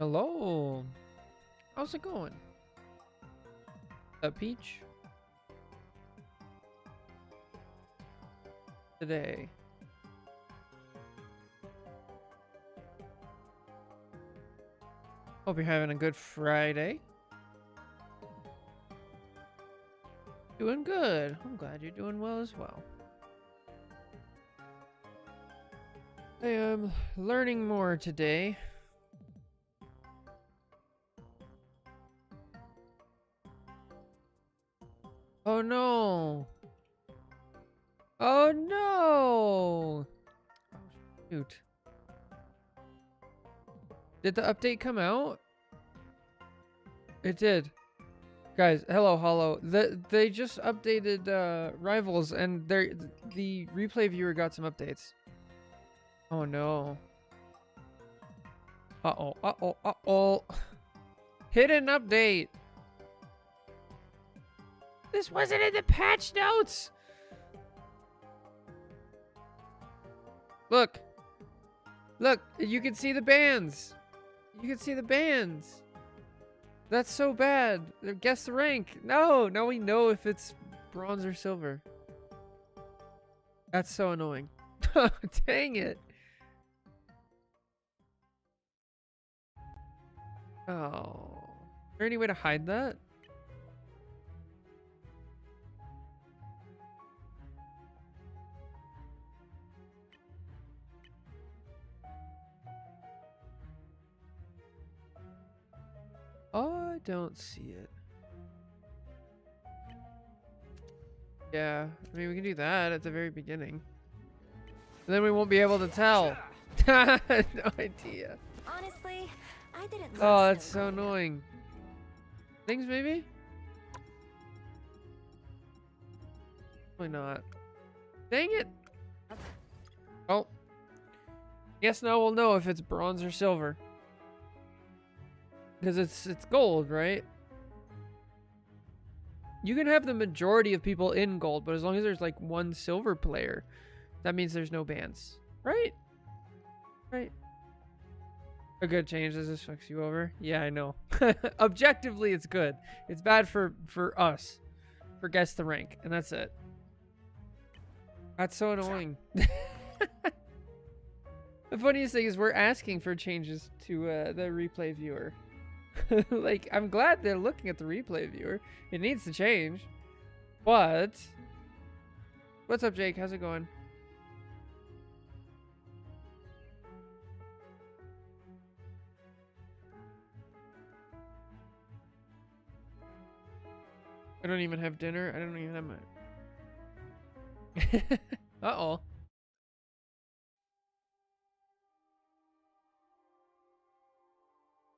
Hello. How's it going? Peach? Today. Hope you're having a good Friday. Doing good. I'm glad you're doing well as well. I am learning more today. Oh no. Oh no. Oh shoot. Did the update come out? It did. Guys, hello. They just updated Rivals and the replay viewer got some updates. Oh no. Uh-oh. Hidden update. This wasn't in the patch notes. Look, you can see the bands. You can see the bands. That's so bad. Guess the rank. No, now we know if it's bronze or silver. That's so annoying. Dang it. Oh. Is there any way to hide that? Oh, I don't see it. Yeah, I mean, we can do that at the very beginning. And then we won't be able to tell. No idea. Honestly, I didn't. Oh, that's so annoying. Things maybe? Probably not. Dang it. Oh. Guess now we'll know if it's bronze or silver. Because it's gold, right? You can have the majority of people in gold, but as long as there's like one silver player, that means there's no bans. Right? Right. A good change. Does this fucks you over? Yeah, I know. Objectively, it's good. It's bad for us. For guess the rank. And that's it. That's so annoying. The funniest thing is we're asking for changes to the replay viewer. Like, I'm glad they're looking at the replay viewer. It needs to change. But... What's up, Jake? How's it going? I don't even have dinner. I don't even have my... Uh-oh.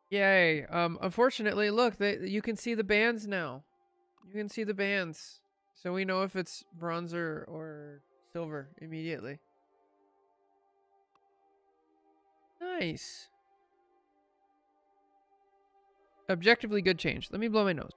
Yay. Unfortunately, look, you can see the bands now. You can see the bands. So we know if it's bronze or silver immediately. Nice. Objectively good change. Let me blow my nose.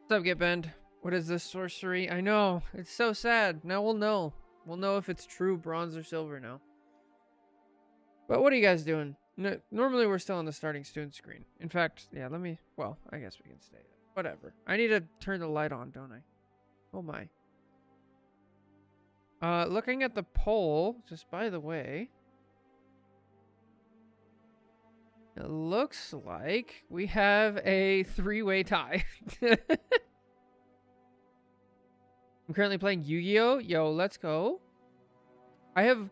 What's up, Get Bend? What is this sorcery? I know. It's so sad. Now we'll know. We'll know if it's true bronze or silver now. But what are you guys doing? No, normally we're still on the starting student screen. In fact, yeah, let me... Well, I guess we can stay. Whatever. I need to turn the light on, don't I? Oh my. Looking at the poll, just by the way... It looks like we have a three-way tie. I'm currently playing Yu-Gi-Oh! Yo, let's go. I've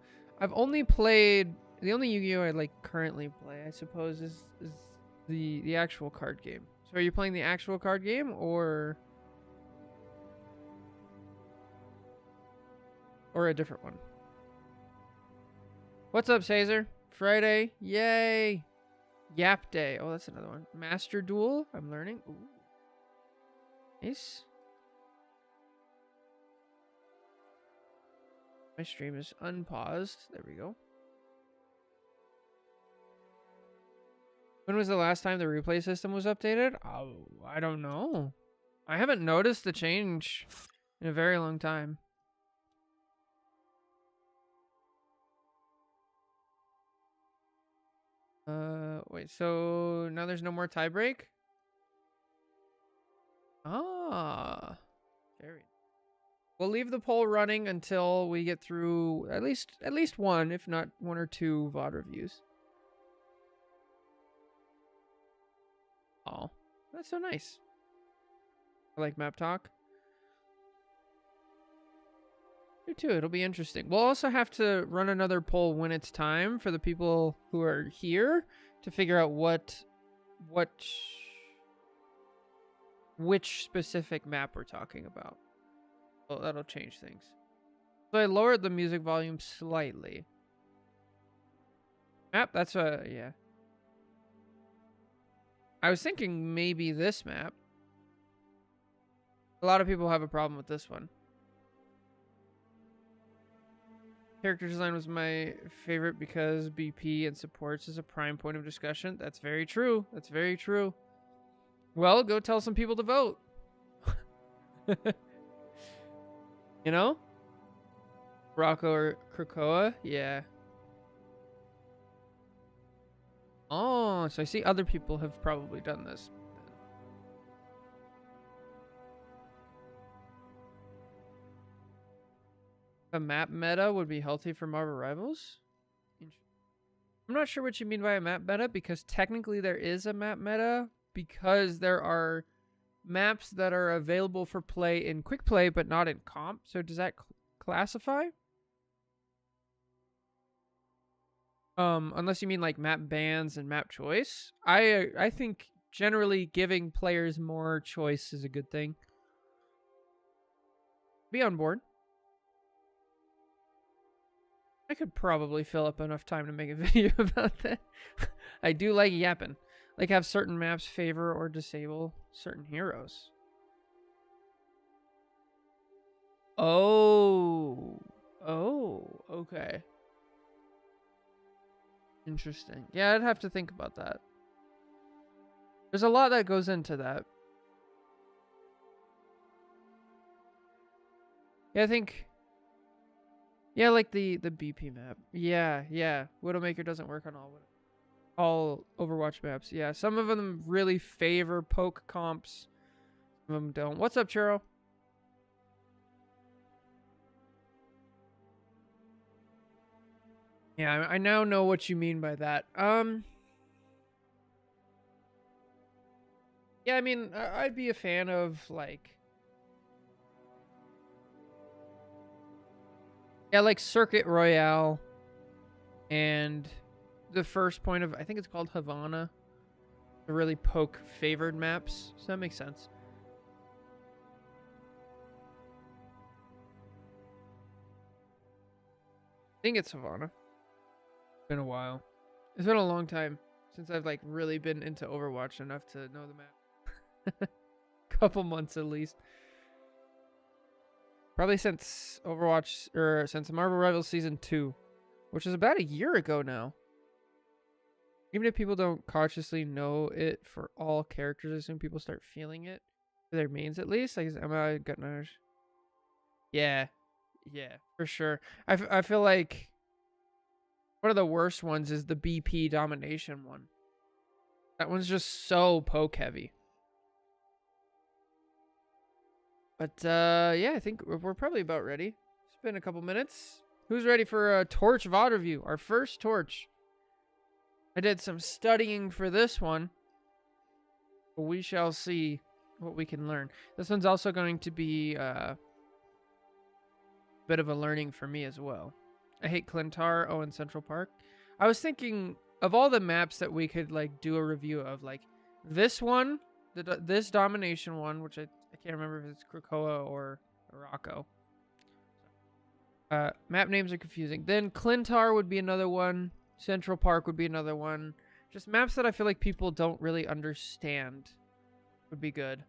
only played... The only Yu-Gi-Oh! I like currently play, I suppose, is the actual card game. So are you playing the actual card game, or a different one? What's up, Caesar? Friday. Yay! Yap Day. Oh, that's another one. Master Duel. I'm learning. Ooh. Nice. My stream is unpaused. There we go. When was the last time the replay system was updated? Oh, I don't know. I haven't noticed the change in a very long time. Wait, so now there's no more tie break? Ah, very. We'll leave the poll running until we get through at least one, if not one or two VOD reviews. Oh, that's so nice. I like map talk. You too. It'll be interesting. We'll also have to run another poll when it's time for the people who are here to figure out which specific map we're talking about. Well, that'll change things. So I lowered the music volume slightly. Map, that's yeah. I was thinking maybe this map. A lot of people have a problem with this one. Character design was my favorite because BP and supports is a prime point of discussion. That's very true. That's very true. Well, go tell some people to vote. You know? Rocco or Krakoa? Yeah. Oh, so I see other people have probably done this. A map meta would be healthy for Marvel Rivals? I'm not sure what you mean by a map meta, because technically there is a map meta, because there are maps that are available for play in quick play but not in comp. So does that classify? Unless you mean like map bans and map choice. I think generally giving players more choice is a good thing. Be on board. I could probably fill up enough time to make a video about that. I do like yapping. Like have certain maps favor or disable certain heroes. Oh. Oh, okay. Interesting. Yeah, I'd have to think about that. There's a lot that goes into that. Yeah, I think... Yeah, like the BP map. Yeah. Widowmaker doesn't work on all Overwatch maps. Yeah, some of them really favor poke comps. Some of them don't. What's up, Churro? Yeah, I now know what you mean by that. Yeah, I mean, I'd be a fan of, like... Yeah, like Circuit Royale and the first point of, I think it's called Havana. The really poke favored maps. So that makes sense. I think it's Havana. It's been a while. It's been a long time since I've like really been into Overwatch enough to know the map. Couple months at least. Probably since Overwatch, or since Marvel Rivals Season 2, which is about a year ago now. Even if people don't consciously know it for all characters, I assume people start feeling it. For their mains at least. Like, am I gut nutters? Yeah, for sure. I feel like one of the worst ones is the BP domination one. That one's just so poke heavy. But yeah, I think we're probably about ready. It's been a couple minutes. Who's ready for a Torch VOD review? Our first Torch. I did some studying for this one. But we shall see what we can learn. This one's also going to be a bit of a learning for me as well. I hate Clintar. Oh, and Central Park. I was thinking of all the maps that we could like do a review of, like this one, this domination one, which I can't remember if it's Krakoa or Morocco. Map names are confusing. Then Clintar would be another one. Central Park would be another one. Just maps that I feel like people don't really understand would be good.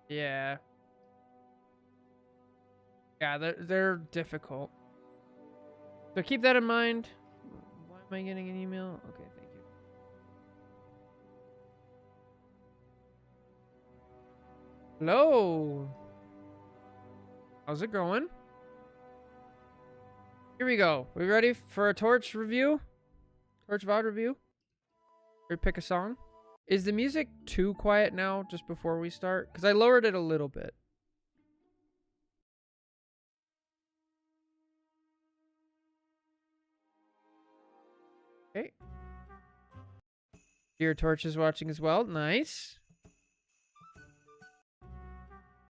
Yeah. Yeah, they're difficult. So keep that in mind. Why am I getting an email? Okay, thank you. Hello. How's it going? Here we go. We ready for a Torch review? Torch VOD review? We pick a song. Is the music too quiet now just before we start? Because I lowered it a little bit. Okay. Dear Torch is watching as well. Nice.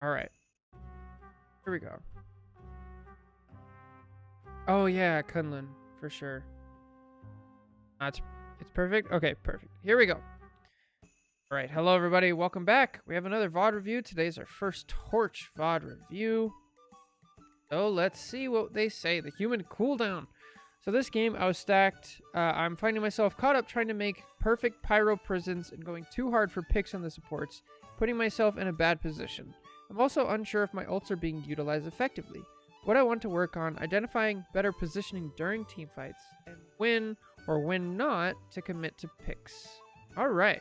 All right. Here we go. Oh yeah, Kunlun for sure. It's perfect. Okay, perfect. Here we go. All right, hello everybody. Welcome back. We have another VOD review. Today's our first Torch VOD review. So let's see what they say. The human cooldown. So this game, I was stacked. I'm finding myself caught up trying to make perfect pyro prisons and going too hard for picks on the supports, putting myself in a bad position. I'm also unsure if my ults are being utilized effectively. What I want to work on, identifying better positioning during team fights, and when or when not to commit to picks. All right.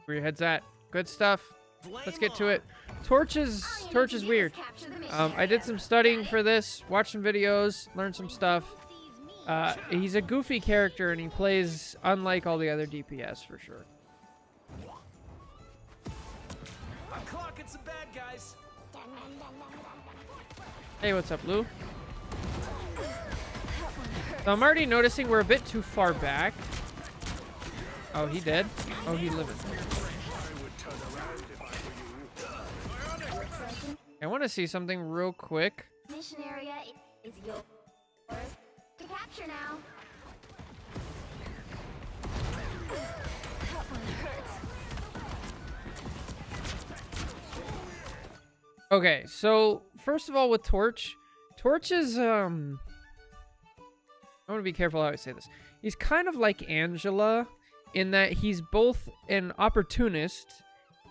Where your head's at? Good stuff. Let's get to it. Torch is weird. I did some studying for this, watched some videos, learned some stuff. He's a goofy character and he plays unlike all the other DPS for sure. I'm clocking some bad guys. Hey, what's up, Lou? So I'm already noticing we're a bit too far back. Oh, he dead? Oh, he living. I want to see something real quick. Mission area is yours to capture now. That one hurts. Okay, so first of all with Torch is I want to be careful how I say this. He's kind of like Angela in that he's both an opportunist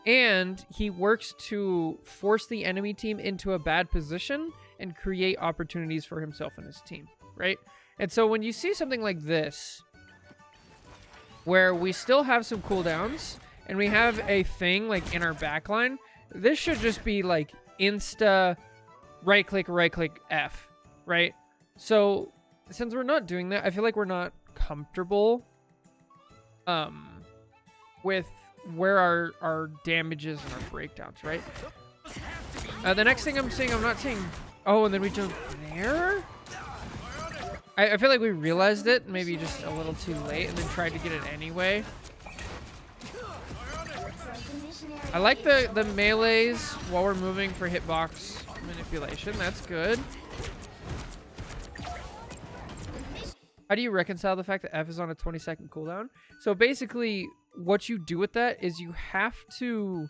and he works to force the enemy team into a bad position and create opportunities for himself and his team, right? And so when you see something like this, where we still have some cooldowns and we have a thing like in our backline, this should just be like insta right click F, right? So since we're not doing that, I feel like we're not comfortable with where our damages and our breakdowns, right? The next thing I'm seeing, I'm not seeing, oh, and then we jump there? I feel like we realized it, maybe just a little too late, and then tried to get it anyway. I like the melees while we're moving for hitbox manipulation. That's good. How do you reconcile the fact that F is on a 20-second cooldown? So basically, what you do with that is you have to...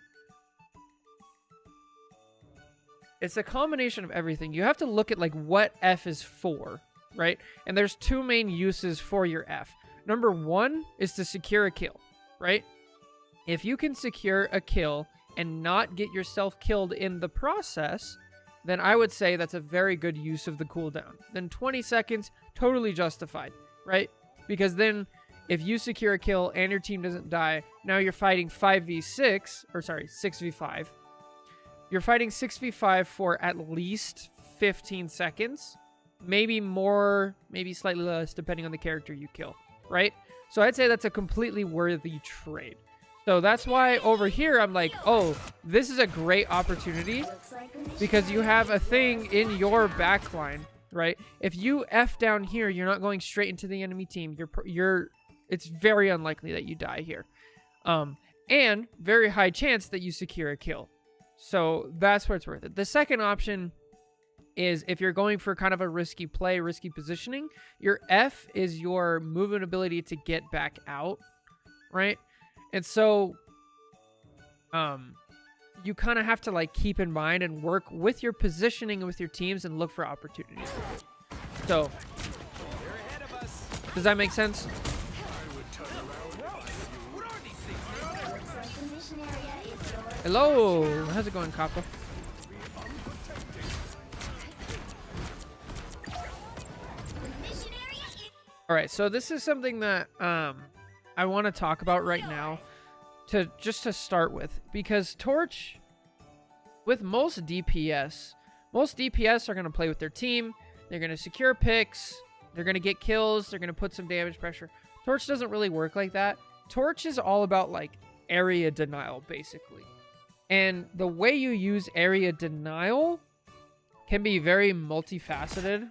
It's a combination of everything. You have to look at like what F is for, right? And there's two main uses for your F. Number one is to secure a kill, right? If you can secure a kill and not get yourself killed in the process, then I would say that's a very good use of the cooldown. Then 20 seconds, totally justified, right? Because then if you secure a kill and your team doesn't die, now you're fighting 5v6, or sorry, 6v5. You're fighting 6v5 for at least 15 seconds. Maybe more, maybe slightly less, depending on the character you kill, right? So I'd say that's a completely worthy trade. So that's why over here I'm like, oh, this is a great opportunity because you have a thing in your backline, right? If you F down here, you're not going straight into the enemy team. It's very unlikely that you die here. And very high chance that you secure a kill. So that's where it's worth it. The second option is if you're going for kind of a risky play, risky positioning, your F is your movement ability to get back out, right? And so you kind of have to like keep in mind and work with your positioning with your teams and look for opportunities. So does that make sense? Hello, how's it going, Kappa? All right, so this is something that I want to talk about right now to start with, because Torch, with most DPS are going to play with their team. They're going to secure picks. They're going to get kills. They're going to put some damage pressure. Torch doesn't really work like that. Torch is all about like area denial, basically. And the way you use area denial can be very multifaceted.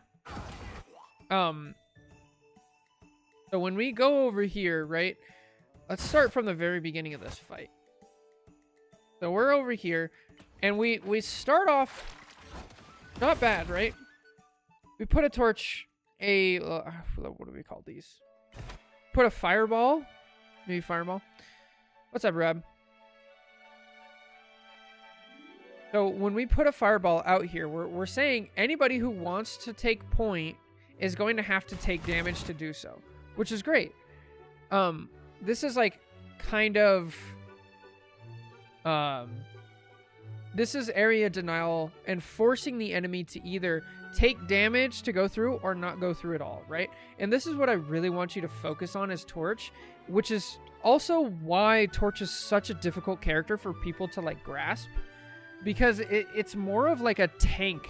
So when we go over here, right? Let's start from the very beginning of this fight. So we're over here, and we start off not bad, right? We put a torch, what do we call these? Put a fireball, maybe fireball. What's up, Rab? So when we put a fireball out here, we're saying anybody who wants to take point is going to have to take damage to do so, which is great. This is like kind of this is area denial and forcing the enemy to either take damage to go through or not go through at all, right? And this is what I really want you to focus on as Torch, which is also why Torch is such a difficult character for people to like grasp, because it's more of like a tank.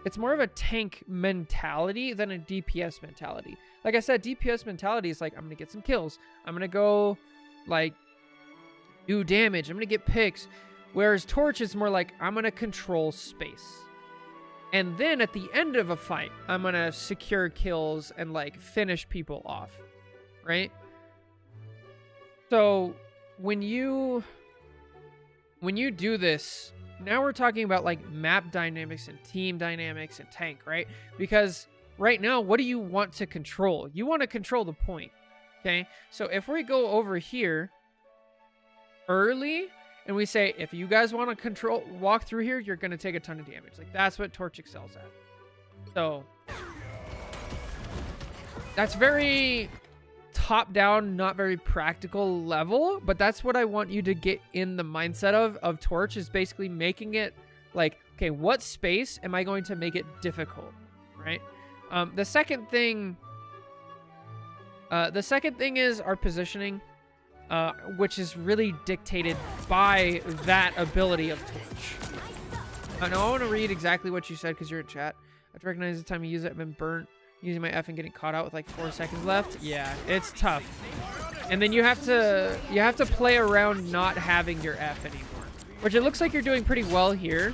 It's more of a tank mentality than a DPS mentality. Like I said, DPS mentality is like, I'm going to get some kills. I'm going to go, like, do damage. I'm going to get picks. Whereas Torch is more like, I'm going to control space. And then at the end of a fight, I'm going to secure kills and, like, finish people off. Right? So, when you do this, now we're talking about like map dynamics and team dynamics and tank, right? Because right now, what do you want to control? You want to control the point, okay? So if we go over here early and we say, if you guys want to walk through here, you're going to take a ton of damage. Like that's what Torch excels at. So that's very top down, not very practical level, but that's what I want you to get in the mindset of Torch, is basically making it like, okay, what space am I going to make it difficult, right? The second thing is our positioning, which is really dictated by that ability of Torch. Now I want to read exactly what you said because you're in chat. I have to recognize the time you use it. I've been burnt using my F and getting caught out with like 4 seconds left. Yeah, it's tough. And then you have to play around not having your F anymore, which it looks like you're doing pretty well here.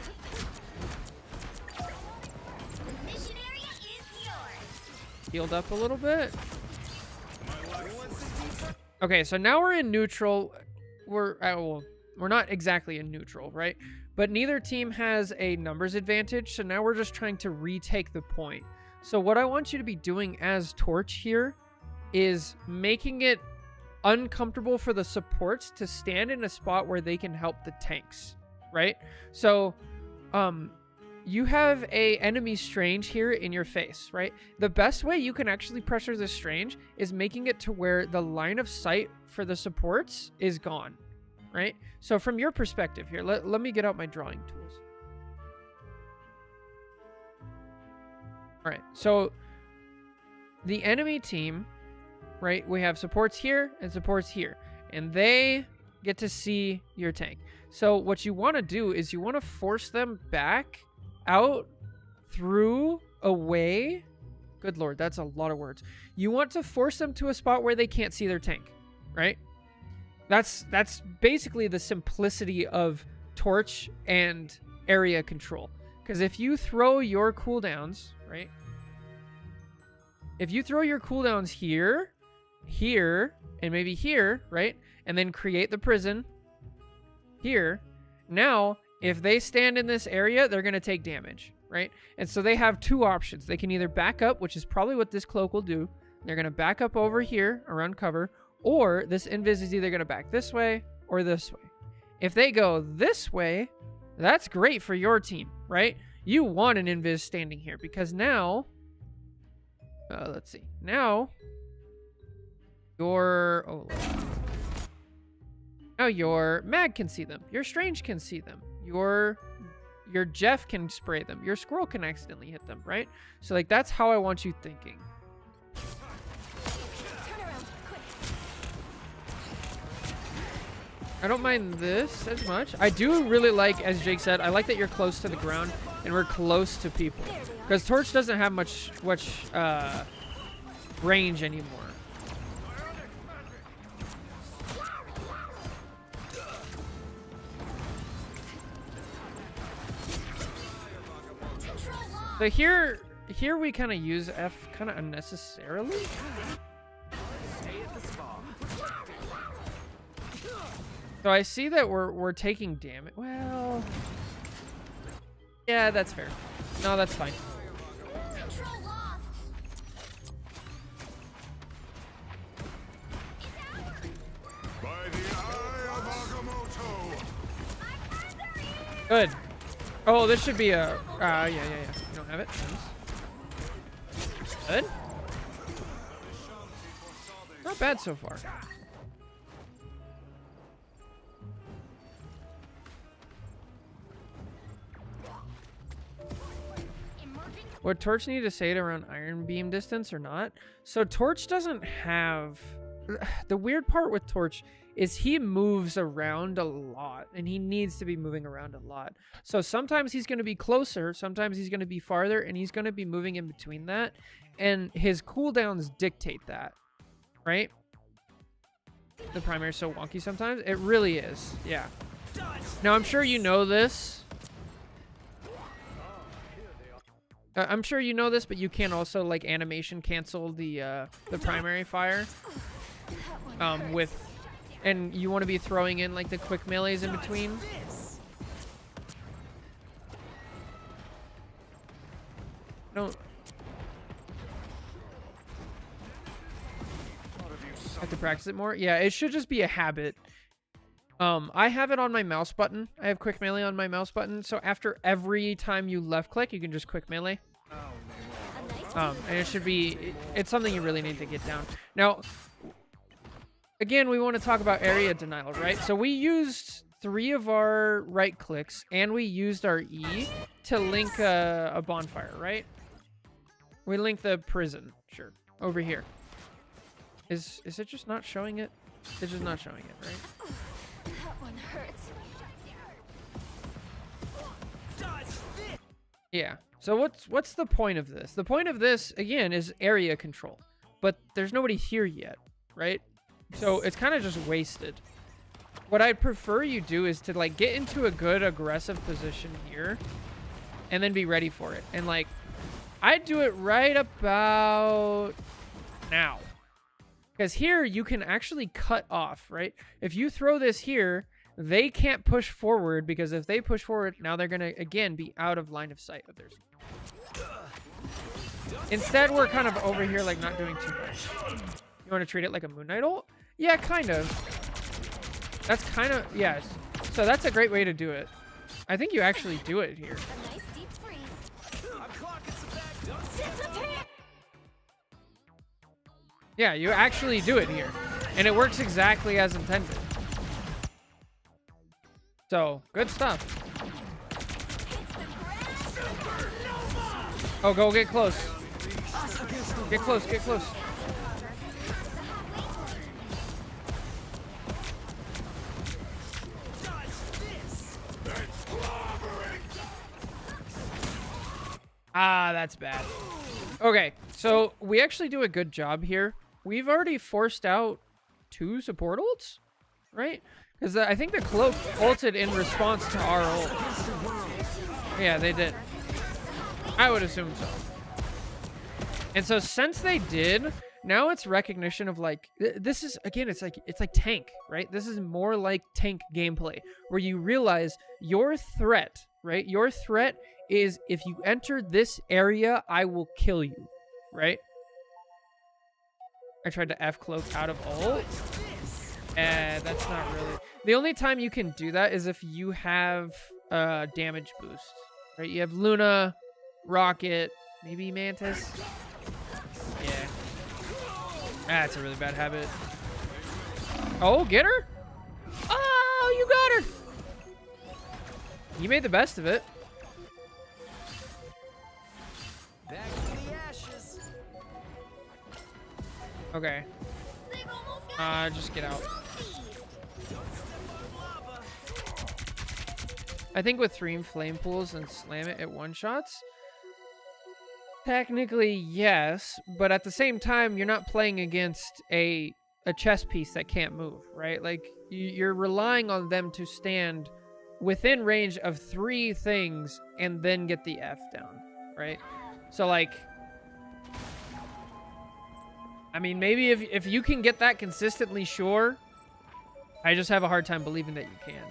Healed up a little bit. Okay, so now we're in neutral. We're not exactly in neutral, right? But neither team has a numbers advantage, so now we're just trying to retake the point. So what I want you to be doing as Torch here is making it uncomfortable for the supports to stand in a spot where they can help the tanks, right? So you have a enemy Strange here in your face, right? The best way you can actually pressure this Strange is making it to where the line of sight for the supports is gone, right? So from your perspective here, let me get out my drawing tools. All right, so the enemy team, right, we have supports here and supports here, and they get to see your tank. So what you want to do is you want to force them back out, through, away. Good Lord, that's a lot of words. You want to force them to a spot where they can't see their tank, right? That's basically the simplicity of Torch and area control. Because if you throw your cooldowns, right? If you throw your cooldowns here, here, and maybe here, right? And then create the prison here. Now, if they stand in this area, they're going to take damage, right? And so they have two options. They can either back up, which is probably what this cloak will do. They're going to back up over here around cover, or this invis is either going to back this way or this way. If they go this way, that's great for your team, right? You want an invis standing here because now, let's see. Now, your mag can see them. Your Strange can see them. Your Jeff can spray them. Your Squirrel can accidentally hit them, right? So like that's how I want you thinking. I don't mind this as much. I do really like, as Jake said, I like that you're close to the ground and we're close to people. Because Torch doesn't have much range anymore. So here we kind of use F kind of unnecessarily. So I see that we're taking damage. Well, yeah, that's fair. No, that's fine. Good. Oh, this should be a. Yeah. You don't have it. Nice. Good. Not bad so far. Would Torch need to say it around Iron Beam distance or not? So Torch doesn't have... The weird part with Torch is he moves around a lot, and he needs to be moving around a lot. So sometimes he's going to be closer, sometimes he's going to be farther, and he's going to be moving in between that. And his cooldowns dictate that, right? The primary's so wonky sometimes. It really is, yeah. Now, I'm sure you know this. I'm sure you know this, but you can also like animation cancel the primary fire and you want to be throwing in like the quick melees in between. Don't have to practice it more. Yeah, it should just be a habit. I have it on my mouse button. I have quick melee on my mouse button. So after every time you left click, you can just quick melee. And it should be, it's something you really need to get down. Now, again, we want to talk about area denial, right? So we used 3 of our right clicks and we used our E to link a bonfire, right? We linked the prison, sure, over here. Is it just not showing it? It's just not showing it, right? That one hurts. Yeah. So what's the point of this? The point of this, again, is area control. But there's nobody here yet, right? So it's kind of just wasted. What I'd prefer you do is to like get into a good aggressive position here and then be ready for it. And like I'd do it right about now. Because here you can actually cut off, right? If you throw this here, they can't push forward, because if they push forward, now they're going to, again, be out of line of sight of theirs. Instead, we're kind of over here, like, not doing too much. You want to treat it like a Moon Knight ult? Yeah, kind of. That's kind of, yes. So that's a great way to do it. I think you actually do it here. A nice deep freeze. I'm clocking some bad guns. Yeah, you actually do it here. And it works exactly as intended. So, good stuff. Oh, go get close. Get close, get close. Ah, that's bad. Okay, so we actually do a good job here. We've already forced out 2 support ults, right? Because I think the cloak ulted in response to our ult. Yeah, they did. I would assume so. And so since they did, now it's recognition of like, this is, again, it's like tank, right? This is more like tank gameplay, where you realize your threat, right? Your threat is, if you enter this area, I will kill you, right? I tried to F cloak out of ult. That's not really. The only time you can do that is if you have damage boost, right? You have Luna, Rocket, maybe Mantis. Yeah. That's a really bad habit. Oh, get her? Oh, you got her. You made the best of it. Back to the ashes. Okay. Just get out. I think with 3 flame pools and slam it at one-shots, technically, yes, but at the same time, you're not playing against a chess piece that can't move, right? Like, you're relying on them to stand within range of 3 things and then get the F down, right? So, like, I mean, maybe if you can get that consistently, sure. I just have a hard time believing that you can.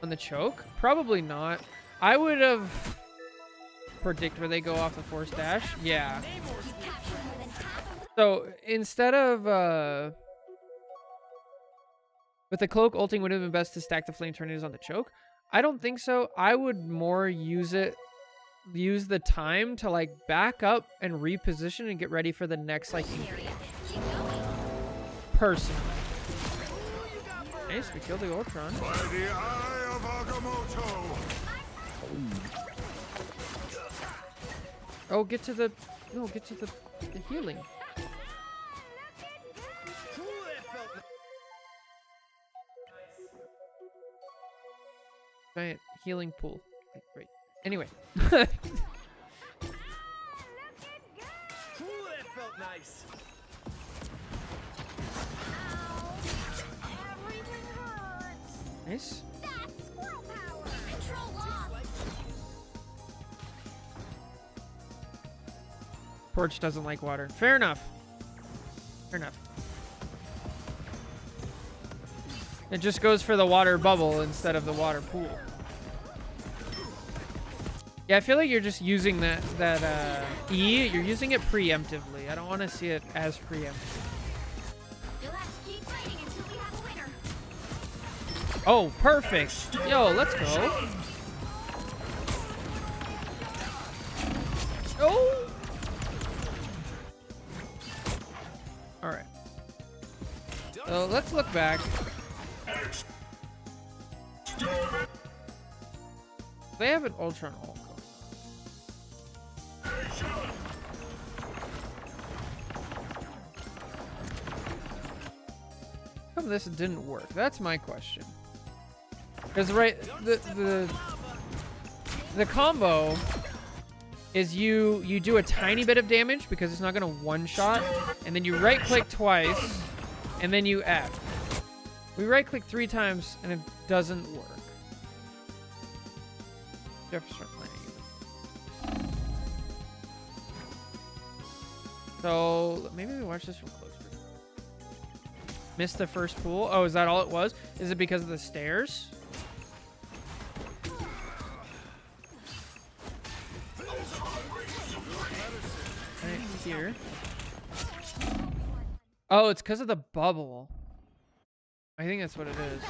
On the choke? Probably not. I would have predict where they go off the force dash. Yeah. So instead of with the cloak ulting, would have been best to stack the flame tornadoes on the choke. I don't think so. I would more use the time to like back up and reposition and get ready for the next like person. Nice, we killed the Ultron. By the eye of Agamotto. Oh, get to the healing. Giant healing pool. Okay, great. Anyway. Ooh, that felt nice. Nice. That's squirrel power. Control off. Torch doesn't like water. Fair enough. Fair enough. It just goes for the water bubble instead of the water pool. Yeah, I feel like you're just using that E. You're using it preemptively. I don't want to see it as preemptive. You'll have to keep fighting until we have a winner. Oh, perfect. Yo, let's go. Oh. All right. So let's look back. They have an Ultron ult. How come this didn't work? That's my question. Because right, the combo is you do a tiny bit of damage because it's not gonna one shot, and then you right click twice, and then you F. We right click 3 times and it doesn't work. You have to start playing. So maybe we watch this from closer. Missed the first pool. Oh, is that all it was? Is it because of the stairs? Right here. Oh, it's because of the bubble. I think that's what it is.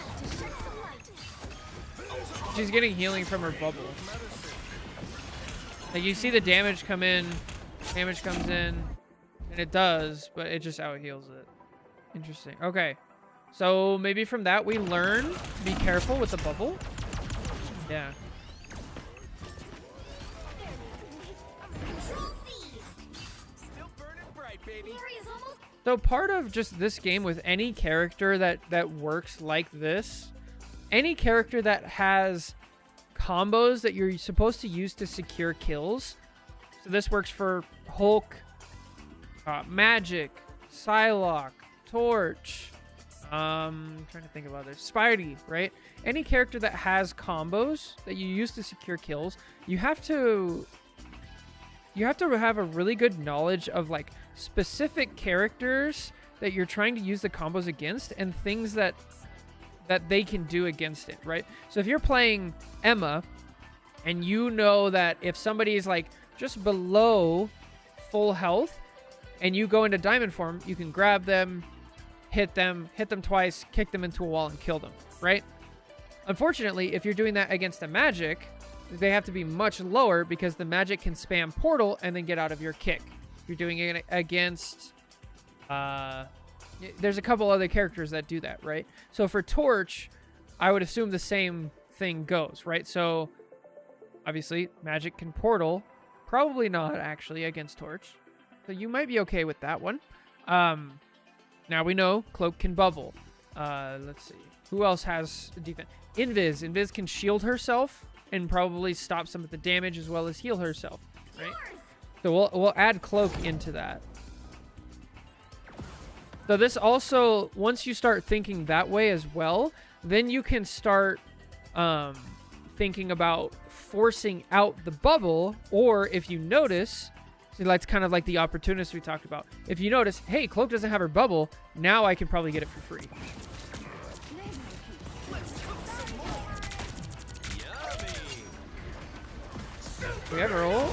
She's getting healing from her bubble. Like, you see the damage come in, damage comes in, and it does, but it just out heals it. Interesting. Okay. So maybe from that we learn to be careful with the bubble. Yeah. Still burning bright, baby. So part of just this game with any character that works like this, any character that has combos that you're supposed to use to secure kills. So this works for Hulk, Magic, Psylocke, Torch, I'm trying to think of others. Spidey, right? Any character that has combos that you use to secure kills, you have to have a really good knowledge of like specific characters that you're trying to use the combos against and things that they can do against it, right? So if you're playing Emma and you know that if somebody is like just below full health and you go into diamond form, you can grab them, hit them twice, kick them into a wall and kill them, right? Unfortunately, if you're doing that against a magic, they have to be much lower because the magic can spam portal and then get out of your kick. If you're doing it against there's a couple other characters that do that, right? So for Torch, I would assume the same thing goes, right? So obviously magic can portal, probably not actually against Torch. So you might be okay with that one. Now we know Cloak can bubble. Let's see. Who else has defense? Invis. Invis can shield herself and probably stop some of the damage as well as heal herself, right? So we'll add cloak into that. So this also, once you start thinking that way as well, then you can start thinking about forcing out the bubble, or if you notice, see, that's kind of like the opportunist we talked about. If you notice, hey, cloak doesn't have her bubble, now I can probably get it for free. We have a roll.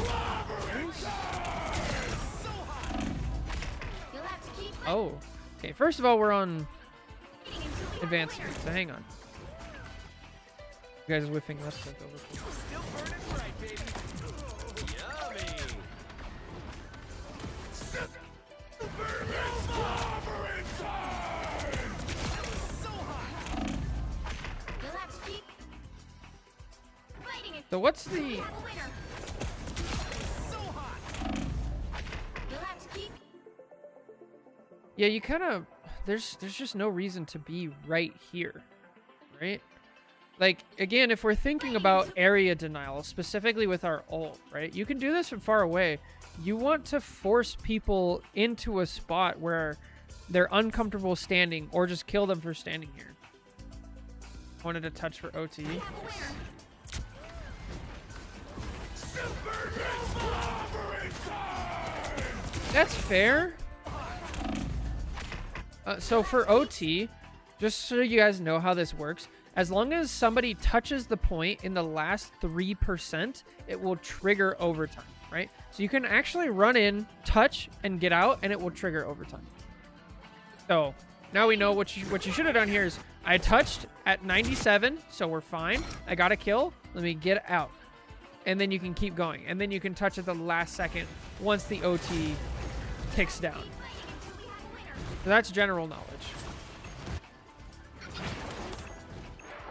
Oh, okay. First of all, we're on advanced speed, so hang on. You guys are whiffing left click over. Still burning bright, baby. Yummy. So hot. You'll have to keep fighting it. So what's the? So hot. You'll have to keep. Yeah, you kind of. There's just no reason to be right here, right? Like, again, if we're thinking about area denial, specifically with our ult, right? You can do this from far away. You want to force people into a spot where they're uncomfortable standing, or just kill them for standing here. Wanted a touch for OT. That's fair. So for OT, just so you guys know how this works, as long as somebody touches the point in the last 3%, it will trigger overtime, right? So you can actually run in, touch, and get out, and it will trigger overtime. So now we know what you should have done here is I touched at 97, so we're fine. I got a kill. Let me get out. And then you can keep going. And then you can touch at the last second once the OT ticks down. So that's general knowledge.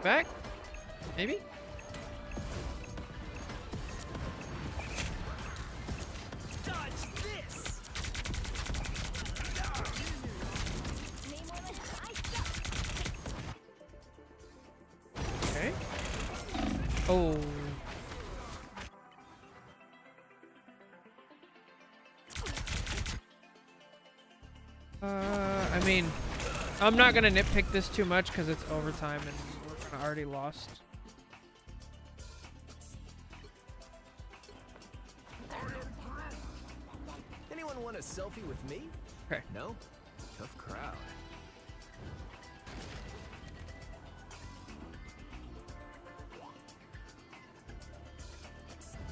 Back? Maybe? Dodge this. Okay. Oh. I mean, I'm not gonna nitpick this too much because it's overtime and we're kind of already lost. Anyone want a selfie with me? Okay. No? Tough crowd.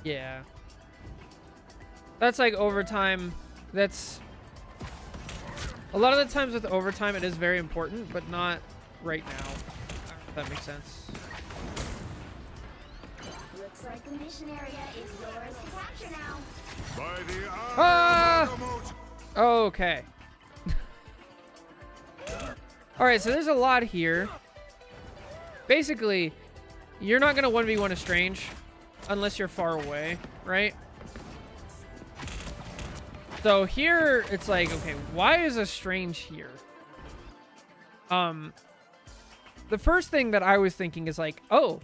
Yeah. That's like overtime. That's a lot of the times with overtime, it is very important, but not right now. I don't know if that makes sense. Looks like the mission area is yours to capture now. By the eye Ah! of Agamotto. Okay. Alright, so there's a lot here. Basically, you're not going to 1v1 a Strange unless you're far away, right? So here, it's like, okay, why is a Strange here? The first thing that I was thinking is like, oh,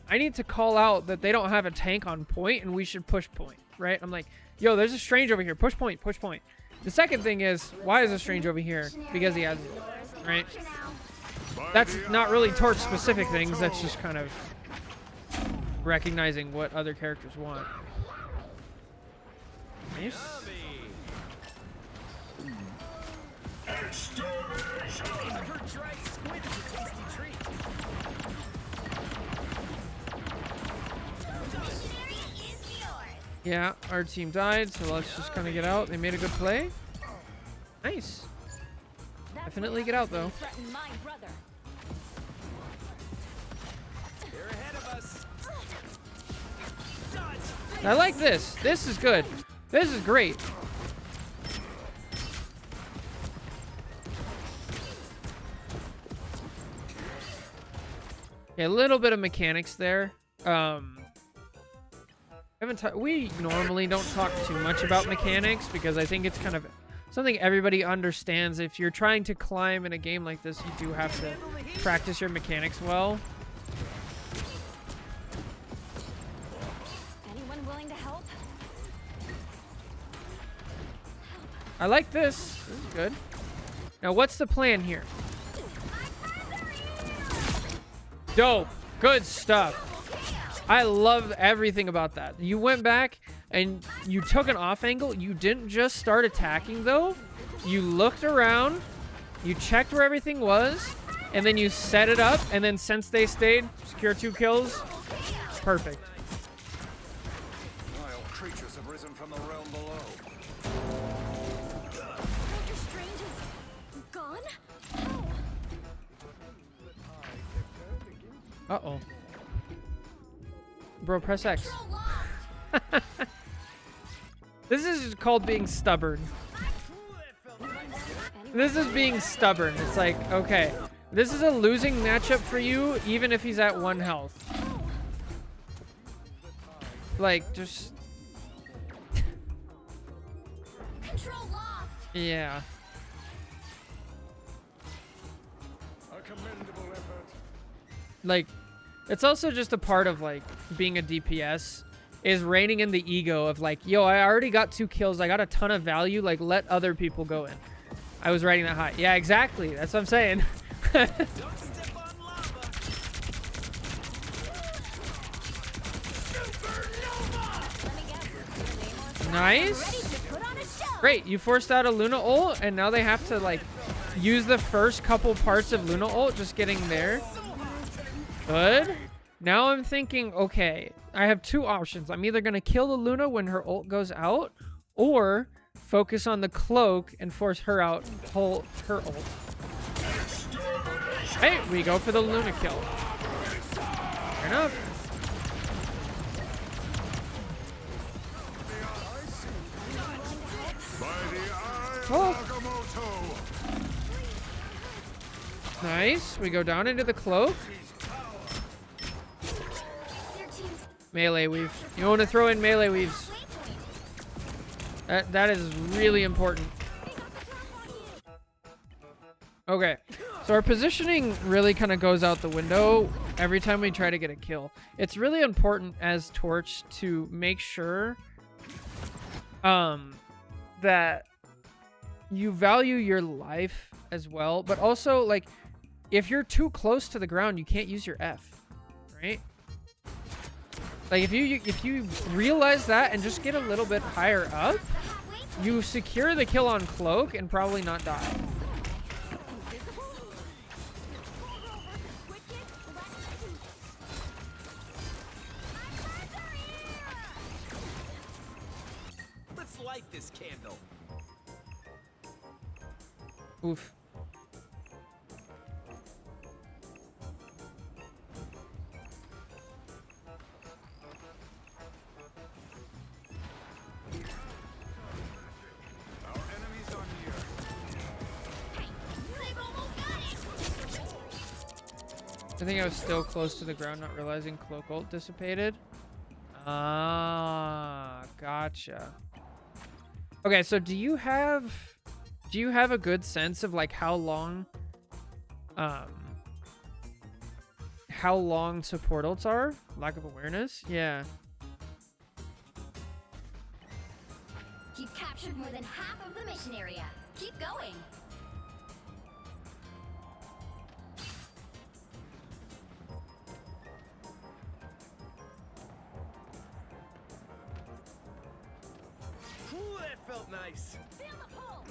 I need to call out that they don't have a tank on point and we should push point, right? I'm like, yo, there's a Strange over here. Push point, push point. The second thing is, why is a Strange over here? Because he has it, right? That's not really Torch specific things. That's just kind of recognizing what other characters want. Nice. I've heard dried squid is a tasty treat. Mission area is yours. Yeah, our team died, so let's just kind of get out. They made a good play. Nice. Definitely get out, though. Threaten my brother. They're ahead of us. Dodge. I like this. This is good. This is great. Okay, a little bit of mechanics there. We normally don't talk too much about mechanics because I think it's kind of something everybody understands. If you're trying to climb in a game like this, you do have to practice your mechanics well. Anyone willing to help? I like this. This is good. Now, what's the plan here? Dope. Good stuff. I love everything about that. You went back and you took an off angle. You didn't just start attacking, though. You looked around. You checked where everything was. And then you set it up. And then since they stayed, secure 2 kills. Perfect. Wild creatures have risen from the realm below. Dr. Strange is gone? Oh. Uh-oh. Bro, press X. Control lost. This is called being stubborn. This is being stubborn. It's like, okay, this is a losing matchup for you, even if he's at 1 health. Like, just... Control lost. yeah. A commendable effort. Like, it's also just a part of, like, being a DPS, is reining in the ego of, like, yo, I already got 2 kills. I got a ton of value. Like, let other people go in. I was riding that high. Yeah, exactly. That's what I'm saying. Don't step on lava. Let me guess. Nice. Ready to put on a show. Great. You forced out a Luna ult, and now they have to, like, use the first couple parts of Luna ult just getting there. Good. Now I'm thinking, okay, I have 2 options. I'm either going to kill the Luna when her ult goes out, or focus on the cloak and force her out, pull her ult. Hey, we go for the Luna kill. Fair enough. By the eye of Oh. Agamotto. Nice. We go down into the cloak. Their team's Melee weave. You want to throw in melee weaves. That is really important. Okay, so our positioning really kind of goes out the window every time we try to get a kill. It's really important as Torch to make sure that you value your life as well, but also, like, if you're too close to the ground, you can't use your F, right? Like, if you realize that and just get a little bit higher up, you secure the kill on cloak and probably not die. Let's light this candle. Oof. Our enemies are near. They've almost got it. I think I was still close to the ground, not realizing cloak ult dissipated. Ah, gotcha. Okay, so do you have a good sense of, like, how long support ults are? Lack of awareness? Yeah. You've captured more than half of the mission area. Keep going. Ooh, that felt nice. Feel the pull.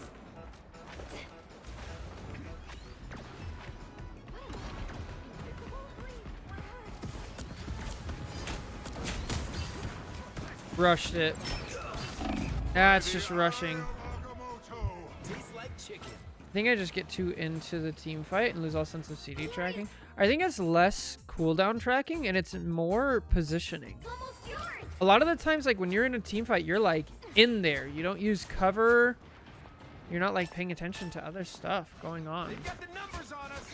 Rushed it. That's just rushing. Agamotto. Tastes like chicken. I think I just get too into the team fight and lose all sense of CD tracking. I think it's less cooldown tracking and it's more positioning. It's almost yours. A lot of the times, like, when you're in a team fight, you're, like, in there. You don't use cover. You're not, like, paying attention to other stuff going on. They've got the numbers on us.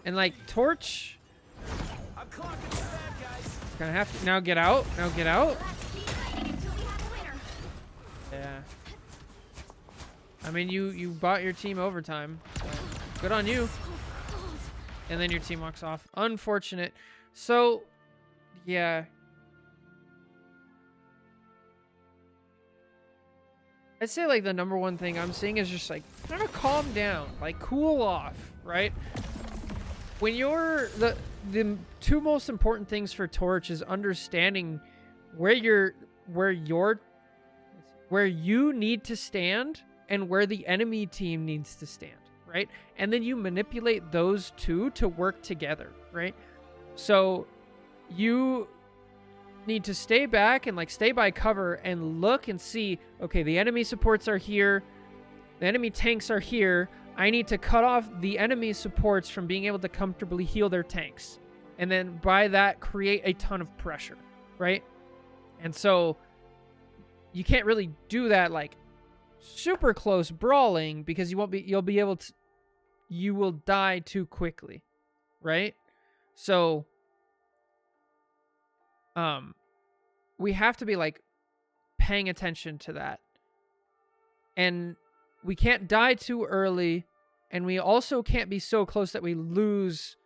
And, like, Torch... I'm clocking Gonna have to now get out. Now get out. We'll have to keep fighting until we have a winner. Yeah. I mean, you bought your team overtime. So good on you. And then your team walks off. Unfortunate. So, yeah. I'd say like the number one thing I'm seeing is just like kind of calm down, like cool off, right? When you're the two most important things for Torch is understanding where you need to stand and where the enemy team needs to stand, right? And then you manipulate those two to work together, right? So you need to stay back and like stay by cover and look and see, okay, the enemy supports are here, the enemy tanks are here. I need to cut off the enemy supports from being able to comfortably heal their tanks. And then by that create a ton of pressure, right? And so you can't really do that like super close brawling because you will die too quickly, right? So we have to be like paying attention to that. And we can't die too early, and we also can't be so close that we lose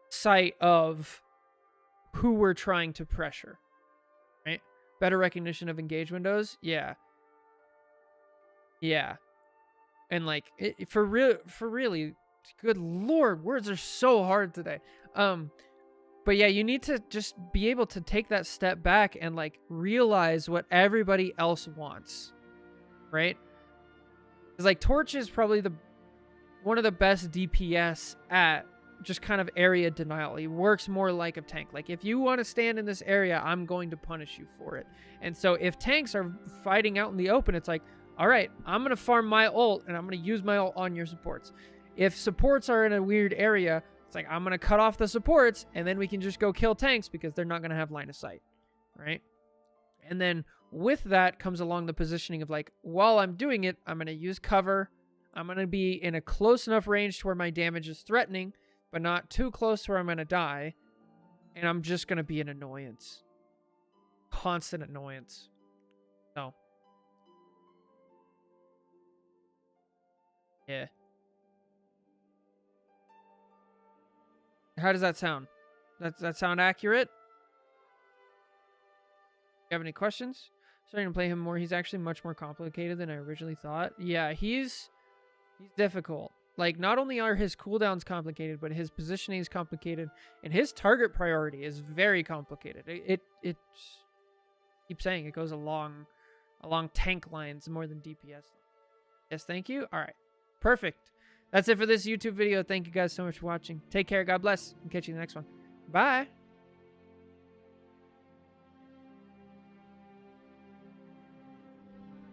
sight of who we're trying to pressure, right? Better recognition of engage windows. Yeah. And like for really, good Lord, words are so hard today. But yeah, you need to just be able to take that step back and like realize what everybody else wants, right? It's like Torch is probably one of the best DPS at just kind of area denial. He works more like a tank. Like if you want to stand in this area, I'm going to punish you for it. And so if tanks are fighting out in the open, it's like, all right, I'm going to farm my ult and I'm going to use my ult on your supports. If supports are in a weird area, it's like, I'm going to cut off the supports and then we can just go kill tanks because they're not going to have line of sight, right? And then with that comes along the positioning of like, while I'm doing it, I'm going to use cover. I'm going to be in a close enough range to where my damage is threatening, but not too close to where I'm going to die. And I'm just going to be an annoyance. Constant annoyance. So. Yeah. How does that sound? Does that sound accurate? You have any questions? Starting to play him more. He's actually much more complicated than I originally thought. Yeah, he's difficult. Like, not only are his cooldowns complicated, but his positioning is complicated, and his target priority is very complicated. It keep saying it goes along tank lines more than DPS. Yes, thank you. All right, perfect. That's it for this YouTube video. Thank you guys so much for watching. Take care. God bless. I'll catch you in the next one. Bye.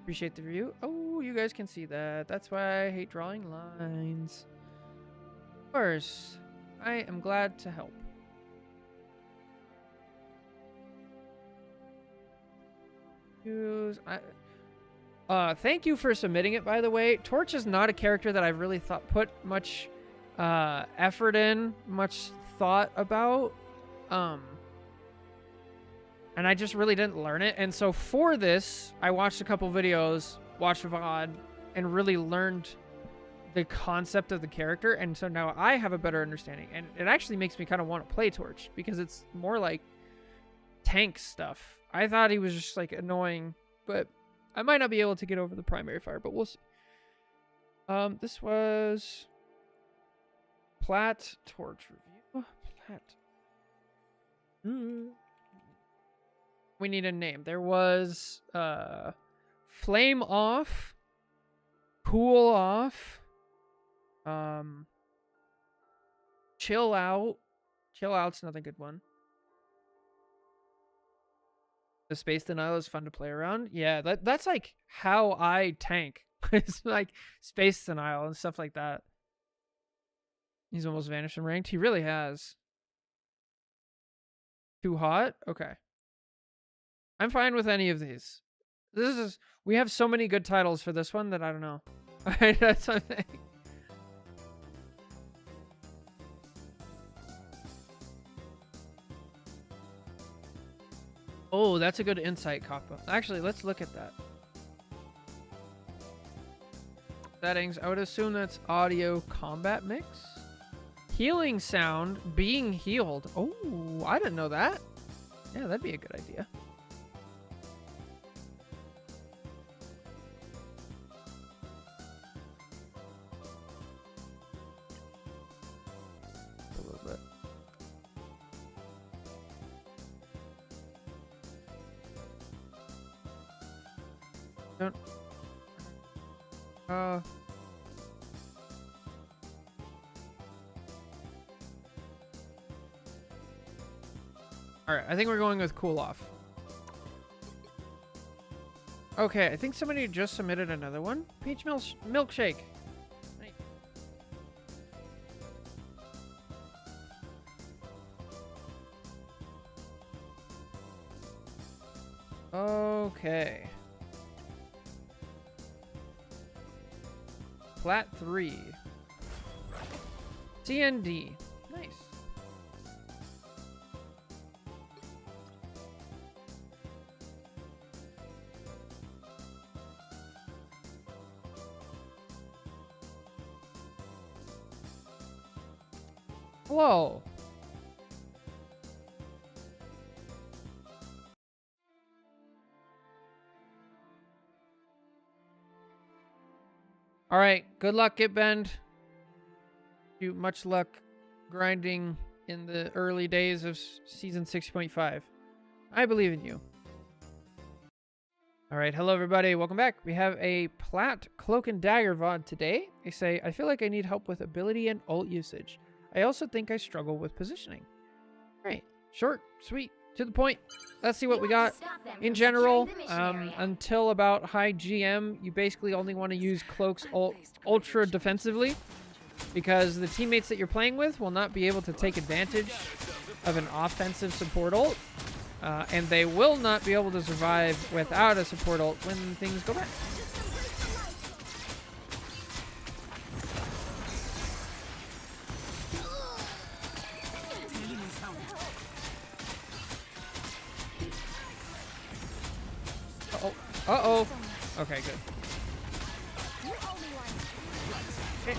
Appreciate the review. Oh, you guys can see that. That's why I hate drawing lines. Of course, I am glad to help. Thank you for submitting it, by the way. Torch is not a character that I've really put much effort in, much thought about. And I just really didn't learn it. And so for this, I watched a couple videos, watched a VOD, and really learned the concept of the character. And so now I have a better understanding. And it actually makes me kind of want to play Torch because it's more like tank stuff. I thought he was just like annoying, but I might not be able to get over the primary fire, but we'll see. This was Plat Torch review. Plat. We need a name. There was Flame Off, Cool Off, Chill Out. Chill Out's another good one. The Space Denial is fun to play around. Yeah, that's like how I tank. It's like Space Denial and stuff like that. He's almost vanished from ranked. He really has. Too hot? Okay. I'm fine with any of these. We have so many good titles for this one that I don't know. Alright, that's something. Oh, that's a good insight, Kappa. Actually, let's look at that. Settings. I would assume that's audio combat mix. Healing sound, being healed. Oh, I didn't know that. Yeah, that'd be a good idea. A little bit. Don't. Alright, I think we're going with cool off. Okay, I think somebody just submitted another one. Peach milkshake. Nice. Okay. Plat 3. CND. Nice. Hello. All right. Good luck, Get Bend. You much luck grinding in the early days of season 6.5. I believe in you. All right. Hello, everybody. Welcome back. We have a Plat Cloak and Dagger VOD today. They say, I feel like I need help with ability and ult usage. I also think I struggle with positioning. All right. Short, sweet, to the point. Let's see what we got. In general, until about high GM, you basically only want to use Cloaks ultra defensively, because the teammates that you're playing with will not be able to take advantage of an offensive support ult, and they will not be able to survive without a support ult when things go bad. Uh-oh. Uh-oh. Okay, good. Okay.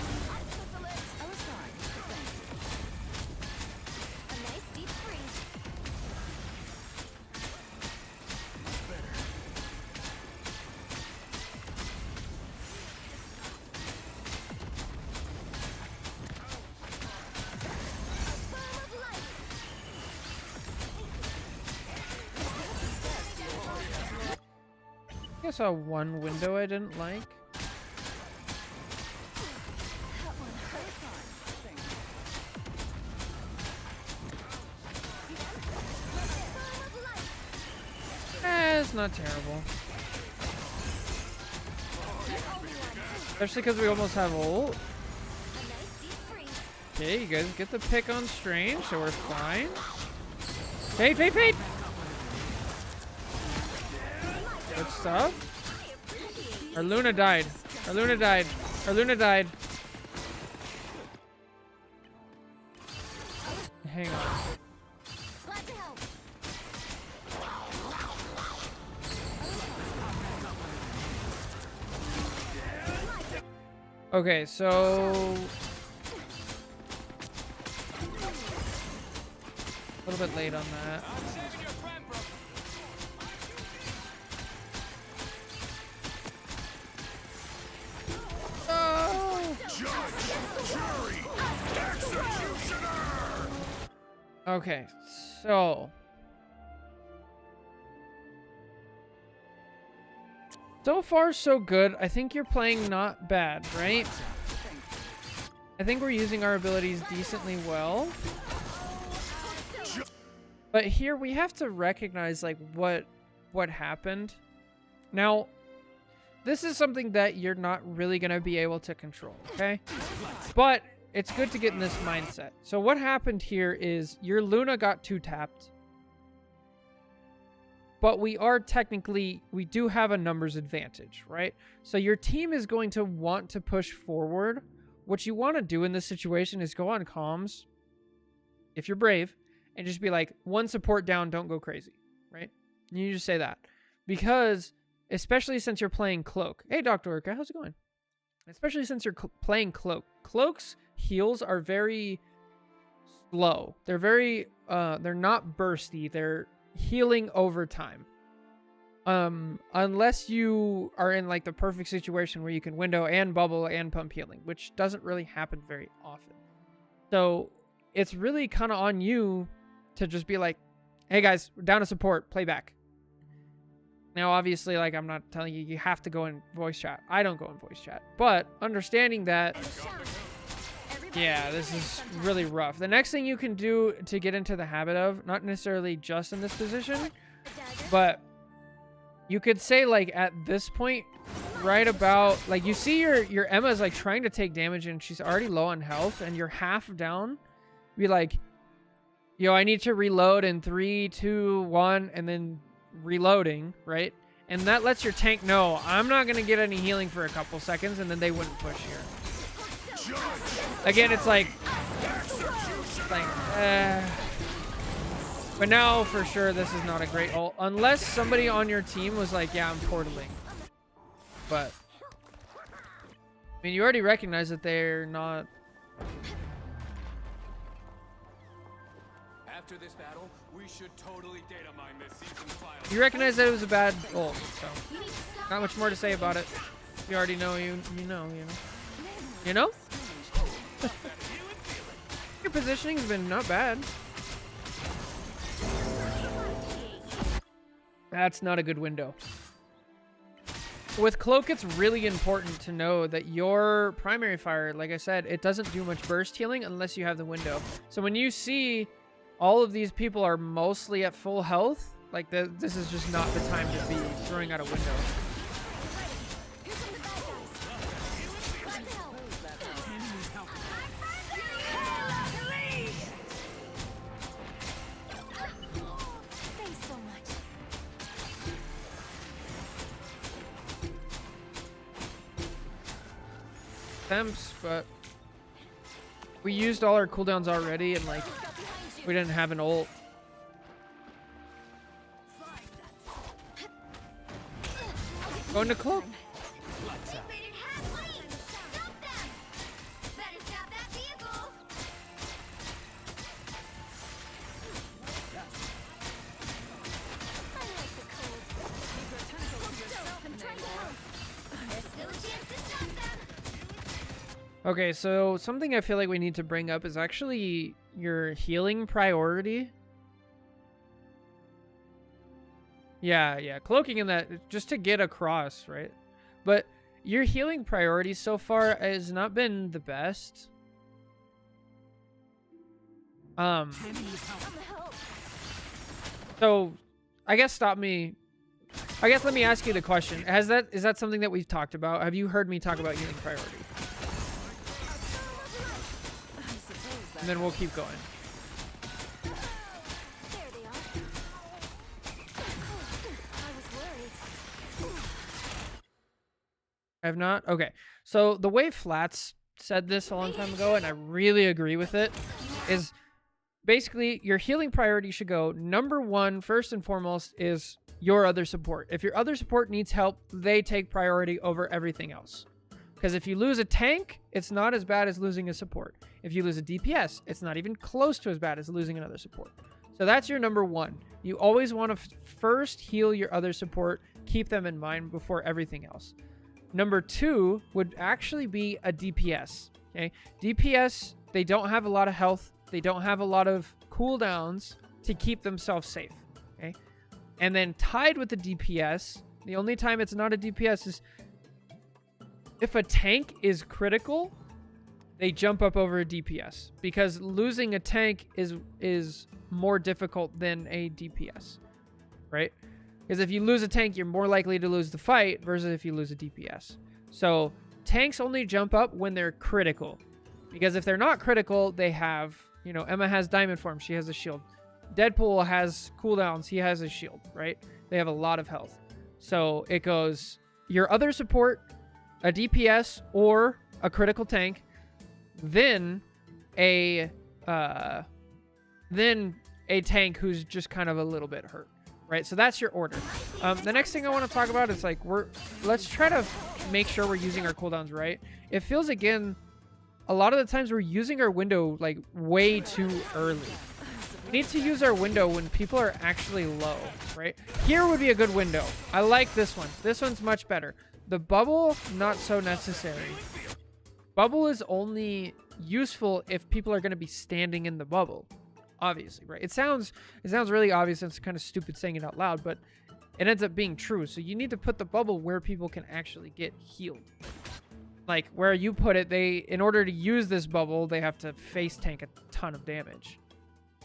I saw one window I didn't like. It's not terrible. Especially because we almost have ult. Okay, you guys get the pick on Strange, so we're fine. Fade, fade, fade! Good stuff. Our Luna died. Our Luna died. Our Luna died. Hang on. Okay, so a little bit late on that. Okay, so far so good. I think you're playing not bad, right? I think we're using our abilities decently well. But here we have to recognize like what happened. Now, this is something that you're not really going to be able to control, okay? But it's good to get in this mindset. So what happened here is your Luna got 2-tapped. But we do have a numbers advantage, right? So your team is going to want to push forward. What you want to do in this situation is go on comms, if you're brave, and just be like, one support down, don't go crazy, right? You just say that. Because, especially since you're playing Cloak. Hey, Dr. Orca, how's it going? Especially since you're playing Cloak. Cloak's heals are very slow. They're very, they're not bursty. They're healing over time. Unless you are in like the perfect situation where you can window and bubble and pump healing, which doesn't really happen very often. So it's really kind of on you to just be like, hey guys, we're down to support, play back. Now, obviously, like, I'm not telling you, you have to go in voice chat. I don't go in voice chat. But understanding that, yeah, this is really rough. The next thing you can do to get into the habit of, not necessarily just in this position, but you could say, like, at this point, right about, like, you see your Emma's, like, trying to take damage, and she's already low on health, and you're half down. Be like, yo, I need to reload in 3, 2, 1, and then reloading, right? And that lets your tank know, I'm not going to get any healing for a couple seconds, and then they wouldn't push here. Again, it's like, but now, for sure, this is not a great ult. Unless somebody on your team was like, yeah, I'm portaling. But, I mean, you already recognize that they're not... After this battle, we should totally data mine this season's files. You recognize that it was a bad ult, so... Not much more to say about it. You already know, you know. You know? Your positioning's been not bad. That's not a good window. With Cloak, it's really important to know that your primary fire, like I said, it doesn't do much burst healing unless you have the window. So when you see all of these people are mostly at full health, like this is just not the time to be throwing out a window. Attempts, but we used all our cooldowns already, and like we didn't have an ult. Going to Cloak. Okay, so something I feel like we need to bring up is actually your healing priority. Yeah, cloaking in that just to get across, right? But your healing priority so far has not been the best. So I guess let me ask you the question. Is that something that we've talked about? Have you heard me talk about healing priority? And then we'll keep going. I have not? Okay. So the way Flats said this a long time ago, and I really agree with it, is basically your healing priority should go number one, first and foremost, is your other support. If your other support needs help, they take priority over everything else. Because if you lose a tank, it's not as bad as losing a support. If you lose a DPS, it's not even close to as bad as losing another support. So that's your number one. You always want to first heal your other support, keep them in mind before everything else. Number two would actually be a DPS. Okay, DPS, they don't have a lot of health. They don't have a lot of cooldowns to keep themselves safe. Okay, and then tied with the DPS, the only time it's not a DPS is if a tank is critical, they jump up over a DPS, because losing a tank is more difficult than a DPS, right? Because if you lose a tank, you're more likely to lose the fight versus if you lose a DPS. So tanks only jump up when they're critical, because if they're not critical, they have, you know, Emma has diamond form, she has a shield. Deadpool has cooldowns, he has a shield, right? They have a lot of health. So it goes your other support, a DPS, or a critical tank, then a tank who's just kind of a little bit hurt. right? So that's your order. The next thing I want to talk about is like let's try to make sure we're using our cooldowns right. It feels again a lot of the times we're using our window like way too early. We need to use our window when people are actually low, right? Here would be a good window. I like this one. This one's much better. The bubble, not so necessary. Bubble is only useful if people are going to be standing in the bubble, obviously, right? It sounds really obvious and it's kind of stupid saying it out loud, but it ends up being true. So you need to put the bubble where people can actually get healed. Like where you put it, in order to use this bubble, they have to face tank a ton of damage,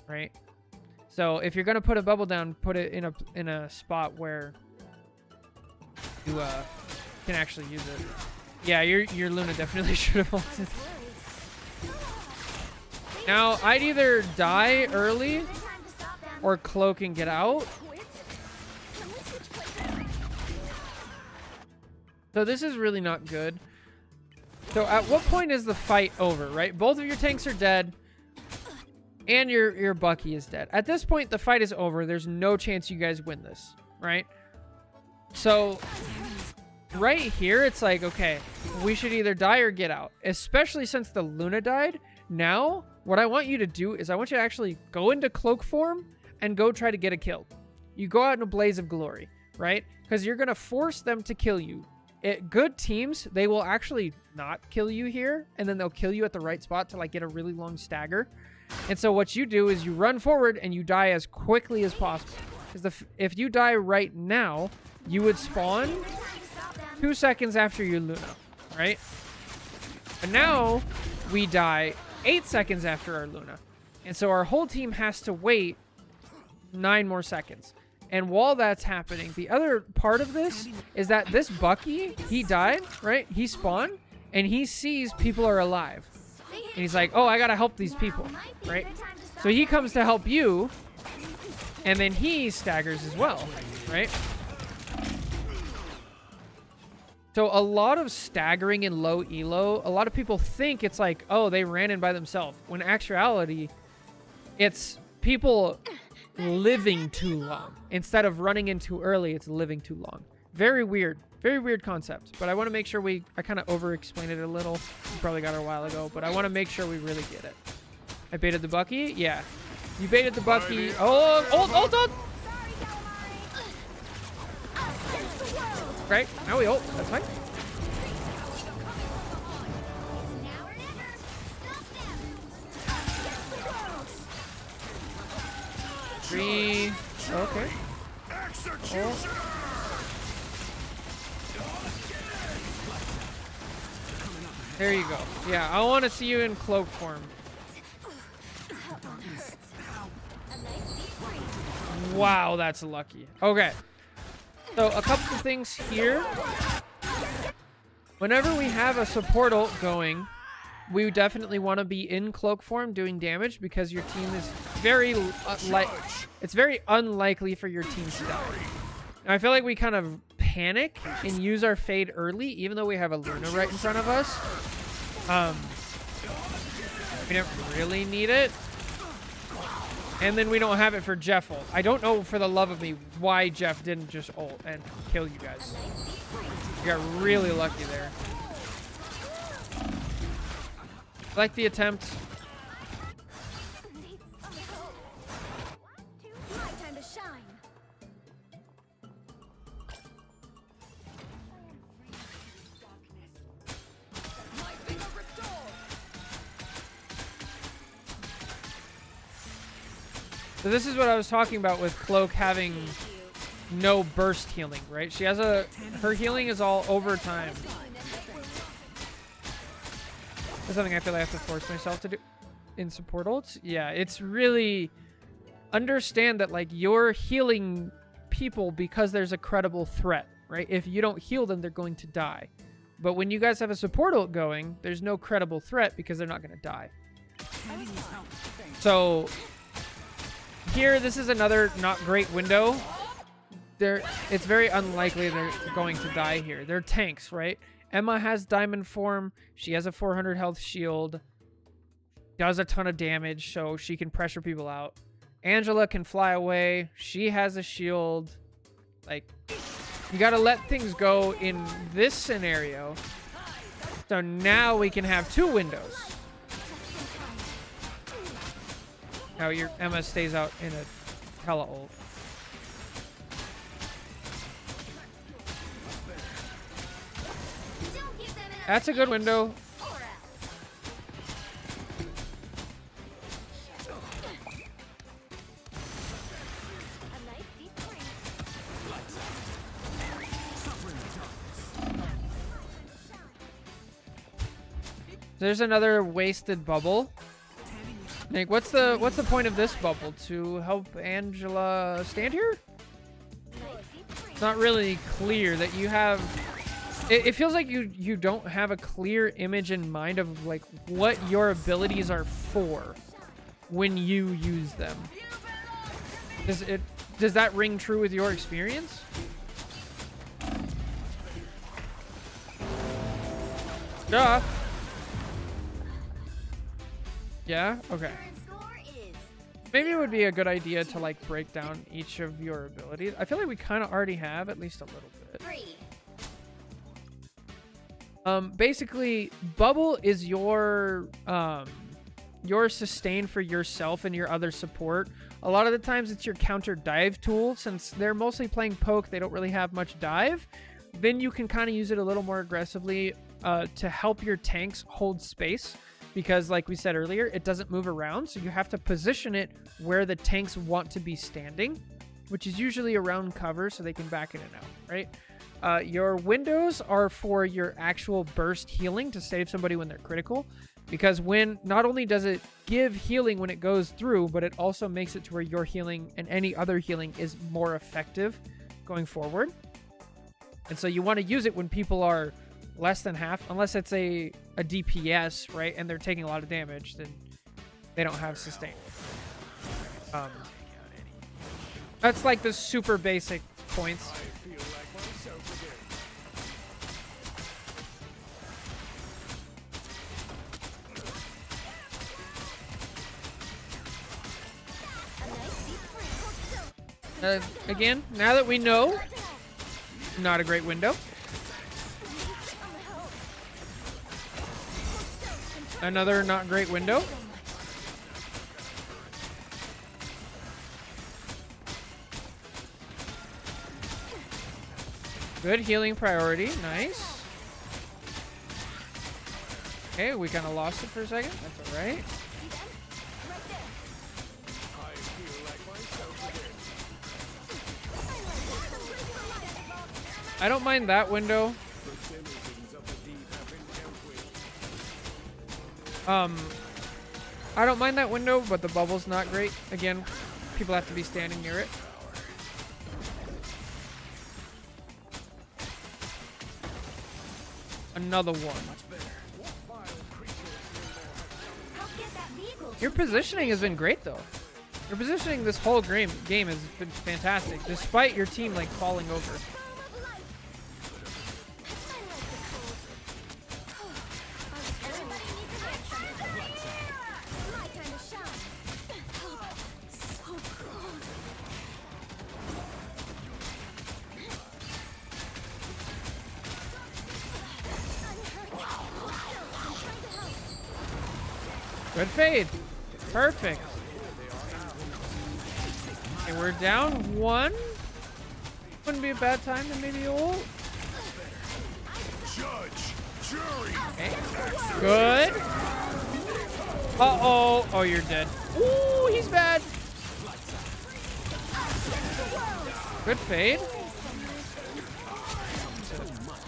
right? So if you're going to put a bubble down, put it in a spot where you can actually use it. Yeah, your Luna definitely should have ulted. Now, I'd either die early or cloak and get out. So this is really not good. So at what point is the fight over, right? Both of your tanks are dead and your Bucky is dead. At this point, the fight is over. There's no chance you guys win this, right? So right here, it's like, okay, we should either die or get out, especially since the Luna died. Now, what I want you to do is I want you to actually go into cloak form and go try to get a kill. You go out in a blaze of glory, right? Because you're going to force them to kill you. Good teams, they will actually not kill you here, and then they'll kill you at the right spot to like get a really long stagger. And so what you do is you run forward and you die as quickly as possible. Because if you die right now, you would spawn 2 seconds after your Luna, right? And now we die 8 seconds after our Luna. And so our whole team has to wait 9 more seconds. And while that's happening, the other part of this is that this Bucky, he died, right? He spawned, and he sees people are alive. And he's like, oh, I gotta help these people, right? So he comes to help you, and then he staggers as well, right? So a lot of staggering in low elo, a lot of people think it's like, oh, they ran in by themselves. When in actuality, it's people living too long. Instead of running in too early, it's living too long. Very weird concept. But I want to make sure I kind of over-explained it a little. We probably got it a while ago, but I want to make sure we really get it. I baited the Bucky? Yeah. You baited the Bucky. Oh, ult. Right, now we ult. That's fine. Three. Okay. Oh. There you go. Yeah, I want to see you in cloak form. Wow, that's lucky. Okay. So a couple of things here. Whenever we have a support ult going, we definitely want to be in cloak form doing damage because your team is it's very unlikely for your team to die. Now, I feel like we kind of panic and use our fade early, even though we have a Luna right in front of us. We don't really need it. And then we don't have it for Jeff ult. I don't know for the love of me why Jeff didn't just ult and kill you guys. You got really lucky there. I like the attempt. Time to shine. So this is what I was talking about with Cloak having no burst healing, right? She has her healing is all over time. That's something I feel like I have to force myself to do in support ults. Yeah, it's really understand that like you're healing people because there's a credible threat, right? If you don't heal them, they're going to die. But when you guys have a support ult going, there's no credible threat because they're not going to die. So here, this is another not great window. It's very unlikely they're going to die here. They're tanks, right? Emma has diamond form. She has a 400 health shield. Does a ton of damage, so she can pressure people out. Angela can fly away. She has a shield. Like, you got to let things go in this scenario. So now we can have 2 windows. Now your Emma stays out in a hella ult. That's a good window. There's another wasted bubble. Nick, what's the point of this bubble? To help Angela stand here? It's not really clear that you have. It feels like you don't have a clear image in mind of like what your abilities are for when you use them. Does that ring true with your experience? Duh. Yeah? Okay. Maybe it would be a good idea to like break down each of your abilities. I feel like we kind of already have at least a little bit. Basically, bubble is your sustain for yourself and your other support. A lot of the times it's your counter dive tool. Since they're mostly playing poke, they don't really have much dive. Then you can kind of use it a little more aggressively to help your tanks hold space. Because like we said earlier, it doesn't move around. So you have to position it where the tanks want to be standing, which is usually around cover so they can back in and out, right? Your windows are for your actual burst healing to save somebody when they're critical. Because when not only does it give healing when it goes through, but it also makes it to where your healing and any other healing is more effective going forward. And so you want to use it when people are less than half, unless it's a DPS, right? And they're taking a lot of damage, then they don't have sustain. That's like the super basic points. Again, now that we know, not a great window. Another not great window. Good healing priority. Nice. Okay, we kind of lost it for a second. That's all right. I don't mind that window. I don't mind that window, but the bubble's not great. Again, people have to be standing near it. Another one. Your positioning has been great, though. Your positioning this whole game has been fantastic, despite your team like falling over. Good fade. Perfect. Okay, we're down 1. Wouldn't be a bad time to maybe ult. Okay. Good. Uh-oh. Oh, you're dead. Ooh, he's bad. Good fade.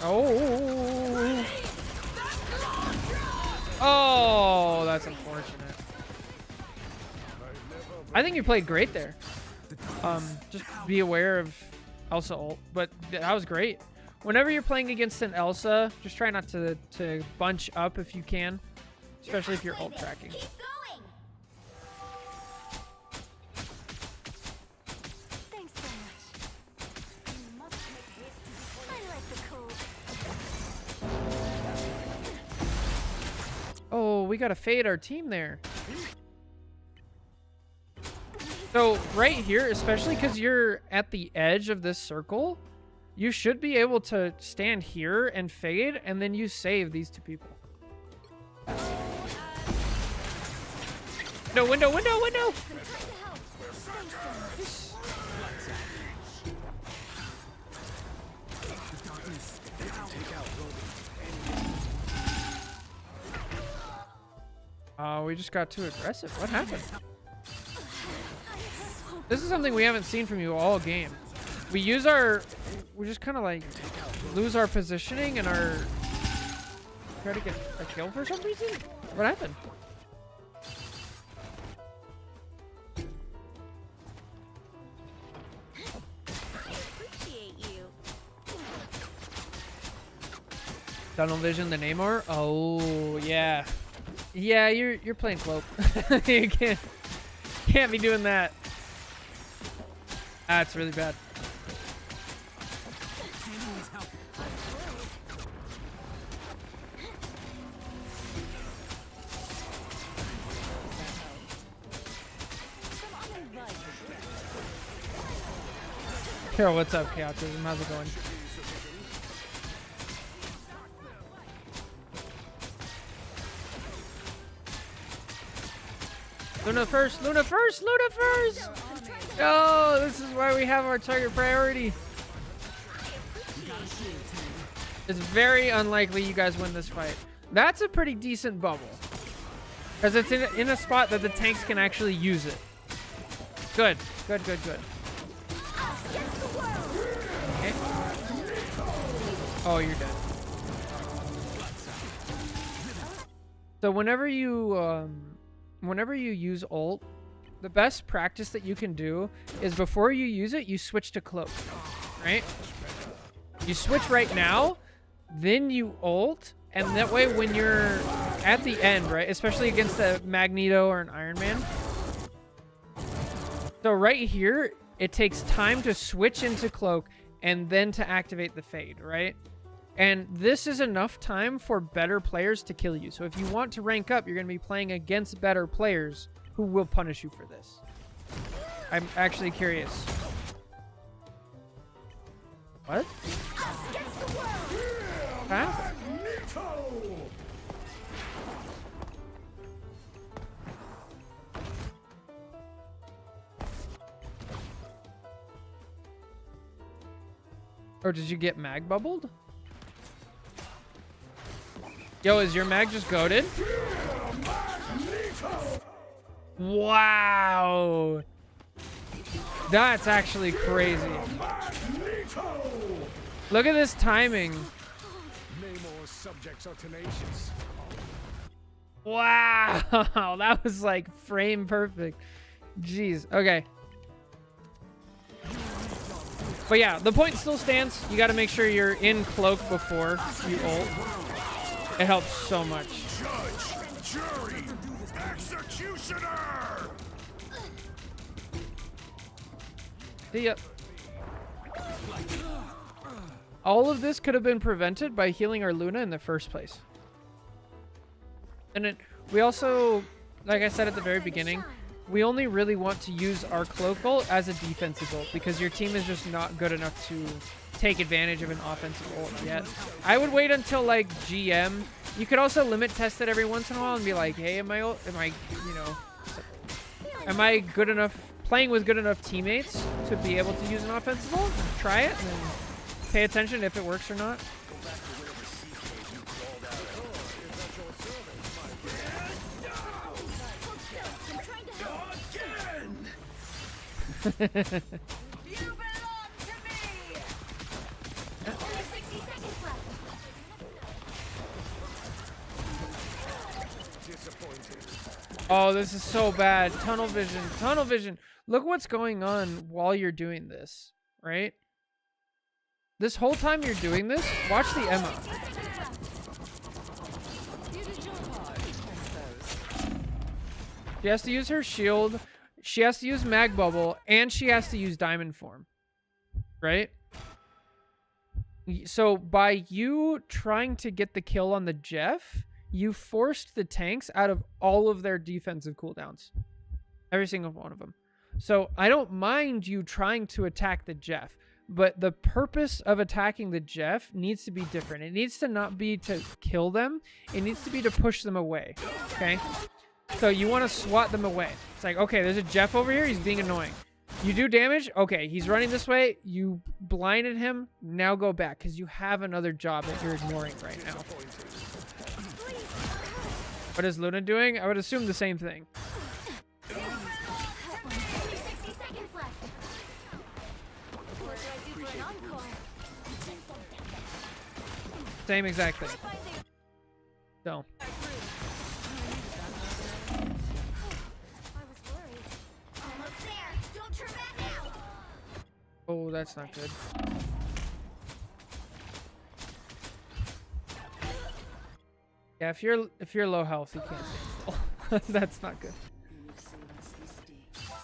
Oh. Oh, that's unfortunate. I think you played great there. Just be aware of Elsa ult, but that was great. Whenever you're playing against an Elsa, just try not to bunch up if you can, especially if you're ult tracking. Oh, we gotta fade our team there. So right here, especially because you're at the edge of this circle, you should be able to stand here and fade, and then you save these two people. No, window, window, window! We just got too aggressive. What happened? This is something we haven't seen from you all game. We just kind of like lose our positioning and try to get a kill for some reason. What happened? Appreciate you. Tunnel vision, the Namor. Oh yeah, yeah. You're playing cloak. You can't be doing that. That's really bad. Carol, what's up, Chaotism? How's it going? Luna first! Luna first! Luna first! Oh, this is why we have our target priority. It's very unlikely you guys win this fight. That's a pretty decent bubble. Because it's in a spot that the tanks can actually use it. Good. Good, good, good. Okay. Oh, you're dead. So whenever you use ult, the best practice that you can do is before you use it, you switch to cloak, right? You switch right now, then you ult, and that way when you're at the end, right, especially against a Magneto or an Iron Man. So right here, it takes time to switch into cloak and then to activate the fade, right? And this is enough time for better players to kill you. So if you want to rank up, you're going to be playing against better players who will punish you for this. I'm actually curious. What? Huh? Or did you get mag bubbled? Yo, is your mag just goated? Wow. That's actually crazy. Look at this timing. Namor's subjects are tenacious. Wow. That was like frame perfect. Jeez. Okay. But yeah, the point still stands. You got to make sure you're in cloak before you ult. It helps so much. Judge, jury, executioner. See ya. All of this could have been prevented by healing our Luna in the first place. And we also, like I said at the very beginning, we only really want to use our cloak ult as a defensive ult because your team is just not good enough to take advantage of an offensive ult yet. I would wait until like GM. You could also limit test it every once in a while and be like, hey, am I good enough, playing with good enough teammates to be able to use an offensive ult? Try it and then pay attention if it works or not. You belong to me! Only 60 seconds left. Disappointed. Oh, this is so bad. Tunnel vision. Tunnel vision. Look what's going on while you're doing this, right? This whole time you're doing this, watch the Emma. She has to use her shield. She has to use mag bubble, and she has to use diamond form, right? So by you trying to get the kill on the Jeff, you forced the tanks out of all of their defensive cooldowns. Every single one of them. So I don't mind you trying to attack the Jeff, but the purpose of attacking the Jeff needs to be different. It needs to not be to kill them. It needs to be to push them away. Okay? So you want to swat them away. It's like, okay, there's a Jeff over here. He's being annoying. You do damage. Okay, he's running this way. You blinded him. Now go back because you have another job that you're ignoring right now. What is Luna doing? I would assume the same thing. 60 seconds left. What should I do for an encore? Same exact thing. So. I was worried. Almost there. Don't turn back now. Oh, that's not good. Yeah, if you're low health, you can't stand still. That's not good.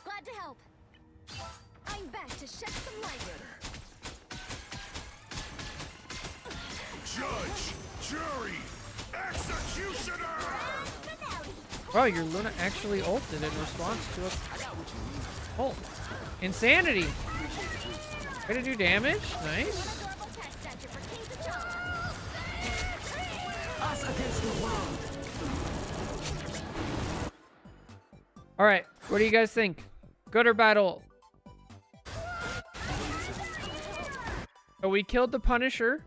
Glad to help. I'm back to shed some light. Judge, jury, executioner! Wow, your Luna actually ulted in response to a ult. Insanity! Way to do damage. Nice. All right, what do you guys think? Good or bad ult? So we killed the Punisher.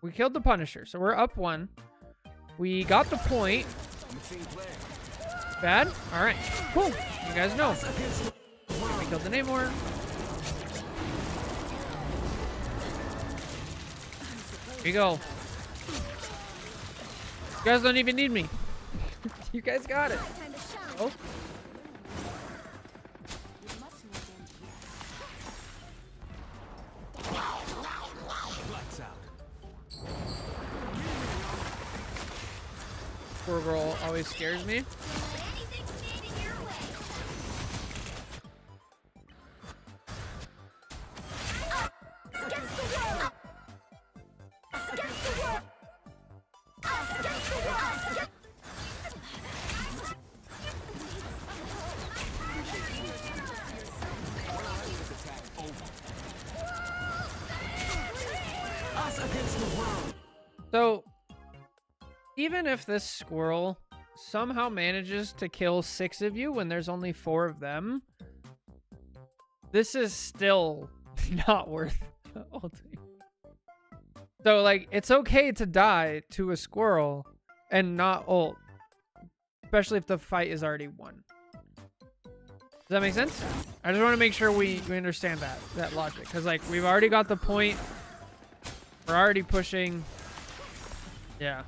We killed the Punisher, so we're up 1. We got the point. Bad? All right, cool. You guys know. We killed the Namor. Here you go. You guys don't even need me. You guys got it. Oh. Squirrel Girl always scares me. So, even if this squirrel somehow manages to kill 6 of you when there's only 4 of them, this is still not worth ulting. So, like, it's okay to die to a squirrel and not ult, especially if the fight is already won. Does that make sense? I just want to make sure we understand that logic, because, like, we've already got the point. We're already pushing. Yeah.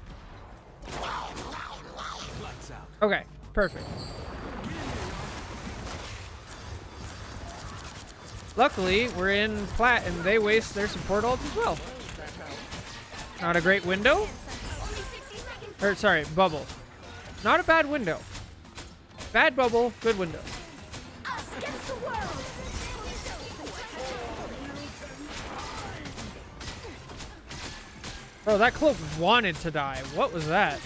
Okay, perfect. Luckily, we're in plat and they waste their support ult as well. Not a great window. Or, sorry, bubble. Not a bad window. Bad bubble, good window. Bro, that cloak wanted to die. What was that?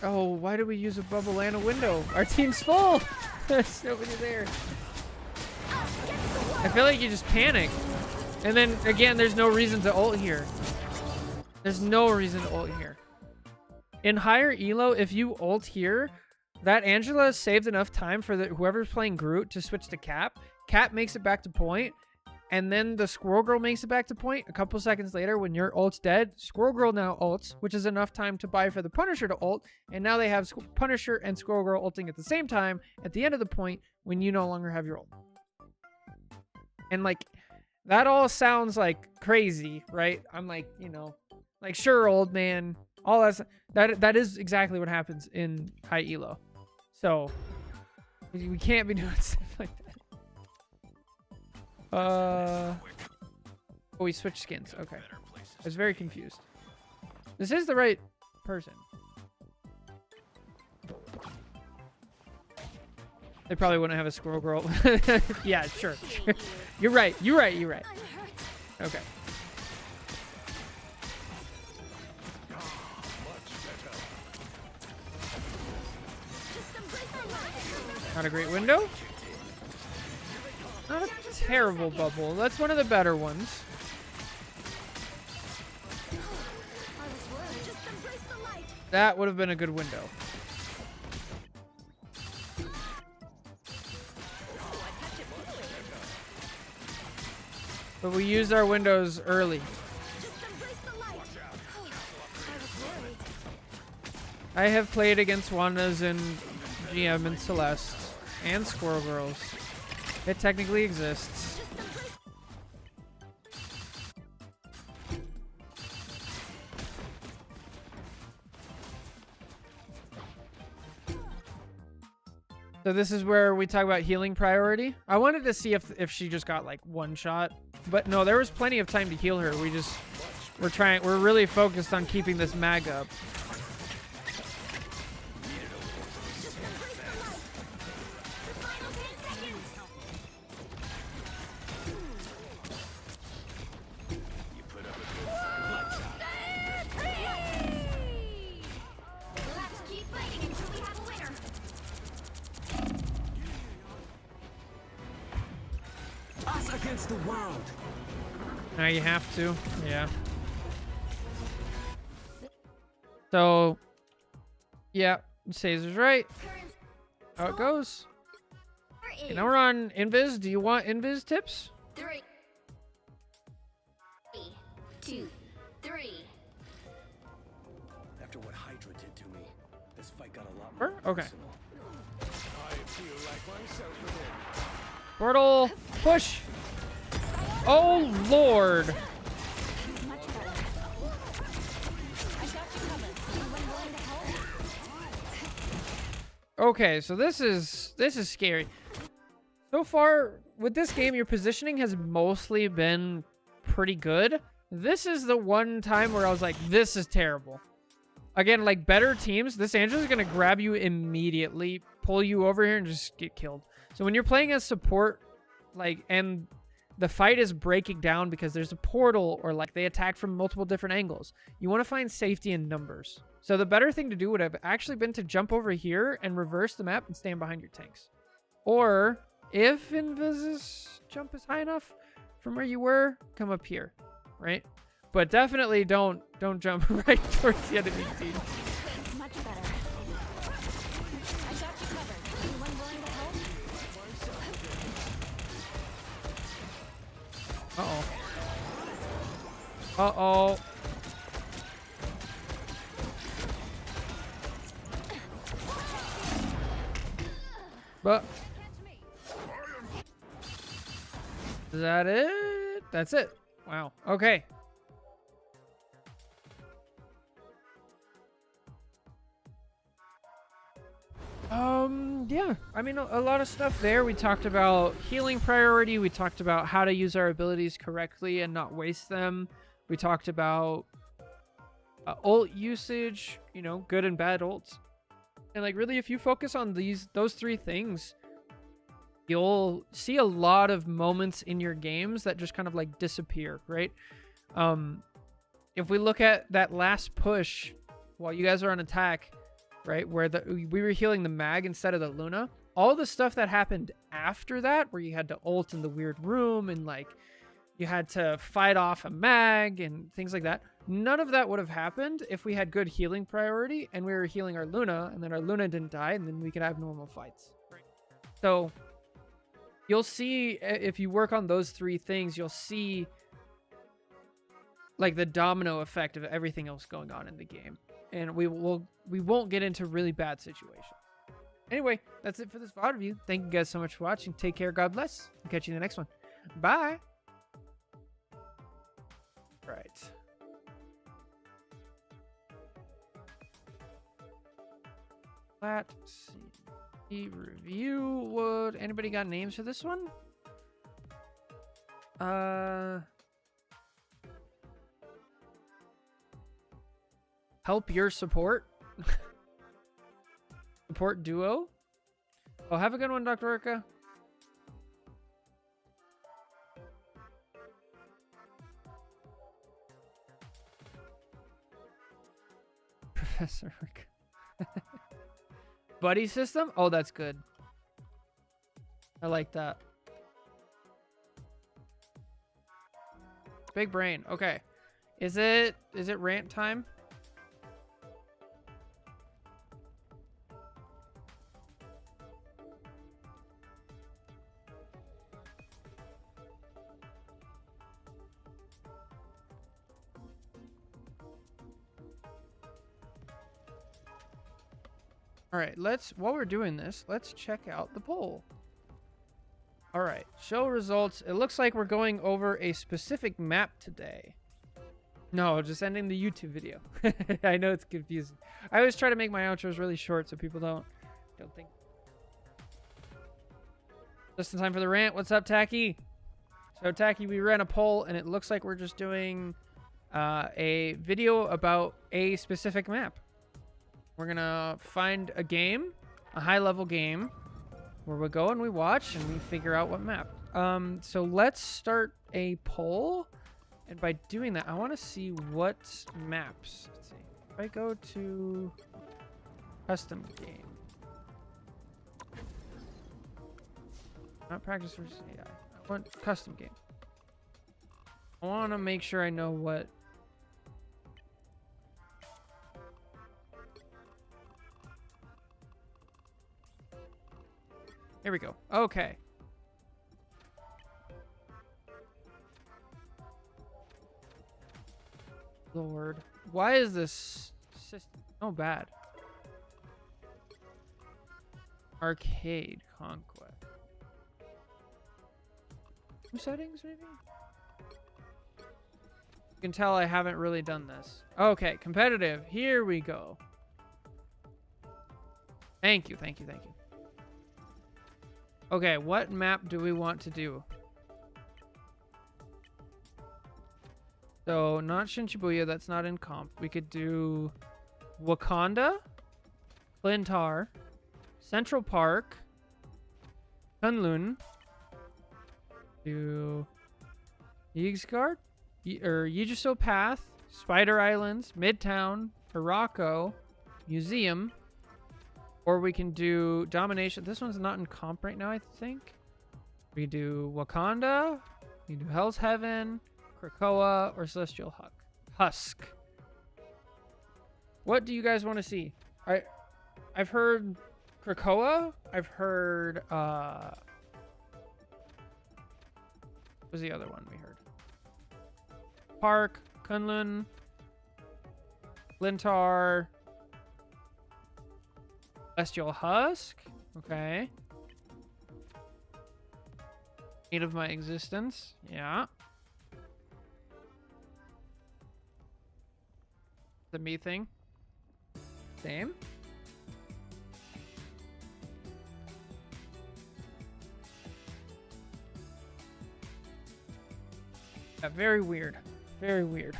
Oh, why do we use a bubble and a window? Our team's full! There's nobody there. I feel like you just panic. And then, again, there's no reason to ult here. There's no reason to ult here. In higher elo, if you ult here, that Angela saved enough time for whoever's playing Groot to switch to Cap. Cap makes it back to point. And then the Squirrel Girl makes it back to point. A couple seconds later, when your ult's dead, Squirrel Girl now ults, which is enough time to buy for the Punisher to ult. And now they have Punisher and Squirrel Girl ulting at the same time at the end of the point when you no longer have your ult. And, like, that all sounds like crazy, right? I'm like, you know, like, sure, old man. All that is exactly what happens in high elo. So we can't be doing stuff like that. Oh, we switched skins. Okay. I was very confused. This is the right person. They probably wouldn't have a squirrel girl. Yeah, sure. You're right. You're right. You're right. Okay. Not a great window. Not a terrible bubble. That's one of the better ones. That would have been a good window. But we used our windows early. I have played against Wandas and GM and Celeste and Squirrel Girls. It technically exists. So this is where we talk about healing priority. I wanted to see if she just got like one shot, but no, there was plenty of time to heal her. We're really focused on keeping this mag up. Against the world. Now you have to, yeah. So, yeah, Caesar's right. How it goes. Okay, now we're on Invis. Do you want Invis tips? 3, 2, 3. After what Hydra did to me, this fight got a lot Sure? more Okay. personal. I feel like myself again. Portal, push. Oh, Lord. Okay, so this is scary. So far, with this game, your positioning has mostly been pretty good. This is the one time where I was like, this is terrible. Again, like better teams, this Angela's gonna grab you immediately, pull you over here, and just get killed. So when you're playing as support, like, and the fight is breaking down because there's a portal or like they attack from multiple different angles, you want to find safety in numbers. So the better thing to do would have actually been to jump over here and reverse the map and stand behind your tanks. Or if Invis's jump is high enough from where you were, come up here, right? But definitely don't jump right towards the enemy team. It's much better. I got you covered. Anyone willing to help? Uh-oh. Uh-oh. But is that it? That's it. Wow. Okay. Yeah, I mean, a lot of stuff there. We talked about healing priority. We talked about how to use our abilities correctly and not waste them. We talked about ult usage, you know, good and bad ults. And like really, if you focus on those three things, you'll see a lot of moments in your games that just kind of like disappear, right? If we look at that last push while you guys are on attack, right, where we were healing the mag instead of the Luna, all the stuff that happened after that, where you had to ult in the weird room and like you had to fight off a mag and things like that, none of that would have happened if we had good healing priority and we were healing our Luna, and then our Luna didn't die, and then we could have normal fights. So you'll see, if you work on those three things, you'll see like the domino effect of everything else going on in the game. And we won't get into really bad situations. Anyway, that's it for this VOD review. Thank you guys so much for watching. Take care. God bless. I'll catch you in the next one. Bye. Right. Let's see. Review. Would anybody got names for this one? Help your support. Support duo. Oh, have a good one, Dr. Orca. Professor Orca. Buddy system? Oh, that's good. I like that. Big brain. Okay. Is it rant time? All right, while we're doing this, let's check out the poll. All right, show results. It looks like we're going over a specific map today. No, just ending the YouTube video. I know it's confusing. I always try to make my outros really short so people don't think. Just in time for the rant. What's up, Tacky? So, Tacky, we ran a poll, and it looks like we're just doing a video about a specific map. We're gonna find a game, a high-level game, where we go and we watch and we figure out what map. So let's start a poll, and by doing that, I want to see what maps. Let's see. If I go to custom game, not practice versus AI. I want custom game. I want to make sure I know what. Here we go. Okay. Lord. Why is this system so bad? Arcade Conquest. New settings, maybe? You can tell I haven't really done this. Okay, competitive. Here we go. Thank you, thank you, thank you. Okay, what map do we want to do? So, not Shinshibuya, that's not in comp. We could do Wakanda, Clintar, Central Park, Kunlun, do Yigsgard, or Yijiso Path, Spider Islands, Midtown, Hirako, Museum, or we can do Domination. This one's not in comp right now, I think. We do Wakanda, we do Hell's Heaven, Krakoa, or Celestial Husk. What do you guys want to see? I've heard Krakoa. I've heard what was the other one we heard? Park, Kunlun, Lintar, Celestial Husk. Okay. Need of My Existence. Yeah. The me thing. Same. Yeah, very weird. Very weird.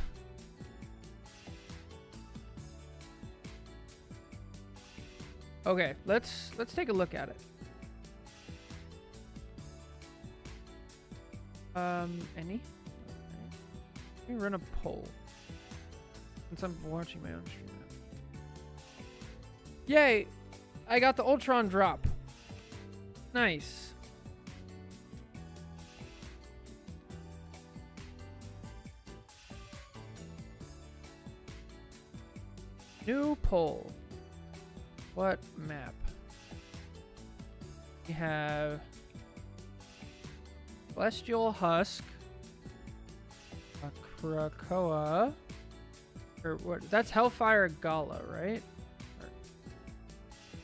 Okay, let's take a look at it. Any? Okay. Let me run a poll. Since I'm watching my own stream now. Yay! I got the Ultron drop. Nice. New poll. What map? We have Celestial Husk, Krakoa, or what? That's Hellfire Gala, right? Or,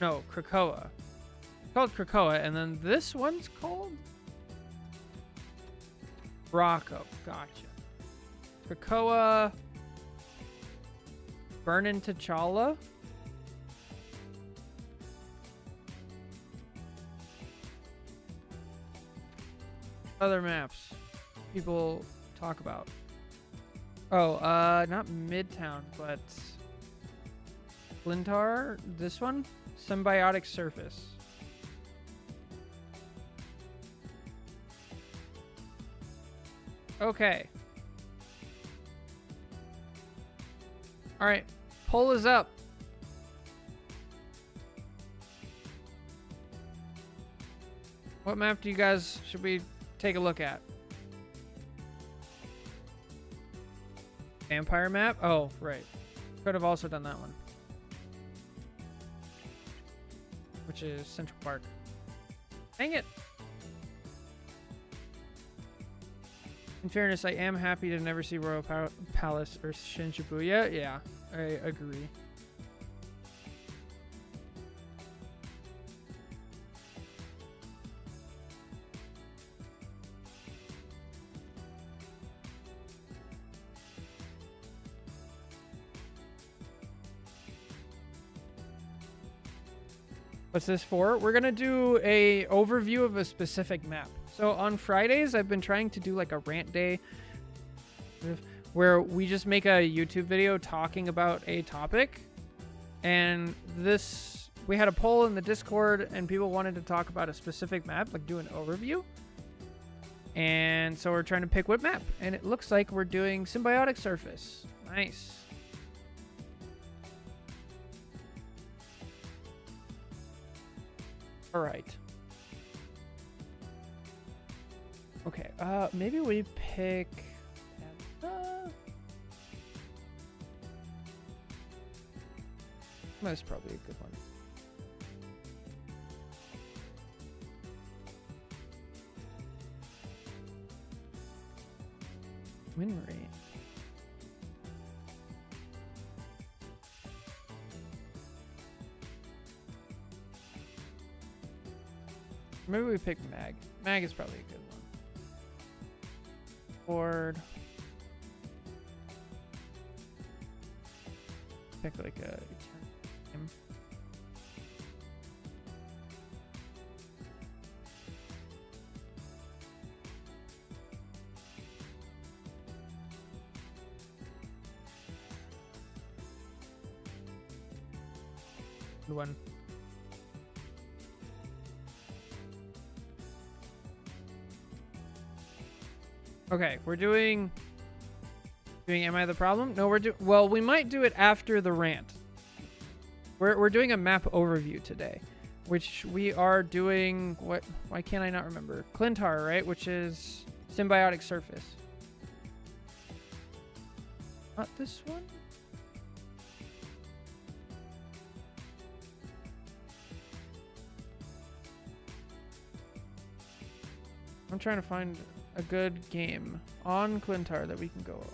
no, Krakoa. It's called Krakoa, and then this one's called Rocco. Gotcha. Krakoa, Burnin' T'Challa. Other maps. people talk about? Oh, not Midtown, but Glintar. This one, Symbiotic Surface. Okay. All right, poll is up. What map do you guys should we take a look at? Vampire map? Oh, right. Could have also done that one. Which is Central Park. Dang it! In fairness, I am happy to never see Royal Palace or Shinshibuya. Yeah, I agree. What's this for? We're gonna do a overview of a specific map. So on Fridays, I've been trying to do like a rant day where we just make a YouTube video talking about a topic. And this, we had a poll in the Discord and people wanted to talk about a specific map, like do an overview. And so we're trying to pick what map. And it looks like we're doing Symbiotic Surface. Nice. All right. Okay, maybe we pick... That's probably a good one. Win rate. Maybe we pick Mag. Mag is probably a good one. Board. Pick like a game. Good one. Okay, we're doing Am I the Problem? No, well, we might do it after the rant. We're doing a map overview today, which we are doing why can't I not remember? Clintar, right? Which is Symbiotic Surface. Not this one? I'm trying to find a good game on Clintar that we can go over.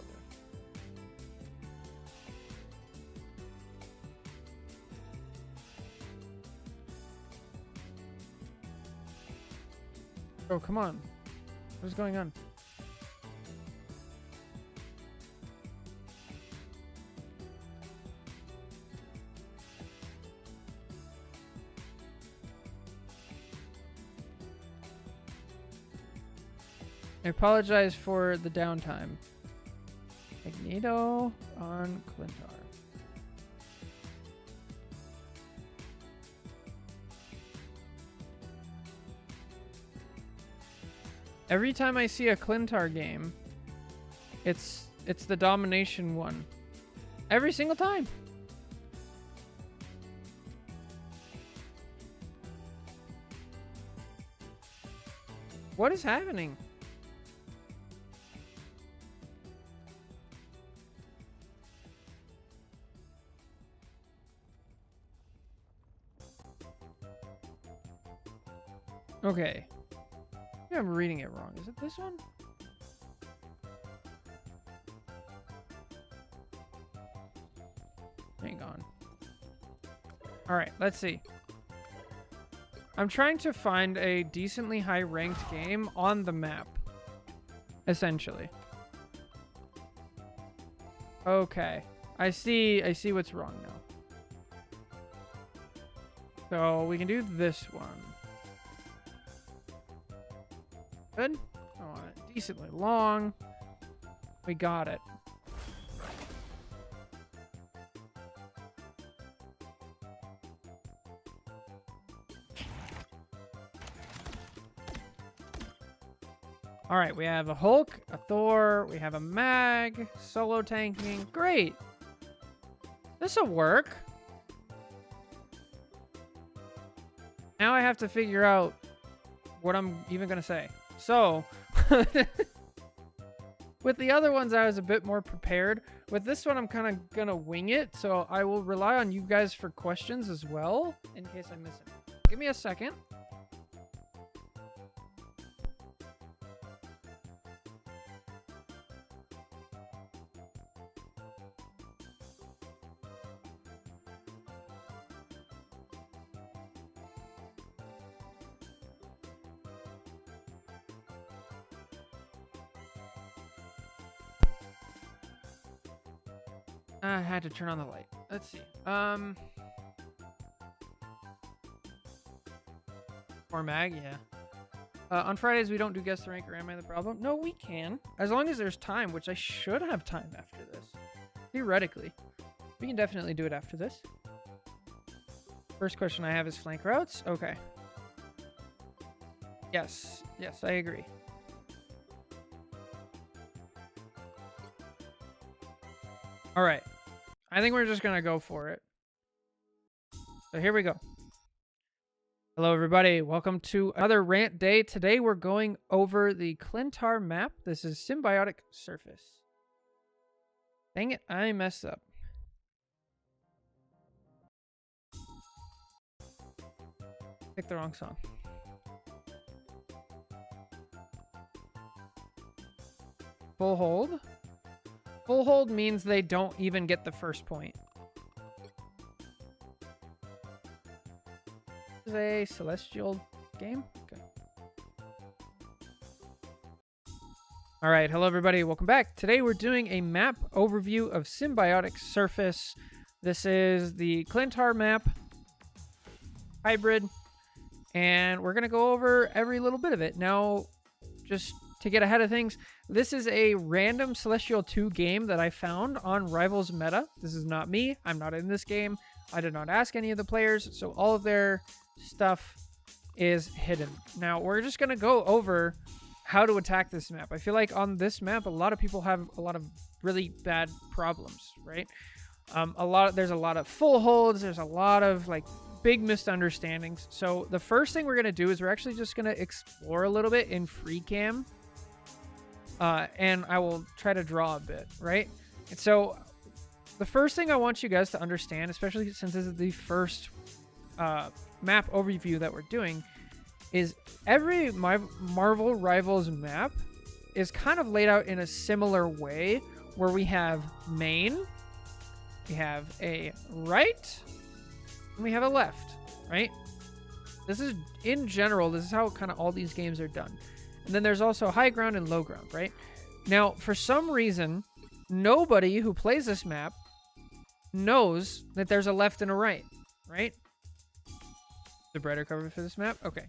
Oh, come on. What's going on? I apologize for the downtime. Magneto on Clintar. Every time I see a Clintar game, it's the domination one. Every single time. What is happening? Okay. I think I'm reading it wrong. Is it this one? Hang on. Alright, let's see. I'm trying to find a decently high ranked game on the map. Essentially. Okay. I see what's wrong now. So we can do this one. Good? want it decently long. We got it. All right, we have a Hulk, a Thor, we have a Mag, solo tanking. Great. This'll work. Now I have to figure out what I'm even gonna say. So, with the other ones, I was a bit more prepared. With this one, I'm kind of gonna wing it. So I will rely on you guys for questions as well, in case I miss it. Give me a second. I had to turn on the light. Let's see. Or Mag, yeah. On Fridays, we don't do guest rank, or am I the problem? No, we can. As long as there's time, which I should have time after this. Theoretically. We can definitely do it after this. First question I have is flank routes. Okay. Yes. Yes, I agree. All right. I think we're just going to go for it. So here we go. Hello, everybody. Welcome to another rant day. Today, we're going over the Clintar map. This is Symbiotic Surface. Dang it, I messed up. Picked the wrong song. Full hold. Full hold means they don't even get the first point. This is a celestial game? Okay. All right, hello everybody, welcome back. Today we're doing a map overview of Symbiotic Surface. This is the Clintar map, hybrid, and we're gonna go over every little bit of it. Now, just to get ahead of things, this is a random Celestial 2 game that I found on Rivals Meta. This is not me. I'm not in this game. I did not ask any of the players, so all of their stuff is hidden. Now, we're just going to go over how to attack this map. I feel like on this map, a lot of people have a lot of really bad problems, right? There's a lot of full holds. There's a lot of like big misunderstandings. So the first thing we're going to do is we're actually just going to explore a little bit in free cam. And I will try to draw a bit, right? And so the first thing I want you guys to understand, especially since this is the first map overview that we're doing, is every Marvel Rivals map is kind of laid out in a similar way, where we have main, we have a right, and we have a left, right? This is, in general, this is how kind of all these games are done. And then there's also high ground and low ground, right? Now, for some reason, nobody who plays this map knows that there's a left and a right, right? The brighter cover for this map? Okay.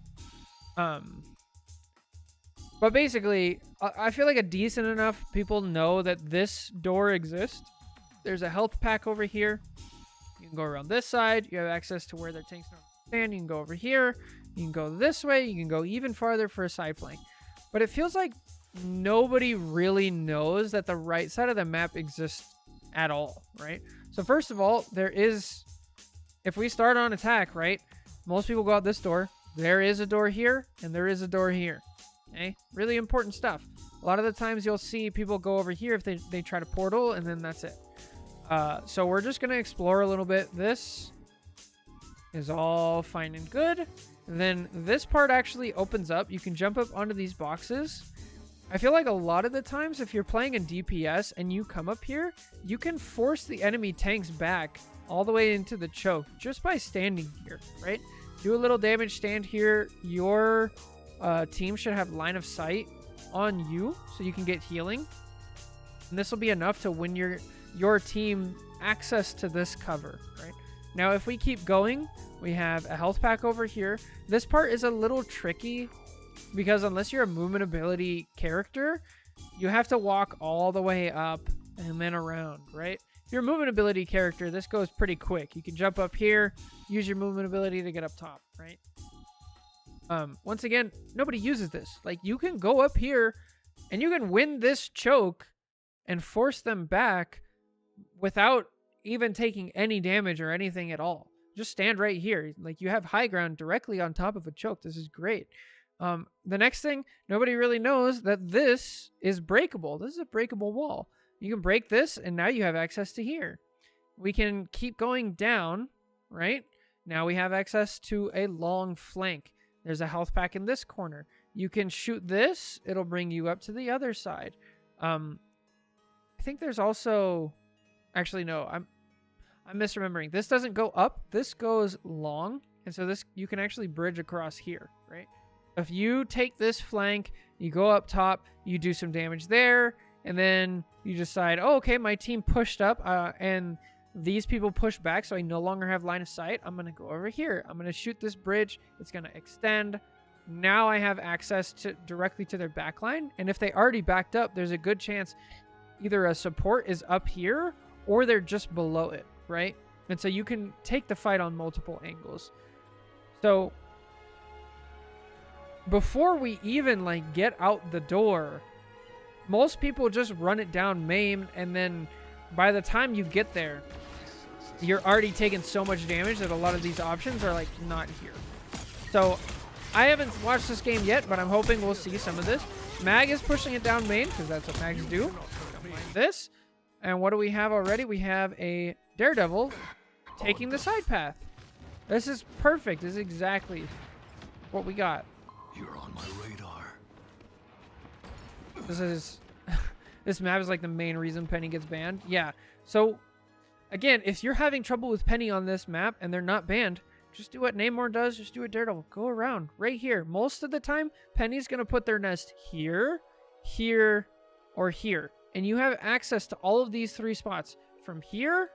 But basically, I feel like a decent enough people know that this door exists. There's a health pack over here. You can go around this side. You have access to where their tanks normally stand. You can go over here. You can go this way. You can go even farther for a side flank. But it feels like nobody really knows that the right side of the map exists at all, right? So first of all, there is, if we start on attack, right? Most people go out this door. There is a door here, and there is a door here. Okay? Really important stuff. A lot of the times you'll see people go over here if they try to portal, and then that's it. So we're just going to explore a little bit. This is all fine and good. Then this part actually opens up. You can jump up onto these boxes. I feel like a lot of the times if you're playing in DPS and you come up here, you can force the enemy tanks back all the way into the choke just by standing here, right? Do a little damage, stand here. Your team should have line of sight on you so you can get healing. And this will be enough to win your team access to this cover, right? Now, if we keep going, we have a health pack over here. This part is a little tricky because unless you're a movement ability character, you have to walk all the way up and then around, right? If you're a movement ability character, this goes pretty quick. You can jump up here, use your movement ability to get up top, right? Once again, nobody uses this. Like, you can go up here and you can win this choke and force them back without even taking any damage or anything at all. Just stand right here. Like, you have high ground directly on top of a choke. This is great. The next thing, nobody really knows that this is breakable. This is a breakable wall. You can break this, and now you have access to here. We can keep going down, right? Now we have access to a long flank. There's a health pack in this corner. You can shoot this. It'll bring you up to the other side. I think there's also... Actually, no. I'm misremembering. This doesn't go up. This goes long. And so this you can actually bridge across here, right? If you take this flank, you go up top, you do some damage there, and then you decide, oh, okay, my team pushed up, and these people push back, so I no longer have line of sight. I'm going to go over here. I'm going to shoot this bridge. It's going to extend. Now I have access directly to their backline, and if they already backed up, there's a good chance either a support is up here or they're just below it, right? And so you can take the fight on multiple angles. So before we even like get out the door, most people just run it down maimed, and then by the time you get there, you're already taking so much damage that a lot of these options are like not here. So I haven't watched this game yet, but I'm hoping we'll see some of this. Mag is pushing it down main because that's what mags do. Like this. And what do we have already? We have a Daredevil taking the side path. This is perfect. This is exactly what we got. You're on my radar. This is this map is like the main reason Penny gets banned. Yeah. So again, if you're having trouble with Penny on this map and they're not banned, just do what Namor does. Just do what Daredevil. Go around right here. Most of the time, Penny's going to put their nest here, here, or here. And you have access to all of these three spots. From here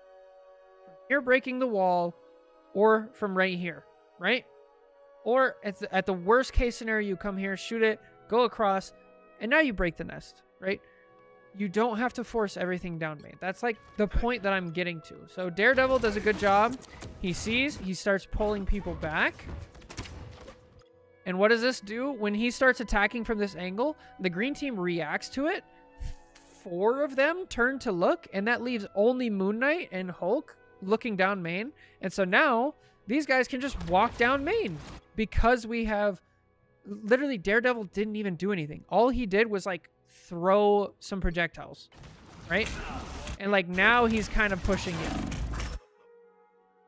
breaking the wall, or from right here, right? Or at the worst case scenario, you come here, shoot it, go across, and now you break the nest, right? You don't have to force everything down main. That's like the point that I'm getting to. So Daredevil does a good job. He sees, he starts pulling people back. And what does this do? When he starts attacking from this angle, the green team reacts to it. 4 of them turn to look, and that leaves only Moon Knight and Hulk looking down main. And so now these guys can just walk down main because we have literally Daredevil didn't even do anything. All he did was like throw some projectiles, right? And like now he's kind of pushing it.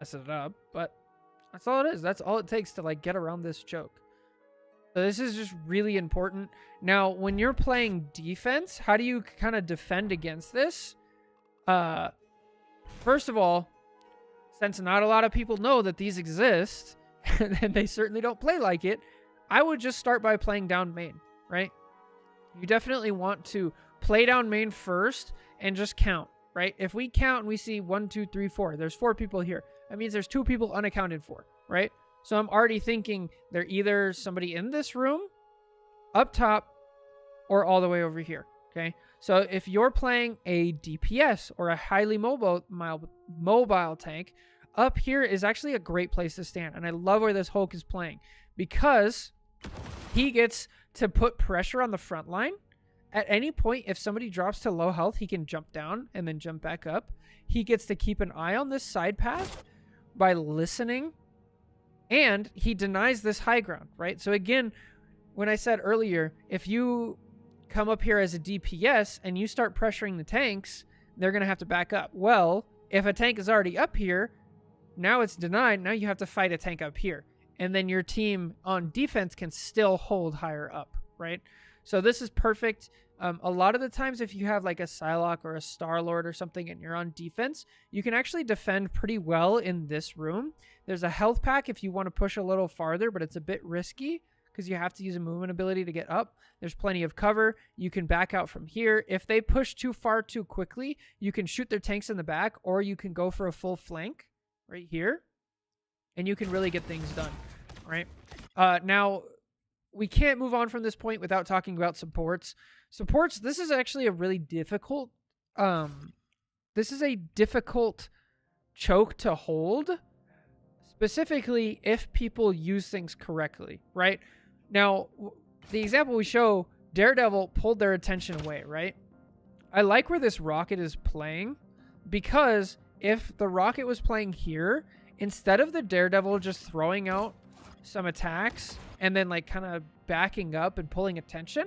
Mess it up, but that's all it is. That's all it takes to like get around this choke. So this is just really important. Now, when you're playing defense, how do you kind of defend against this? First of all, since not a lot of people know that these exist, and they certainly don't play like it, I would just start by playing down main, right? You definitely want to play down main first and just count, right? If we count and we see 1, 2, 3, 4, there's 4 people here. That means there's 2 people unaccounted for, right? So I'm already thinking they're either somebody in this room, up top, or all the way over here, okay? So if you're playing a DPS or a highly mobile tank, up here is actually a great place to stand. And I love where this Hulk is playing because he gets to put pressure on the front line. At any point, if somebody drops to low health, he can jump down and then jump back up. He gets to keep an eye on this side path by listening, and he denies this high ground, right? So again, when I said earlier, if you come up here as a DPS and you start pressuring the tanks, they're going to have to back up. Well, if a tank is already up here, now it's denied. Now you have to fight a tank up here. And then your team on defense can still hold higher up, right? So this is perfect. A lot of the times if you have like a Psylocke or a Star-Lord or something and you're on defense, you can actually defend pretty well in this room. There's a health pack if you want to push a little farther, but it's a bit risky because you have to use a movement ability to get up. There's plenty of cover. You can back out from here. If they push too far too quickly, you can shoot their tanks in the back, or you can go for a full flank right here, and you can really get things done, right? Now, we can't move on from this point without talking about supports. Supports, this is actually a really difficult, this is a difficult choke to hold, specifically if people use things correctly, right? Now, the example we show, Daredevil pulled their attention away, right? I like where this rocket is playing, because if the rocket was playing here, instead of the Daredevil just throwing out some attacks and then like kind of backing up and pulling attention,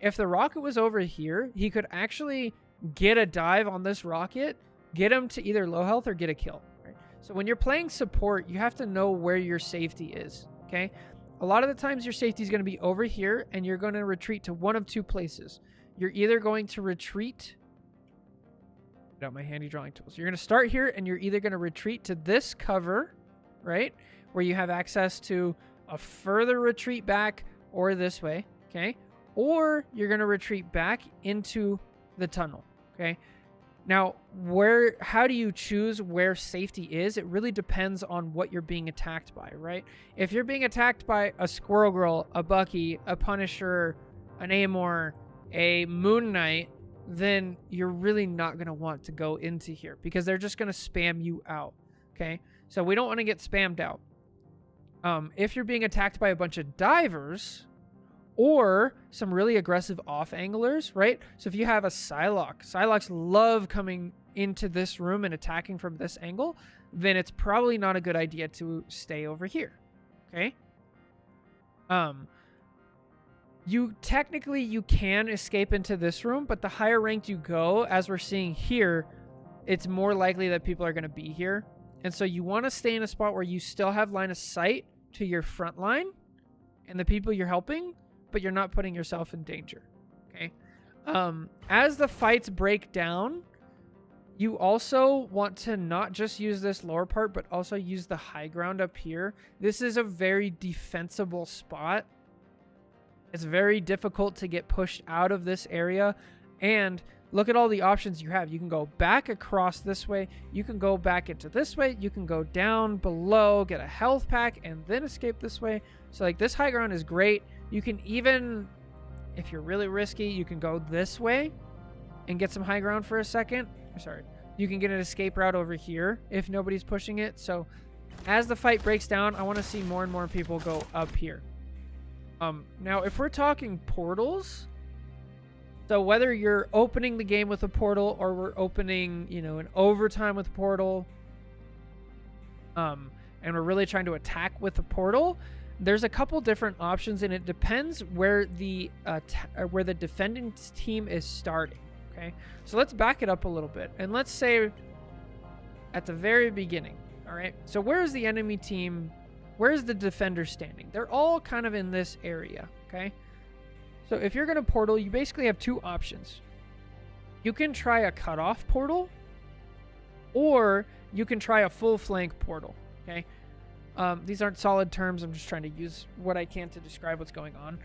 if the rocket was over here, he could actually get a dive on this rocket, get him to either low health or get a kill, right? So when you're playing support, you have to know where your safety is, okay? A lot of the times your safety is going to be over here, and you're going to retreat to one of two places. You're either going to retreat, get out my handy drawing tools. You're going to start here, and you're either going to retreat to this cover, right, where you have access to a further retreat back or this way, okay? Or you're going to retreat back into the tunnel, okay? Now, how do you choose where safety is? It really depends on what you're being attacked by, right? If you're being attacked by a Squirrel Girl, a Bucky, a Punisher, an Amor, a Moon Knight, then you're really not going to want to go into here because they're just going to spam you out, okay? So we don't want to get spammed out. If you're being attacked by a bunch of divers or some really aggressive off-anglers, right? So if you have a Psylocke love coming into this room and attacking from this angle, then it's probably not a good idea to stay over here, okay? You can escape into this room, but the higher ranked you go, as we're seeing here, it's more likely that people are going to be here. And so you want to stay in a spot where you still have line of sight to your front line and the people you're helping, but you're not putting yourself in danger, okay? As the fights break down, you also want to not just use this lower part, but also use the high ground up here. This is a very defensible spot. It's very difficult to get pushed out of this area. And look at all the options you have. You can go back across this way. You can go back into this way. You can go down below, get a health pack, and then escape this way. So like this high ground is great. You can even, if you're really risky, you can go this way and get some high ground for a second. Sorry. You can get an escape route over here if nobody's pushing it. So as the fight breaks down, I want to see more and more people go up here. Now, if we're talking portals, so whether you're opening the game with a portal or we're opening, an overtime with a portal, and we're really trying to attack with a portal, there's a couple different options, and it depends where the defending team is starting. Okay, so let's back it up a little bit, and let's say at the very beginning. All right, so where is the enemy team? Where's the defender standing? They're all kind of in this area. Okay, so if you're going to portal, you basically have two options. You can try a cutoff portal, or you can try a full flank portal. Okay. These aren't solid terms. I'm just trying to use what I can to describe what's going on.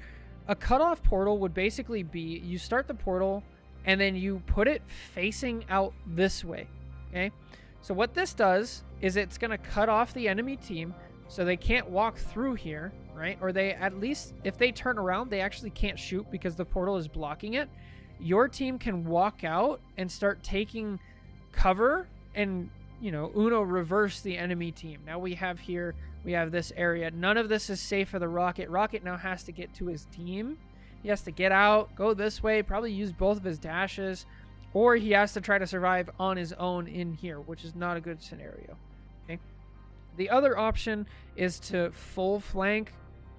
A cutoff portal would basically be you start the portal and then you put it facing out this way. Okay. So what this does is it's going to cut off the enemy team so they can't walk through here, right? Or they, at least if they turn around, they actually can't shoot because the portal is blocking it. Your team can walk out and start taking cover and Uno reverse the enemy team. Now we have this area. None of this is safe for the Rocket. Rocket now has to get to his team. He has to get out, go this way, probably use both of his dashes, or he has to try to survive on his own in here, which is not a good scenario. Okay. The other option is to full flank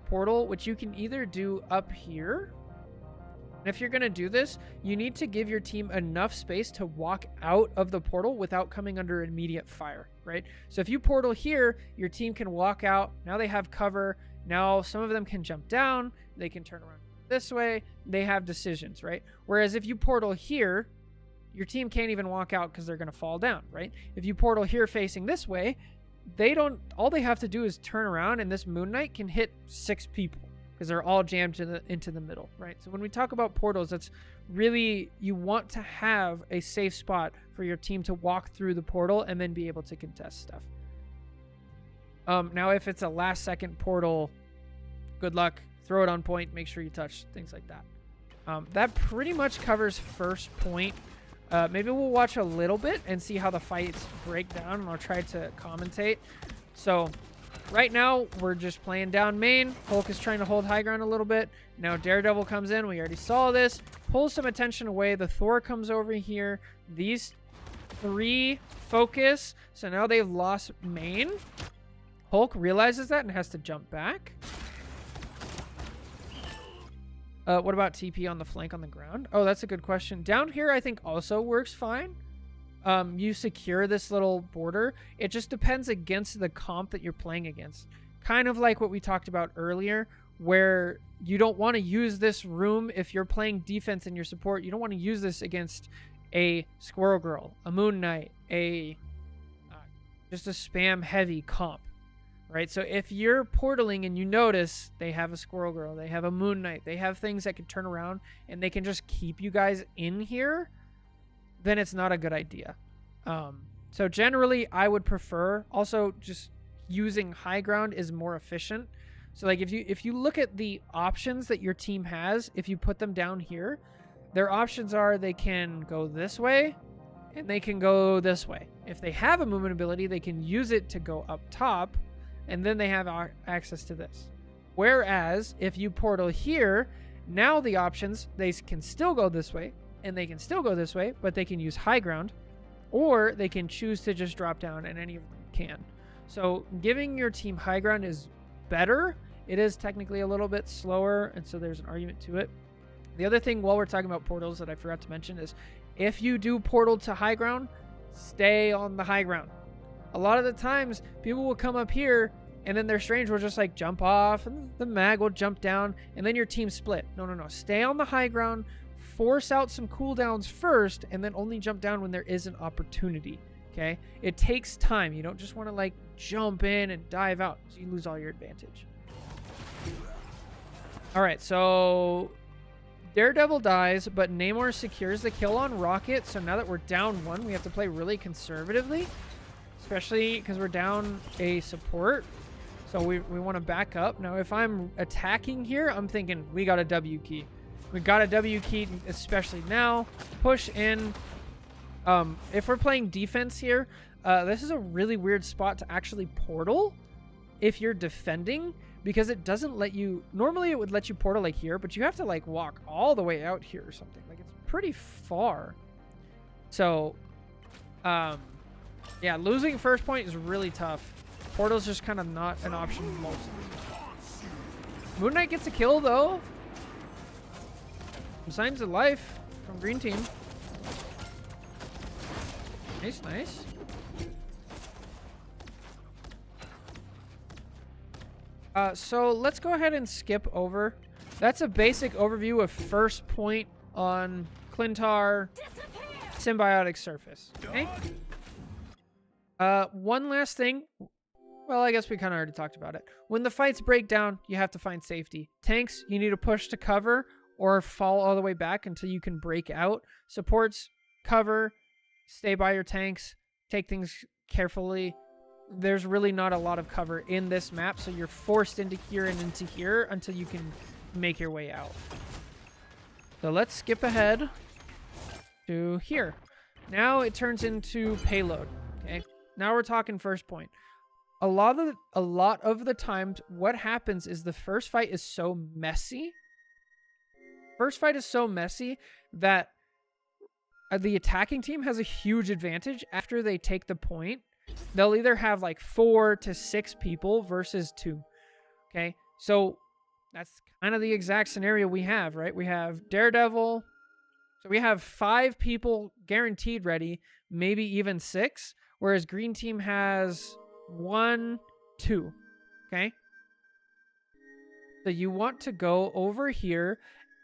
portal, which you can either do up here. And if you're going to do this, you need to give your team enough space to walk out of the portal without coming under immediate fire, right? So if you portal here, your team can walk out. Now they have cover. Now some of them can jump down. They can turn around this way. They have decisions, right? Whereas if you portal here, your team can't even walk out because they're going to fall down, right? If you portal here facing this way, all they have to do is turn around, and this Moon Knight can hit 6 people. Because they're all jammed into the middle, right? So when we talk about portals, that's really, you want to have a safe spot for your team to walk through the portal and then be able to contest stuff. Now, if it's a last-second portal, good luck. throw it on point, make sure you touch, things like that. That pretty much covers first point. Maybe we'll watch a little bit and see how the fights break down, and I'll try to commentate. So right now, we're just playing down main. Hulk is trying to hold high ground a little bit. Now Daredevil comes in. We already saw this. Pulls some attention away. The Thor comes over here. These 3 focus. So now they've lost main. Hulk realizes that and has to jump back. What about TP on the flank on the ground? Oh, that's a good question. Down here, I think also works fine. You secure this little border. It just depends against the comp that you're playing against. Kind of like what we talked about earlier, where you don't want to use this room if you're playing defense and your support. You don't want to use this against a Squirrel Girl, a Moon Knight, just a spam heavy comp. Right, so if you're portaling and you notice they have a Squirrel Girl, they have a Moon Knight, they have things that can turn around and they can just keep you guys in here, then it's not a good idea. So generally, I would prefer also just using high ground is more efficient. So like if you look at the options that your team has, if you put them down here, their options are they can go this way and they can go this way. If they have a movement ability, they can use it to go up top. And then they have access to this. Whereas if you portal here, now the options, they can still go this way and they can still go this way, but they can use high ground, or they can choose to just drop down, and any of them can. So giving your team high ground is better. It is technically a little bit slower, and so there's an argument to it. The other thing while we're talking about portals that I forgot to mention is if you do portal to high ground, stay on the high ground. A lot of the times, people will come up here, and then their Strange will just, like, jump off, and the Mag will jump down, and then your team split. No. Stay on the high ground, force out some cooldowns first, and then only jump down when there is an opportunity, okay? It takes time. You don't just want to, like, jump in and dive out, so you lose all your advantage. All right, so Daredevil dies, but Namor secures the kill on Rocket, so now that we're down 1, we have to play really conservatively. Especially because we're down a support. So we want to back up. Now, if I'm attacking here, I'm thinking we got a W key. We got a W key, especially now. Push in. If we're playing defense here, this is a really weird spot to actually portal if you're defending, because it doesn't let you... Normally, it would let you portal like here, but you have to like walk all the way out here or something. Like, it's pretty far. So, yeah, losing first point is really tough. Portal's just kind of not an option most of the time. Moon Knight gets a kill, though. Some signs of life from green team. Nice. So let's go ahead and skip over. That's a basic overview of first point on Clintar Symbiotic Surface. Okay? One last thing. Well, I guess we kind of already talked about it. When the fights break down, you have to find safety. Tanks, you need to push to cover or fall all the way back until you can break out. Supports, cover, stay by your tanks, take things carefully. There's really not a lot of cover in this map, so you're forced into here and into here until you can make your way out. So let's skip ahead to here. Now it turns into payload. Okay, now we're talking first point. A lot of the times, what happens is the first fight is so messy. First fight is so messy that the attacking team has a huge advantage after they take the point. They'll either have like 4 to 6 people versus 2. Okay, so that's kind of the exact scenario we have, right? We have Daredevil. So we have 5 people guaranteed ready, maybe even 6, whereas green team has 1, 2. Okay, so you want to go over here,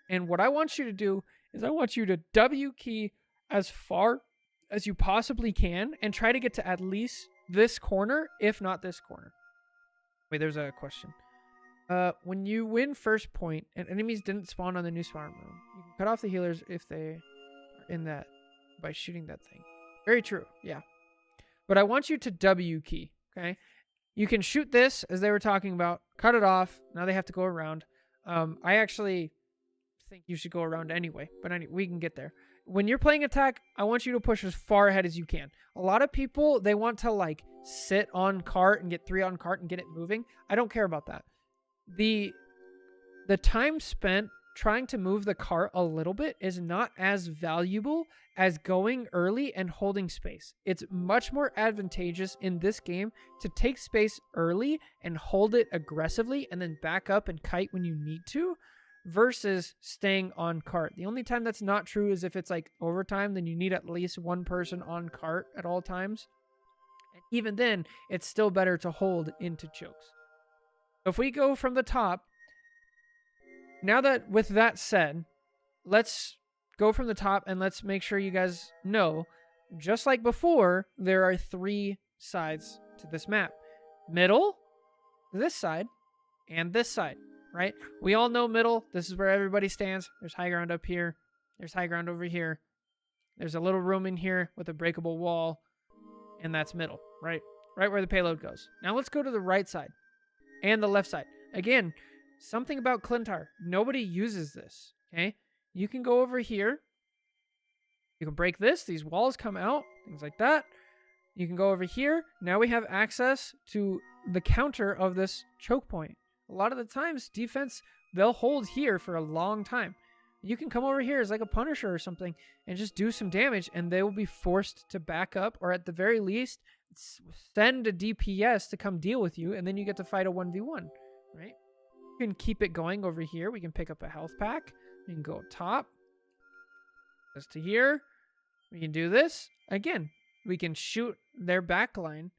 and what I want you to do is I want you to W key as far as you possibly can and try to get to at least this corner, if not this corner. Wait, there's a question. When you win first point and enemies didn't spawn on the new spawn room, you can cut off the healers if they are in that by shooting that thing. Very true, yeah. But I want you to W key, okay? You can shoot this, as they were talking about, cut it off. Now they have to go around. I actually think you should go around anyway, but we can get there. When you're playing attack, I want you to push as far ahead as you can. A lot of people, they want to like sit on cart and get 3 on cart and get it moving. I don't care about that. The time spent trying to move the cart a little bit is not as valuable as going early and holding space. It's much more advantageous in this game to take space early and hold it aggressively and then back up and kite when you need to versus staying on cart. The only time that's not true is if it's like overtime, then you need at least one person on cart at all times. And even then, it's still better to hold into chokes. So if we go from the top, now that with that said, let's go from the top and let's make sure you guys know, just like before, there are 3 sides to this map. Middle, this side, and this side, right? We all know middle. This is where everybody stands. There's high ground up here. There's high ground over here. There's a little room in here with a breakable wall, and that's middle, right? Right where the payload goes. Now let's go to the right side and the left side. Again, something about Clintar. Nobody uses this, okay? You can go over here. You can break this. These walls come out, things like that. You can go over here. Now we have access to the counter of this choke point. A lot of the times, defense, they'll hold here for a long time. You can come over here as like a Punisher or something and just do some damage, and they will be forced to back up, or at the very least, send a DPS to come deal with you, and then you get to fight a 1v1, right? We can keep it going over here. We can pick up a health pack. We can go up top. This to here. We can do this. Again, we can shoot their backline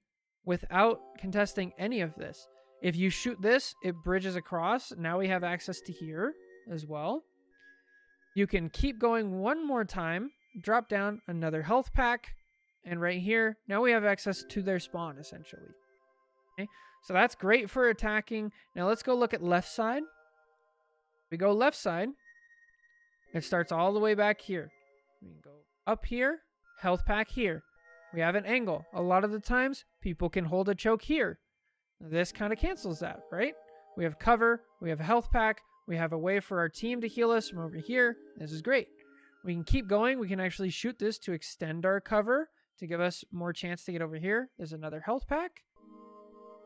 without contesting any of this. If you shoot this, it bridges across. Now we have access to here as well. You can keep going one more time. Drop down another health pack. And right here, now we have access to their spawn, essentially. Okay. So that's great for attacking. Now let's go look at left side. We go left side. It starts all the way back here. We can go up here, health pack here. We have an angle. A lot of the times, people can hold a choke here. This kind of cancels that, right? We have cover. We have a health pack. We have a way for our team to heal us from over here. This is great. We can keep going. We can actually shoot this to extend our cover to give us more chance to get over here. There's another health pack.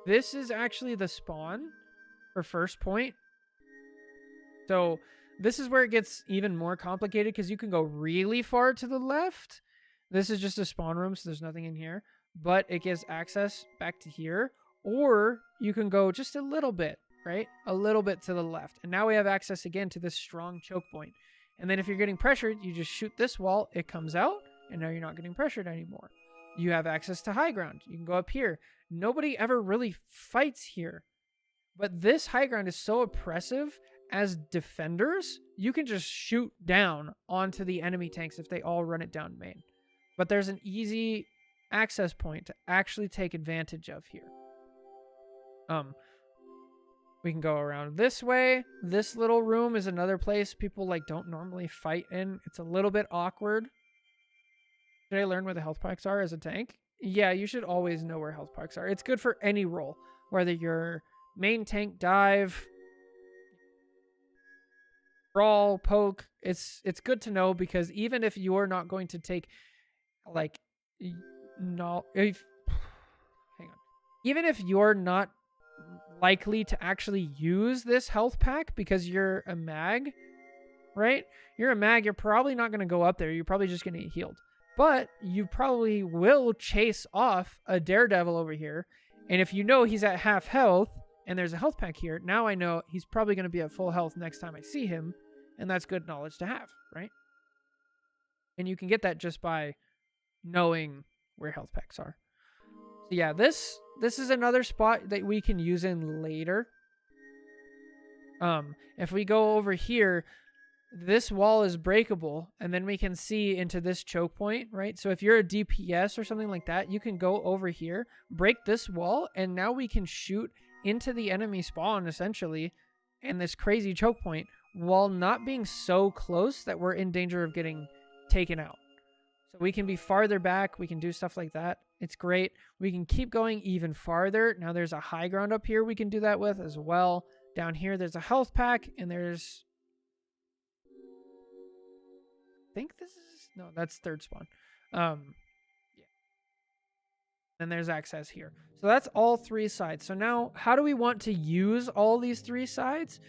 This is actually the spawn for first point. So this is where it gets even more complicated because you can go really far to the left. This is just a spawn room, so there's nothing in here. But it gives access back to here. Or you can go just a little bit, right? A little bit to the left. And now we have access again to this strong choke point. And then if you're getting pressured, you just shoot this wall. It comes out, and now you're not getting pressured anymore. You have access to high ground. You can go up here. Nobody ever really fights here. But this high ground is so oppressive. As defenders, you can just shoot down onto the enemy tanks if they all run it down main. But there's an easy access point to actually take advantage of here. We can go around this way. This little room is another place people like don't normally fight in. It's a little bit awkward. Should I learn where the health packs are as a tank? Yeah, you should always know where health packs are. It's good for any role, whether you're main tank, dive, brawl, poke. It's good to know because even if you're not going to take like hang on. Even if you're not likely to actually use this health pack because you're a mag, right? You're a mag, you're probably not going to go up there. You're probably just going to get healed. But you probably will chase off a daredevil over here. And if you know he's at half health and there's a health pack here, now I know he's probably going to be at full health next time I see him. And that's good knowledge to have, right? And you can get that just by knowing where health packs are. So yeah, this is another spot that we can use in later. If we go over here, this wall is breakable, and then we can see into this choke point, right? So if you're a DPS or something like that, you can go over here, break this wall, and now we can shoot into the enemy spawn, essentially, and this crazy choke point, while not being so close that we're in danger of getting taken out. So we can be farther back, we can do stuff like that. It's great. We can keep going even farther. Now there's a high ground up here we can do that with as well. Down here, there's a health pack, and there's... I think this is... No, that's third spawn. Yeah. Then there's access here. So that's all 3 sides. So now, how do we want to use all these 3 sides?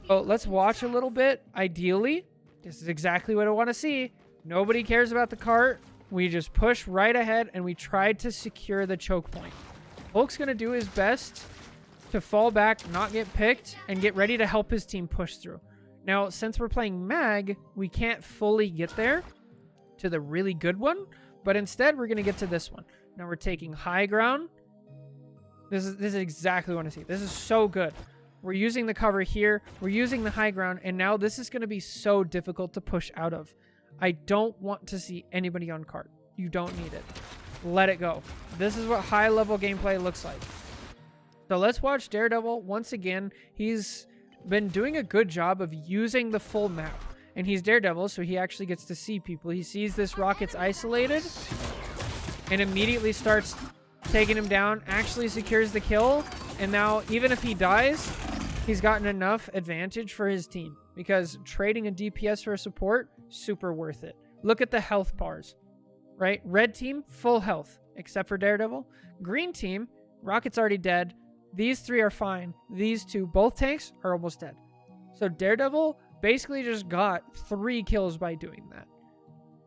So let's watch a little bit. Ideally, this is exactly what I want to see. Nobody cares about the cart. We just push right ahead, and we try to secure the choke point. Hulk's going to do his best to fall back, not get picked, and get ready to help his team push through. Now, since we're playing Mag, we can't fully get there to the really good one, but instead we're going to get to this one. Now we're taking high ground. This is exactly what I see. This is so good. We're using the cover here. We're using the high ground, and now this is going to be so difficult to push out of. I don't want to see anybody on cart. You don't need it. Let it go. This is what high-level gameplay looks like. So let's watch Daredevil. Once again, he's been doing a good job of using the full map. And he's Daredevil, so he actually gets to see people. He sees this rocket's isolated and immediately starts taking him down, actually secures the kill. And now, even if he dies, he's gotten enough advantage for his team. Because trading a DPS for a support, super worth it. Look at the health bars, right? Red team, full health, except for Daredevil. Green team, Rocket's already dead. These 3 are fine. These 2, both tanks, are almost dead. So Daredevil basically just got 3 kills by doing that.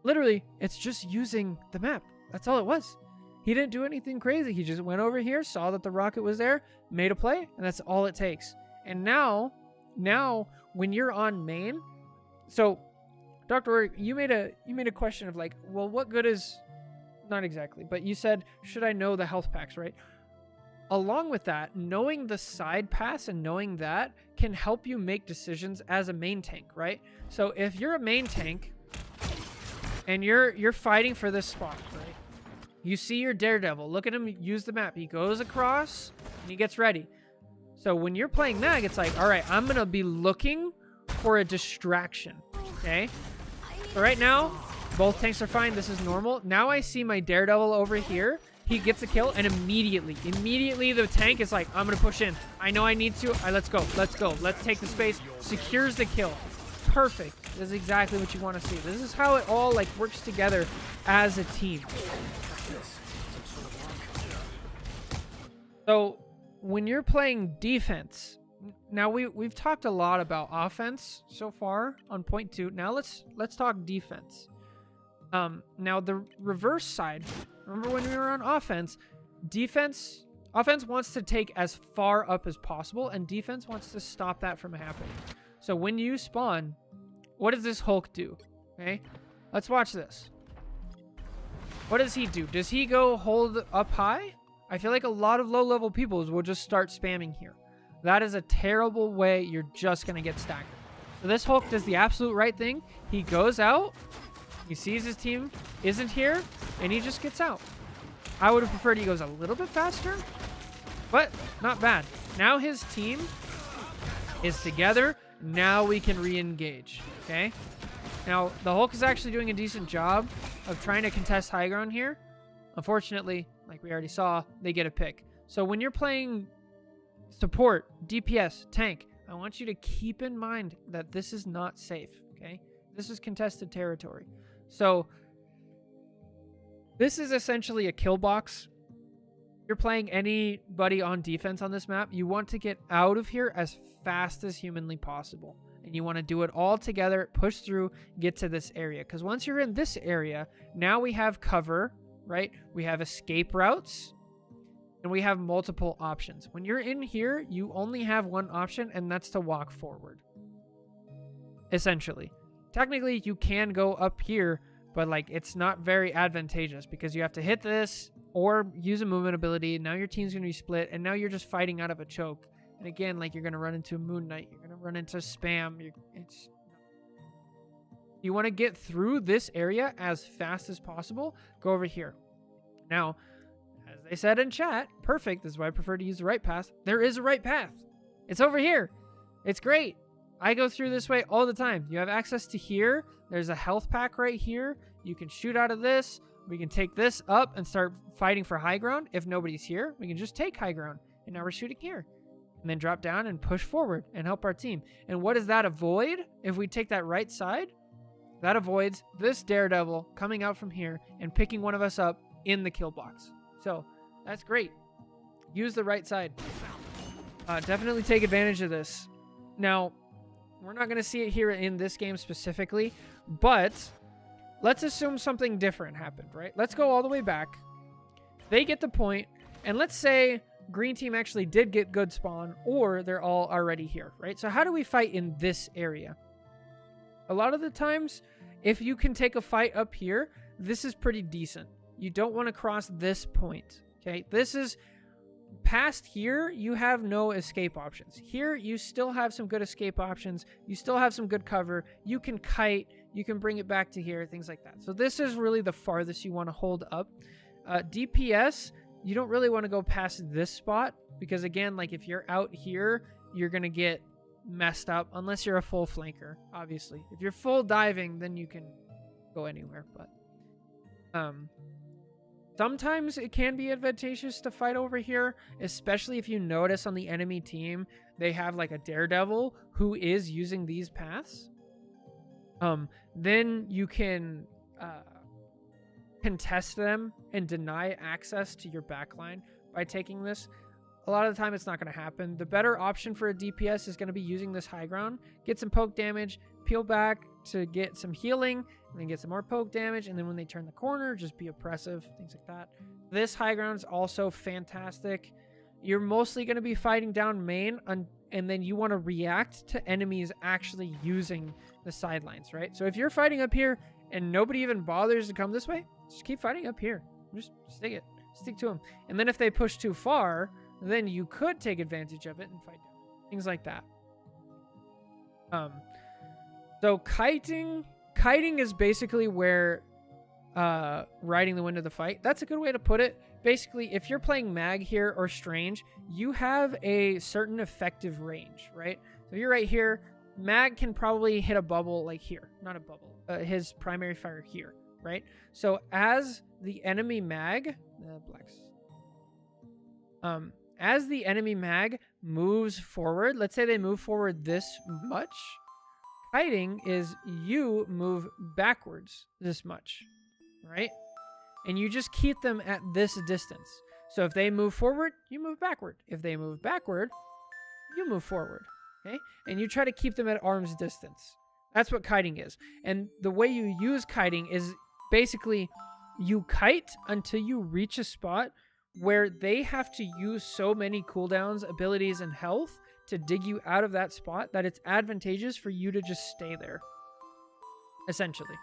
Literally, it's just using the map. That's all it was. He didn't do anything crazy. He just went over here, saw that the rocket was there, made a play, and that's all it takes. And now when you're on main, so Dr. You made a question of like, well, what good is, not exactly, but you said, should I know the health packs, right? Along with that, knowing the side pass and knowing that can help you make decisions as a main tank, right? So if you're a main tank and you're fighting for this spot, right? You see your Daredevil. Look at him use the map. He goes across and he gets ready. So when you're playing Mag, it's like, all right, I'm going to be looking for a distraction, okay? So right now, both tanks are fine. This is normal. Now I see my Daredevil over here. He gets a kill, and immediately the tank is like, I'm going to push in. I know I need to. All right, let's go. Let's go. Let's take the space. Secures the kill. Perfect. This is exactly what you want to see. This is how it all like works together as a team. So when you're playing defense, now we've talked a lot about offense so far on point 2. Now let's talk defense. Now the reverse side. Remember when we were on offense? Offense wants to take as far up as possible, and defense wants to stop that from happening. So when you spawn, what does this Hulk do? Okay, let's watch this. What does he do? Does he go hold up high? I feel like a lot of low-level peoples will just start spamming here. That is a terrible way. You're just going to get staggered. So this Hulk does the absolute right thing. He goes out. He sees his team isn't here, and he just gets out. I would have preferred he goes a little bit faster, but not bad. Now his team is together. Now we can re-engage, okay? Now, the Hulk is actually doing a decent job of trying to contest high ground here. Unfortunately, like we already saw, they get a pick. So when you're playing support, DPS, tank, I want you to keep in mind that this is not safe, okay? This is contested territory. So this is essentially a kill box. If you're playing anybody on defense on this map, you want to get out of here as fast as humanly possible. And you want to do it all together, push through, get to this area. Because once you're in this area, now we have cover, right? We have escape routes, and we have multiple options. When you're in here, you only have one option, and that's to walk forward. Essentially. Technically, you can go up here, but like it's not very advantageous because you have to hit this or use a movement ability. Now your team's going to be split, and now you're just fighting out of a choke. And again, like you're going to run into a Moon Knight. You're going to run into spam. You want to get through this area as fast as possible. Go over here. Now, as they said in chat, perfect. This is why I prefer to use the right path. There is a right path. It's over here. It's great. I go through this way all the time. You have access to here. There's a health pack right here. You can shoot out of this. We can take this up and start fighting for high ground. If nobody's here, we can just take high ground. And now we're shooting here. and then drop down and push forward and help our team. And what does that avoid? If we take that right side, that avoids this daredevil coming out from here and picking one of us up in the kill box. So that's great. Use the right side. Definitely take advantage of this. Now, we're not going to see it here in this game specifically, but let's assume something different happened, right? Let's go all the way back. They get the point, and let's say green team actually did get good spawn, or they're all already here, right? So how do we fight in this area? A lot of the times, if you can take a fight up here, this is pretty decent. You don't want to cross this point, okay? This is past here, you have no escape options. Here, you still have some good escape options. You still have some good cover. You can kite. You can bring it back to here, things like that. So this is really the farthest you want to hold up. DPS, you don't really want to go past this spot because, again, like if you're out here, you're going to get messed up unless you're a full flanker, obviously. If you're full diving, then you can go anywhere. But sometimes it can be advantageous to fight over here, especially if you notice on the enemy team they have like a daredevil who is using these paths. Then you can contest them and deny access to your backline by taking this. A lot of the time it's not going to happen. The better option for a DPS is going to be using this high ground, get some poke damage, peel back to get some healing, and then get some more poke damage, and then when they turn the corner, just be oppressive, things like that. This high ground is also fantastic. You're mostly going to be fighting down main, and then you want to react to enemies actually using the sidelines, right? So if you're fighting up here and nobody even bothers to come this way, just keep fighting up here. Just stick to them. And then if they push too far, then you could take advantage of it and fight down. Things like that. So kiting is basically where riding the wind of the fight. That's a good way to put it. Basically, if you're playing mag here or strange, you have a certain effective range, right? So you're right here. Mag can probably hit a bubble like here. Not a bubble. His primary fire here, right? So as the enemy mag... as the enemy mag moves forward, let's say they move forward this much, kiting is you move backwards this much, right? And you just keep them at this distance. So if they move forward, you move backward. If they move backward, you move forward, okay? And you try to keep them at arm's distance. That's what kiting is. And the way you use kiting is basically you kite until you reach a spot where they have to use so many cooldowns, abilities, and health to dig you out of that spot that it's advantageous for you to just stay there, essentially.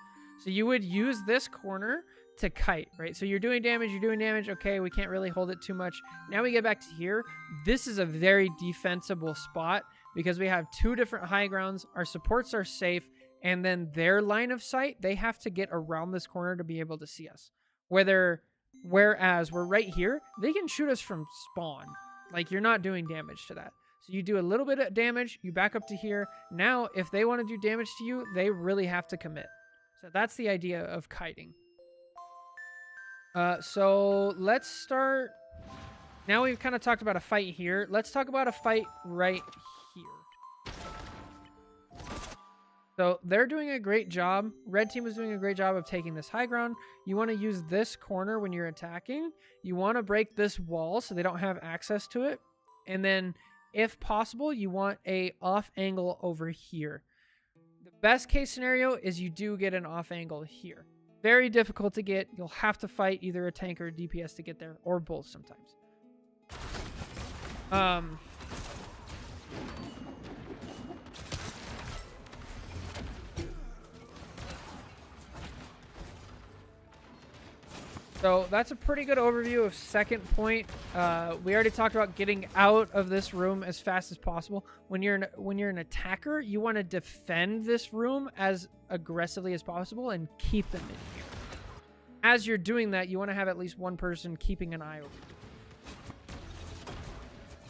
So you would use this corner to kite, right? So you're doing damage, okay, we can't really hold it too much. Now we get back to here. This is a very defensible spot because we have two different high grounds, our supports are safe, and then their line of sight, they have to get around this corner to be able to see us. Whereas we're right here, they can shoot us from spawn. Like, you're not doing damage to that. So you do a little bit of damage, you back up to here. Now, if they want to do damage to you, they really have to commit. So that's the idea of kiting. So let's start. Now we've kind of talked about a fight here. Let's talk about a fight right here. So they're doing a great job. Red team is doing a great job of taking this high ground. You want to use this corner when you're attacking. You want to break this wall so they don't have access to it. And then, if possible, you want a off angle over here. The best case scenario is you do get an off angle here. Very difficult to get. You'll have to fight either a tank or a DPS to get there, or both sometimes. So that's a pretty good overview of second point. We already talked about getting out of this room as fast as possible. When you're an attacker, you want to defend this room as aggressively as possible and keep them in here. As you're doing that, you want to have at least one person keeping an eye over you.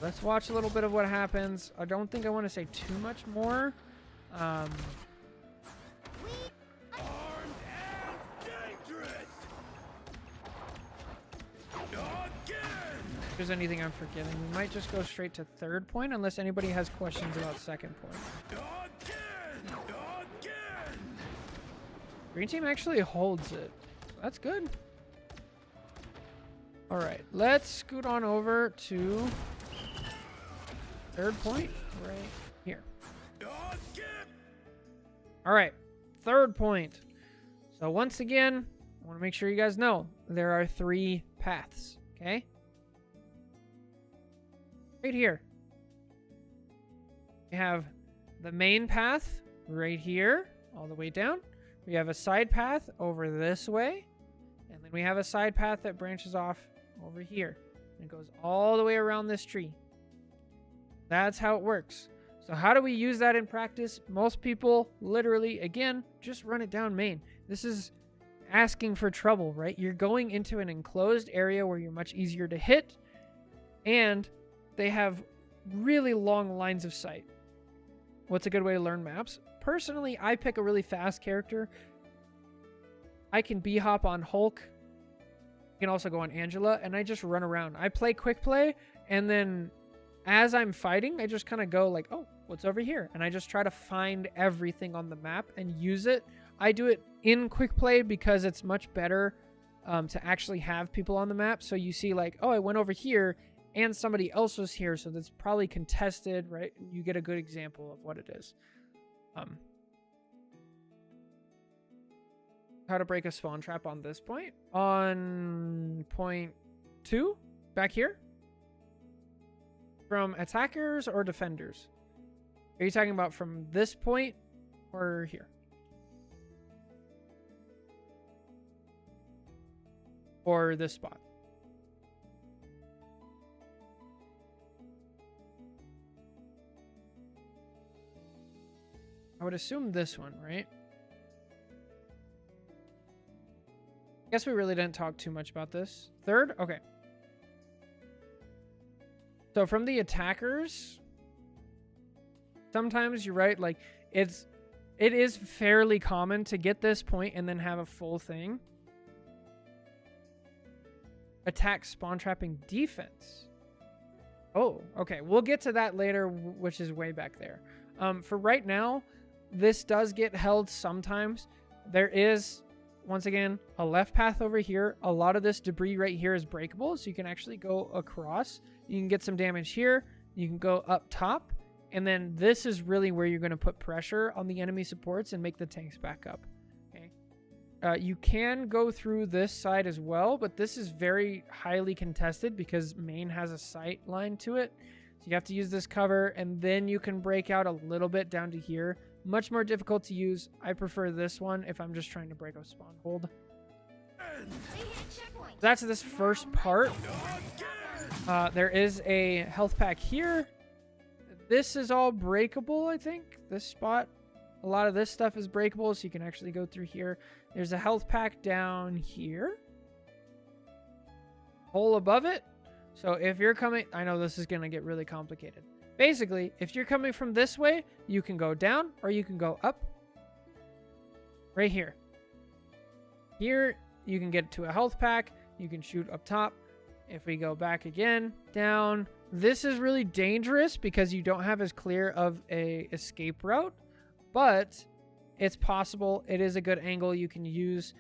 Let's watch a little bit of what happens. I don't think I want to say too much more. there's anything I'm forgetting, we might just go straight to third point unless anybody has questions about second point. Green team actually holds it. That's good. All right, let's scoot on over to third point right here. All right, third point. So once again, I want to make sure you guys know there are 3 paths, okay? Right here. We have the main path right here, all the way down. We have a side path over this way. And then we have a side path that branches off over here. And it goes all the way around this tree. That's how it works. So how do we use that in practice? Most people literally, again, just run it down main. This is asking for trouble, right? You're going into an enclosed area where you're much easier to hit. And they have really long lines of sight. What's a good way to learn maps? Personally, I pick a really fast character. I can B-hop on Hulk. I can also go on Angela, and I just run around. I play quick play, and then as I'm fighting, I just kind of go like, oh, what's over here? And I just try to find everything on the map and use it. I do it in quick play because it's much better to actually have people on the map. So you see like, oh, I went over here, and somebody else was here, so that's probably contested, right? You get a good example of what it is. How to break a spawn trap on this point. On point 2, back here. From attackers or defenders? Are you talking about from this point or here? Or this spot? I would assume this one, right? I guess we really didn't talk too much about this. Third? Okay. So from the attackers, sometimes you're right, like it is fairly common to get this point and then have a full thing. Attack spawn trapping defense. Oh, okay. We'll get to that later, which is way back there. For right now, this does get held sometimes. There is, once again, a left path over here. A lot of this debris right here is breakable, so you can actually go across. You can get some damage here. You can go up top. And then this is really where you're going to put pressure on the enemy supports and make the tanks back up. Okay. You can go through this side as well, but this is very highly contested because main has a sight line to it. So you have to use this cover, and then you can break out a little bit down to here. Much more difficult to use. I prefer this one if I'm just trying to break a spawn hold. That's this first part. There is a health pack here. This is all breakable, I think. This spot, a lot of this stuff is breakable, so you can actually go through here. There's a health pack down here. Hole above it. So if you're coming, I know this is going to get really complicated. Basically, if you're coming from this way, you can go down or you can go up. Right here. Here, you can get to a health pack. You can shoot up top. If we go back again, down. This is really dangerous because you don't have as clear of a escape route, but it's possible. It is a good angle you can use.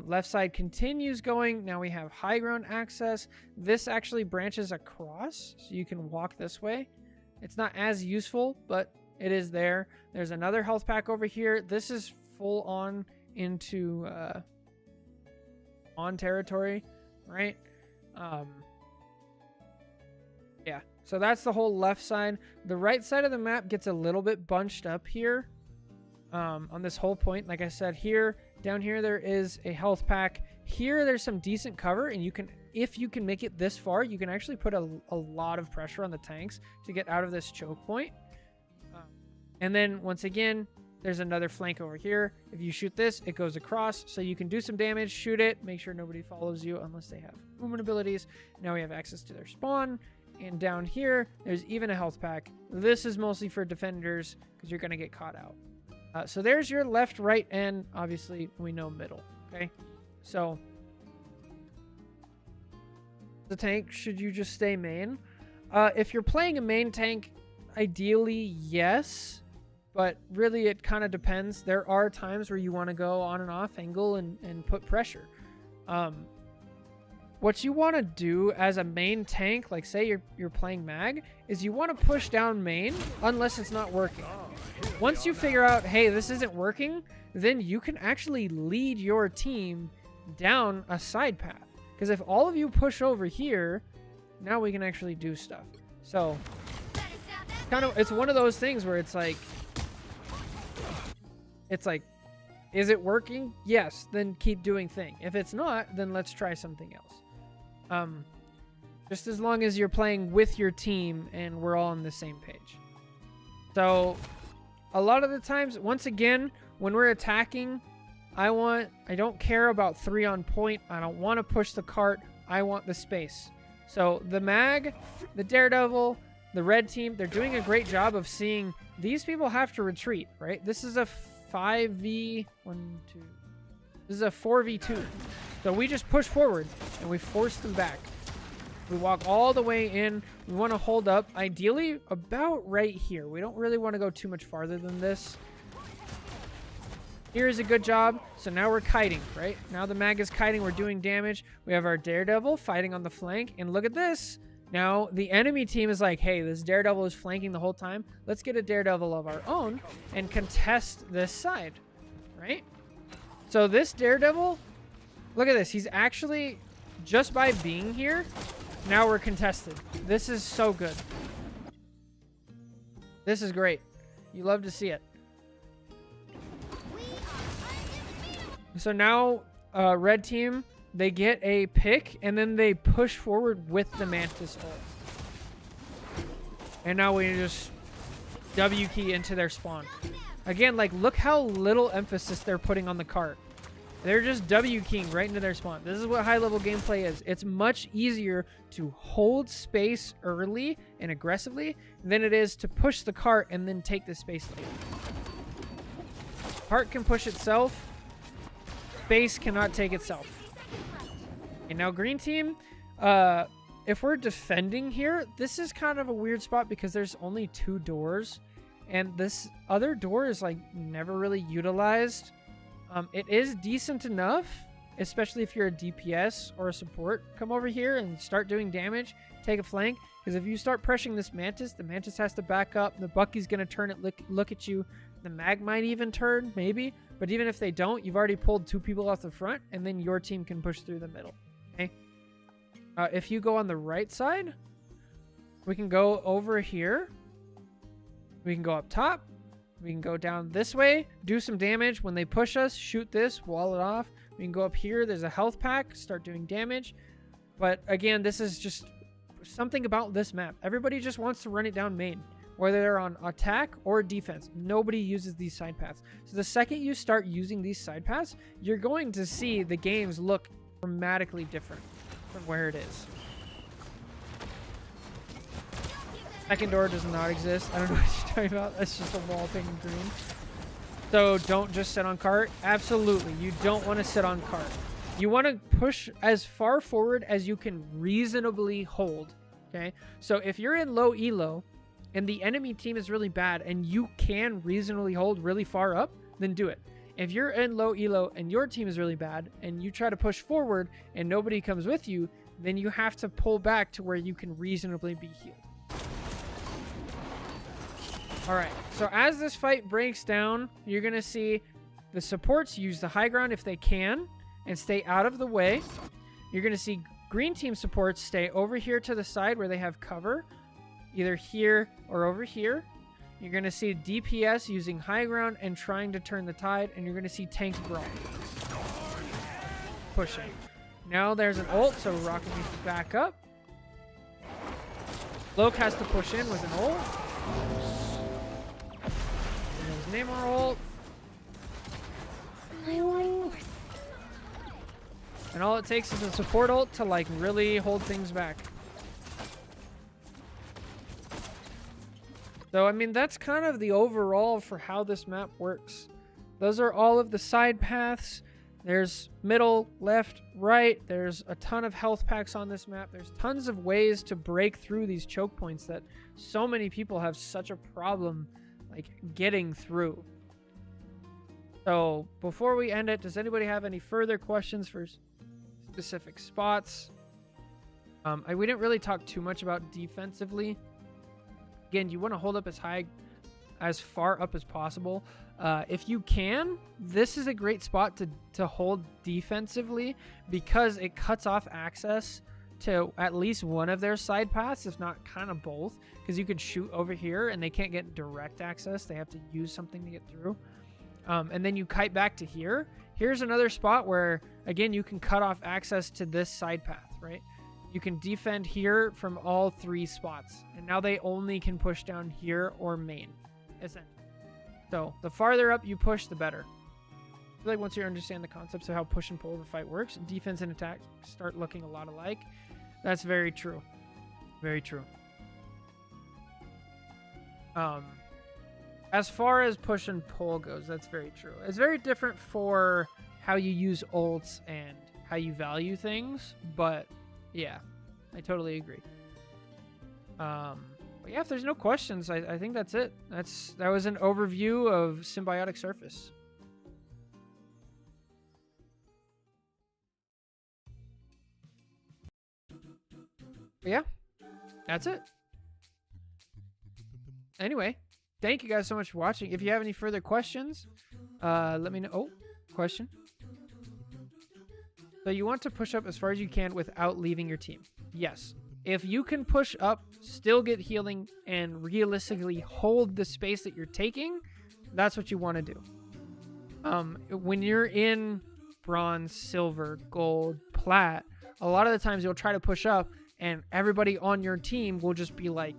Left side continues going. Now we have high ground access. This actually branches across, so you can walk this way. It's not as useful, but it is there. There's another health pack over here. This is full on into on territory, right? Yeah, so that's the whole left side. The right side of the map gets a little bit bunched up here on this whole point. Like I said, here, down here, there is a health pack. Here, there's some decent cover, and you can, if you can make it this far, you can actually put a lot of pressure on the tanks to get out of this choke point. And then, once again, there's another flank over here. If you shoot this, it goes across, so you can do some damage, shoot it, make sure nobody follows you unless they have movement abilities. Now we have access to their spawn. And down here, there's even a health pack. This is mostly for defenders because you're going to get caught out. So there's your left, right, and obviously we know middle. Okay, so the tank, should you just stay main? If you're playing a main tank, ideally, yes. But really, it kind of depends. There are times where you want to go on and off angle and put pressure. What you want to do as a main tank, like say you're playing mag, is you want to push down main unless it's not working. Once you figure out, hey, this isn't working, then you can actually lead your team down a side path. Because if all of you push over here, now we can actually do stuff. So, it's one of those things where it's like, is it working? Yes, then keep doing thing. If it's not, then let's try something else. Just as long as you're playing with your team and we're all on the same page. So, a lot of the times, once again, when we're attacking, I don't care about 3 on point. I don't want to push the cart. I want the space. So the mag, the daredevil, the red team, they're doing a great job of seeing these people have to retreat, right? This is a 5v1, 2. This is a 4v2. So we just push forward and we force them back. We walk all the way in. We want to hold up, ideally about right here. We don't really want to go too much farther than this. Here's a good job. So now we're kiting, right? Now the mag is kiting. We're doing damage. We have our daredevil fighting on the flank. And look at this. Now the enemy team is like, hey, this daredevil is flanking the whole time. Let's get a daredevil of our own and contest this side, right? So this daredevil, look at this. He's actually, just by being here, now we're contested. This is so good. This is great. You love to see it. So now, red team, they get a pick, and then they push forward with the Mantis ult. And now we just W key into their spawn. Again, like, look how little emphasis they're putting on the cart. They're just W keying right into their spawn. This is what high-level gameplay is. It's much easier to hold space early and aggressively than it is to push the cart and then take the space later. Cart can push itself. Space cannot take itself. And now green team, if we're defending here, this is kind of a weird spot because there's only 2 doors. And this other door is like never really utilized. It is decent enough, especially if you're a DPS or a support. Come over here and start doing damage. Take a flank. Because if you start pressuring this Mantis, the Mantis has to back up. The Bucky's going to turn it, look at you. The mag might even turn, maybe. But even if they don't, you've already pulled 2 people off the front, and then your team can push through the middle. Okay. If you go on the right side, we can go over here. We can go up top. We can go down this way, do some damage. When they push us, shoot this, wall it off. We can go up here. There's a health pack. Start doing damage. But again, this is just something about this map. Everybody just wants to run it down main, whether they're on attack or defense. Nobody uses these side paths. So the second you start using these side paths, you're going to see the games look dramatically different from where it is. Second door does not exist. I don't know what you're talking about. That's just a wall thing in green. So don't just sit on cart. Absolutely. You don't want to sit on cart. You want to push as far forward as you can reasonably hold. Okay. So if you're in low elo and the enemy team is really bad and you can reasonably hold really far up, then do it. If you're in low elo and your team is really bad and you try to push forward and nobody comes with you, then you have to pull back to where you can reasonably be healed. All right, so as this fight breaks down, you're going to see the supports use the high ground if they can and stay out of the way. You're going to see green team supports stay over here to the side where they have cover, either here or over here. You're going to see DPS using high ground and trying to turn the tide, and you're going to see tanks brawl. Pushing. Now there's an ult, so Rocket needs to back up. Loke has to push in with an ult. Name our ult. And all it takes is a support ult to like really hold things back. So I mean that's kind of the overall for how this map works. Those are all of the side paths. There's middle, left, right. There's a ton of health packs on this map. There's tons of ways to break through these choke points that so many people have such a problem like getting through. So before we end it, does anybody have any further questions for specific spots? We didn't really talk too much about defensively. Again, you want to hold up as far up as possible. If you can, this is a great spot to hold defensively because it cuts off access to at least one of their side paths, if not kind of both, because you could shoot over here and they can't get direct access. They have to use something to get through. And then you kite back to here. Here's another spot where, again, you can cut off access to this side path, right? You can defend here from all 3 spots. And now they only can push down here or main, essentially. So the farther up you push, the better. I feel like once you understand the concepts of how push and pull the fight works, defense and attack start looking a lot alike. That's very true. Very true. As far as push and pull goes, that's very true. It's very different for how you use ults and how you value things, but yeah, I totally agree. But yeah, if there's no questions, I think that's it. That was an overview of Symbiotic Surface. But yeah, that's it. Anyway, thank you guys so much for watching. If you have any further questions, let me know. Oh, question. So you want to push up as far as you can without leaving your team. Yes. If you can push up, still get healing, and realistically hold the space that you're taking, that's what you want to do. When you're in bronze, silver, gold, plat, a lot of the times you'll try to push up, and everybody on your team will just be like,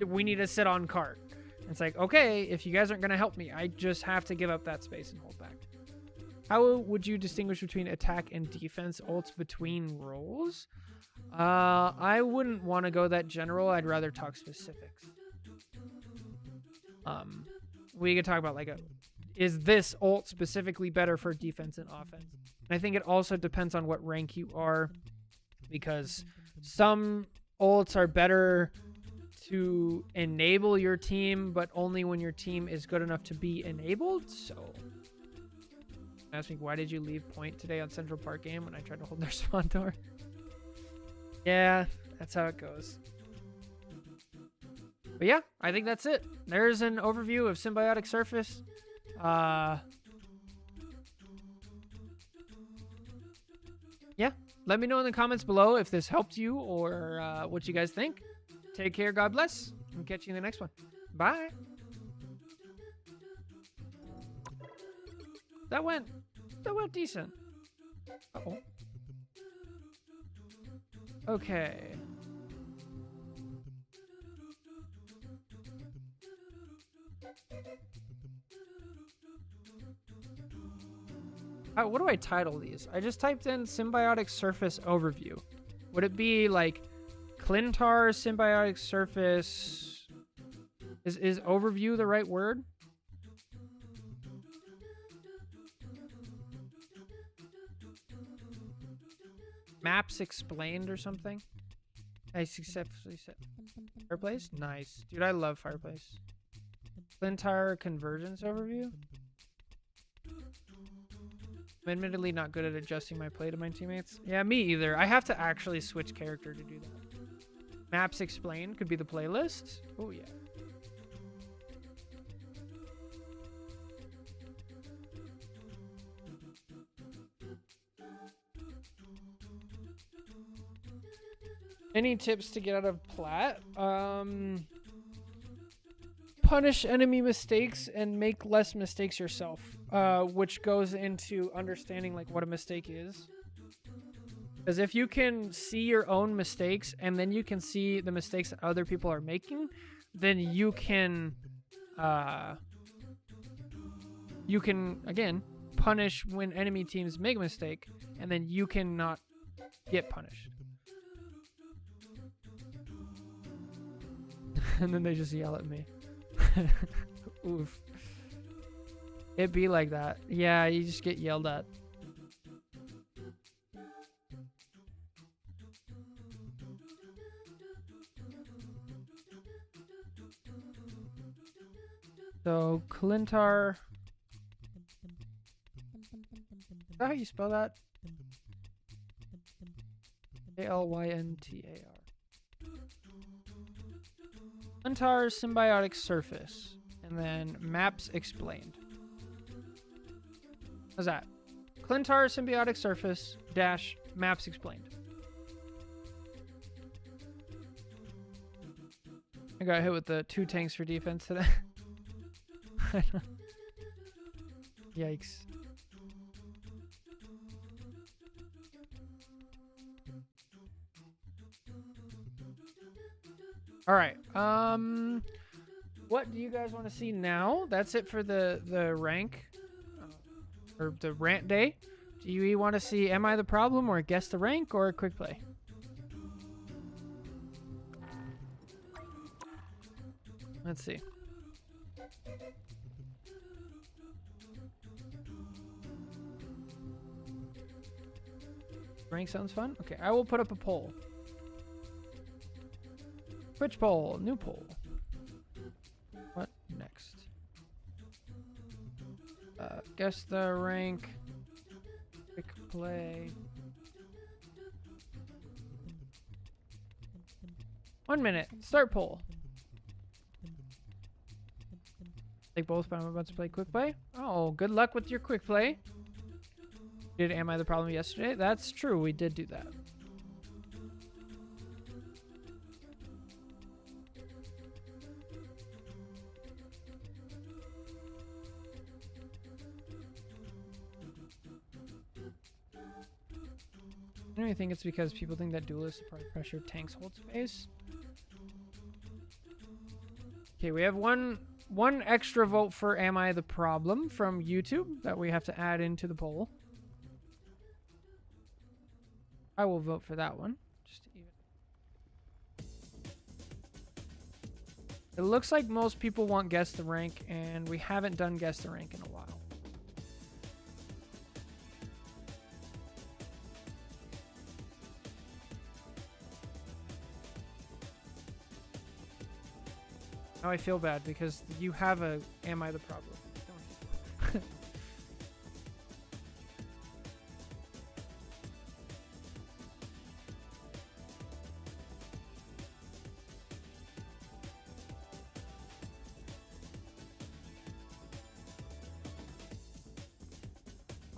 we need to sit on cart. It's like, okay, if you guys aren't going to help me, I just have to give up that space and hold back. How would you distinguish between attack and defense ults between roles? I wouldn't want to go that general. I'd rather talk specifics. We could talk about like is this ult specifically better for defense and offense? And I think it also depends on what rank you are, because some ults are better to enable your team, but only when your team is good enough to be enabled. So ask me, why did you leave point today on Central Park game when I tried to hold their spawn door? Yeah, that's how it goes. But yeah, I think that's it. There's an overview of Symbiotic Surface. Yeah, let me know in the comments below if this helped you or what you guys think. Take care, God bless, and catch you in the next one. Bye. That went decent. Uh-oh. Okay. What do I title these? I just typed in Symbiotic Surface Overview. Would it be like Clintar Symbiotic Surface? Is overview the right word? Maps explained or something? I successfully set Fireplace? Nice. Dude, I love Fireplace. Clintar Convergence Overview? I'm admittedly not good at adjusting my play to my teammates. Yeah, me either. I have to actually switch character to do that. Maps Explained could be the playlist. Oh, yeah. Any tips to get out of plat? Punish enemy mistakes and make less mistakes yourself, which goes into understanding like what a mistake is. Because if you can see your own mistakes and then you can see the mistakes that other people are making, then you can again punish when enemy teams make a mistake, and then you cannot get punished. And then they just yell at me. Oof. It be like that. Yeah, you just get yelled at. So Clintar. Is that how you spell that? Alyntar. Clintar symbiotic surface. And then maps explained. How's that? Clintar symbiotic surface dash maps explained. I got hit with the 2 tanks for defense today. Yikes. All right. What do you guys want to see now? That's it for the rank or the rant day. Do you want to see Am I the Problem or Guess the Rank or Quick Play? Let's see. Rank sounds fun. Okay, I will put up a poll. Twitch poll, new poll. What next? Guess the rank. Quick play. 1 minute. Start poll. Take both, but I'm about to play quick play. Oh, good luck with your quick play. Did Am I the Problem yesterday? That's true. We did do that. I don't even think it's because people think that duelists apply pressure tanks hold space. Okay, we have one extra vote for Am I the Problem from YouTube that we have to add into the poll. I will vote for that one. Just to even. It looks like most people want Guess the Rank, and we haven't done Guess the Rank in a while. Now I feel bad because you have a Am I the Problem? Don't you?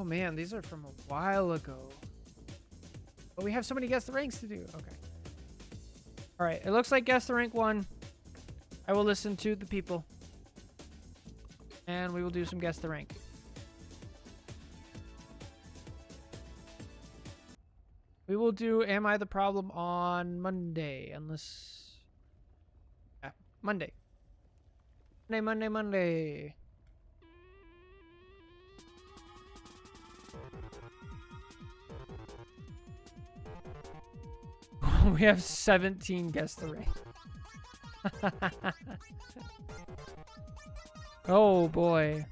Oh man, these are from a while ago. But we have so many Guess the Ranks to do. Okay. Alright, it looks like Guess the Rank won. I will listen to the people. And we will do some Guess the Rank. We will do Am I the Problem on Monday, unless... Yeah, Monday. Monday. We have 17 Guess the Rank. Oh boy.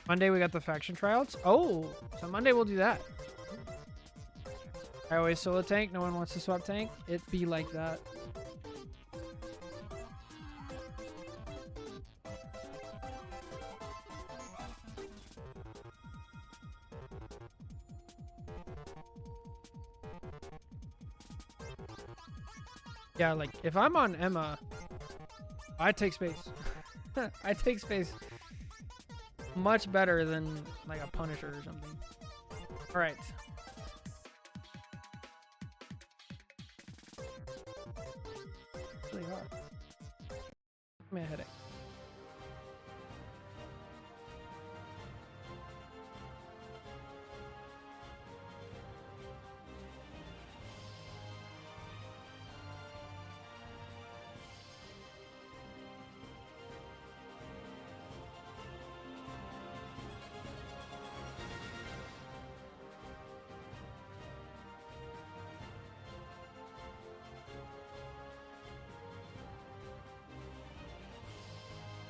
Monday we got the faction tryouts. Oh, so Monday we'll do that. I always solo tank. No one wants to swap tank. It be like that. Yeah, like, if I'm on Emma, I take space. I take space much better than, like, a Punisher or something. Alright. It's really hard. Give me a headache.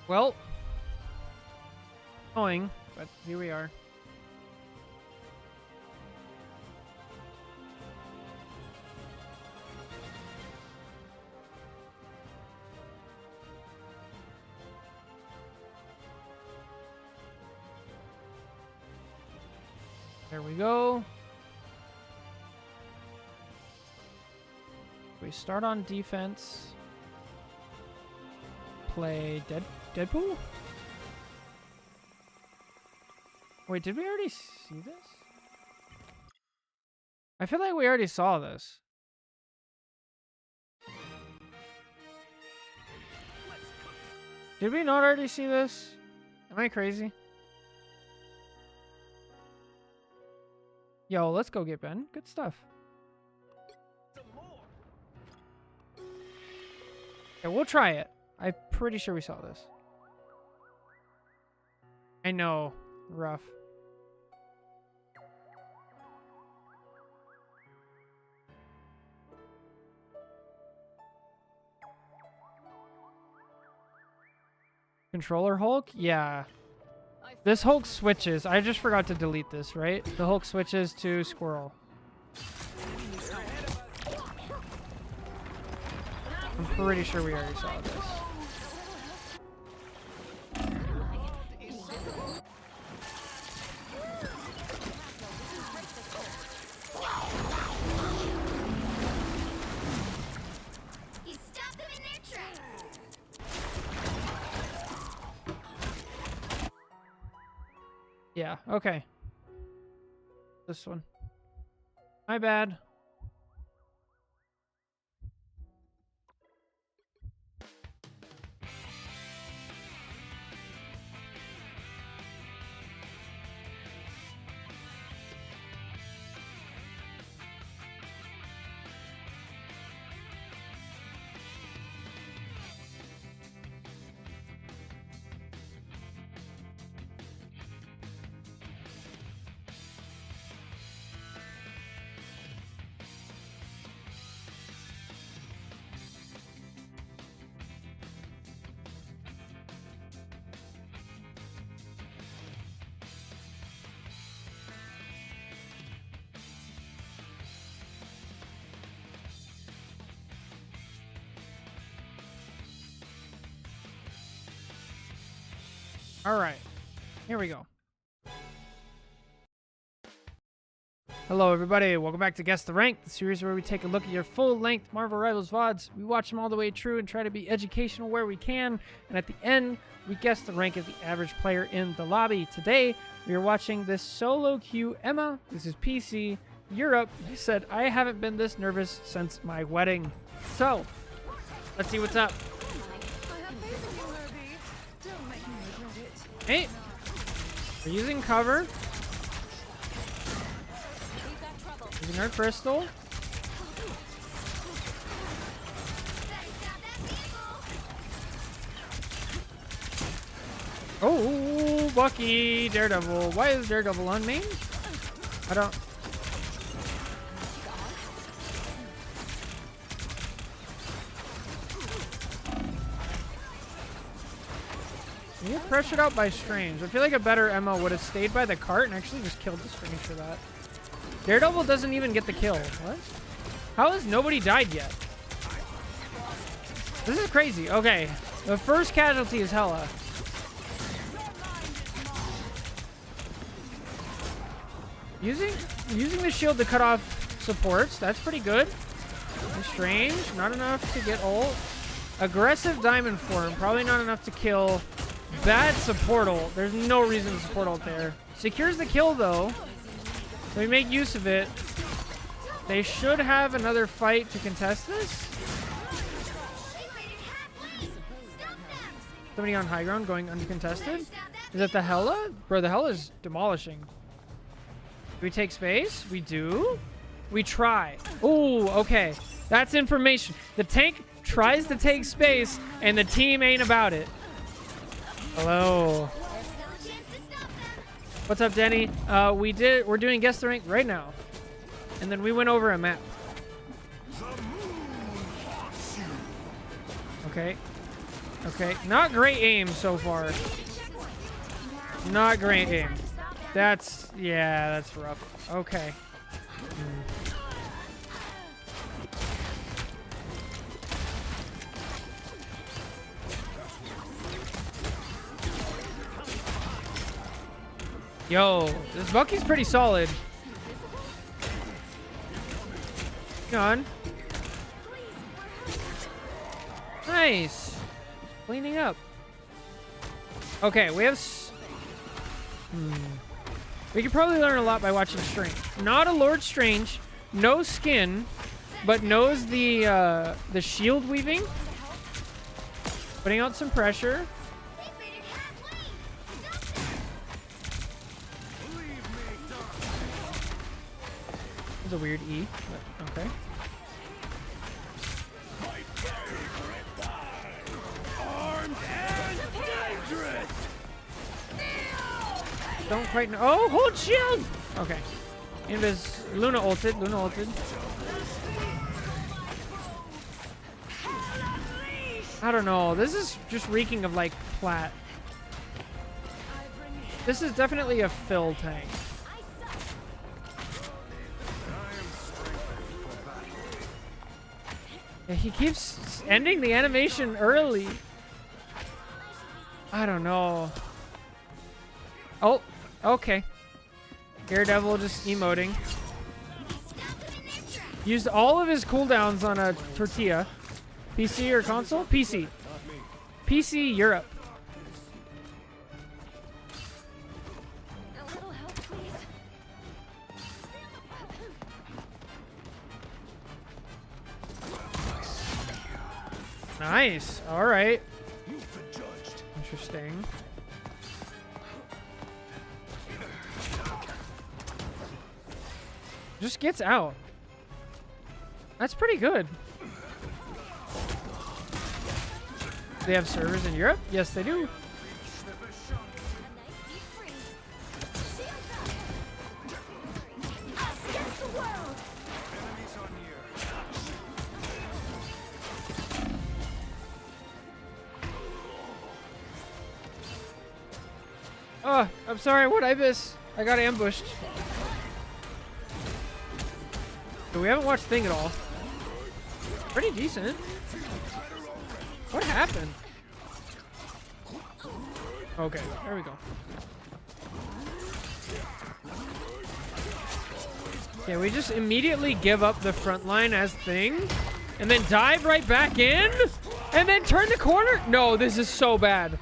Well, annoying, but here we are. There we go. We start on defense. Play Deadpool? Wait, did we already see this? I feel like we already saw this. Did we not already see this? Am I crazy? Yo, let's go get Ben. Good stuff. Okay, we'll try it. I'm pretty sure we saw this. I know. Rough. Controller Hulk? Yeah. This Hulk switches. I just forgot to delete this, right? The Hulk switches to Squirrel. I'm pretty sure we already saw this. Yeah, okay. This one. My bad. All right, here we go. Hello, everybody. Welcome back to Guess the Rank, the series where we take a look at your full-length Marvel Rivals VODs. We watch them all the way through and try to be educational where we can. And at the end, we guess the rank of the average player in the lobby. Today, we are watching this solo queue Emma. This is PC, Europe. He said, I haven't been this nervous since my wedding. So, let's see what's up. Hey, we're using cover. Using our crystal. Oh, Bucky, Daredevil. Why is Daredevil on main? I don't. You get pressured out by Strange. I feel like a better Emma would have stayed by the cart and actually just killed the Strange for that. Daredevil doesn't even get the kill. What? How has nobody died yet? This is crazy. Okay. The first casualty is Hela. Using the shield to cut off supports. That's pretty good. And Strange. Not enough to get ult. Aggressive diamond form. Probably not enough to kill. Bad support ult. There's no reason to support ult there. Secures the kill though. So we make use of it. They should have another fight to contest this. Somebody on high ground going uncontested. Is that the Hela? Bro, the Hela is demolishing. Do we take space? We do. We try. Ooh, okay. That's information. The tank tries to take space and the team ain't about it. Hello. What's up, Denny? We're doing Guess the Rank right now. And then we went over a map. Okay. Okay. Not great aim so far. Not great aim. That's rough. Okay. Yo, this Bucky's pretty solid. Come on. Nice. Cleaning up. Okay, we have... We could probably learn a lot by watching Strange. Not a Lord Strange. No skin. But knows the shield weaving. Putting out some pressure. It's a weird E, but okay. Don't quite know. Oh, hold shield! Okay. Invis. Luna ulted. Luna ulted. I don't know. This is just reeking of like plat. This is definitely a fill tank. Yeah, he keeps ending the animation early. I don't know. Oh, okay. Daredevil just emoting. Used all of his cooldowns on a tortilla. PC or console? PC. PC Europe. A little help, please. Nice. All right. Interesting. Just gets out. That's pretty good. They have servers in Europe? Yes, they do. A nice deep freeze. Shields up. Us against the world. Oh, I'm sorry. What'd I miss? I got ambushed. So we haven't watched Thing at all. Pretty decent. What happened? Okay, there we go. Yeah, we just immediately give up the front line as Thing, and then dive right back in, and then turn the corner? No, this is so bad.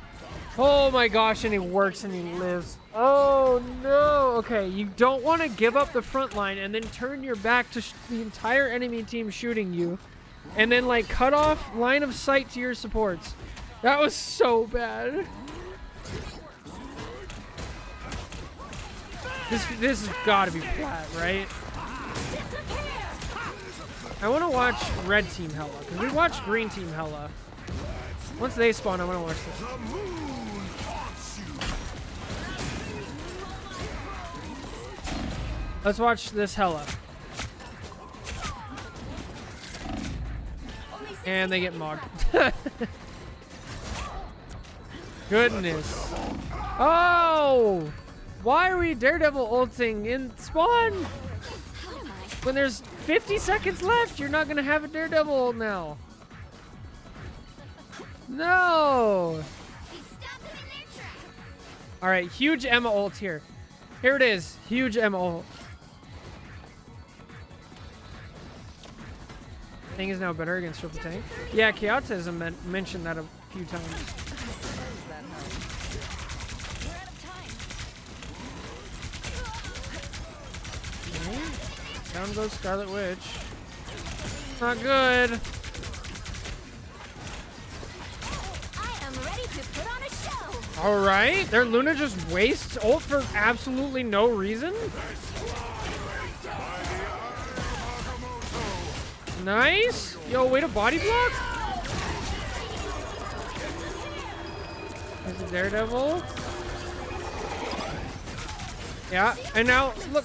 Oh my gosh, and he works and he lives. Oh no. Okay, you don't want to give up the front line and then turn your back to the entire enemy team shooting you, and then like cut off line of sight to your supports. That was so bad. This has got to be flat, right? I want to watch Red Team hella, because we watched Green Team hella. Once they spawn, I want to watch this. Let's watch this hella. And they get mogged. Goodness. Oh! Why are we Daredevil ulting in spawn? When there's 50 seconds left, you're not going to have a Daredevil ult now. No! Alright, huge Emma ult here. Here it is. Huge Emma ult. Thing is now better against triple tank. Yeah, Kyoto has mentioned that a few times. Okay. Down goes Scarlet Witch. Not good. I am ready to put on a show. All right, their Luna just wastes ult for absolutely no reason. Nice. Yo, way to body block. There's a Daredevil. Yeah, and now look.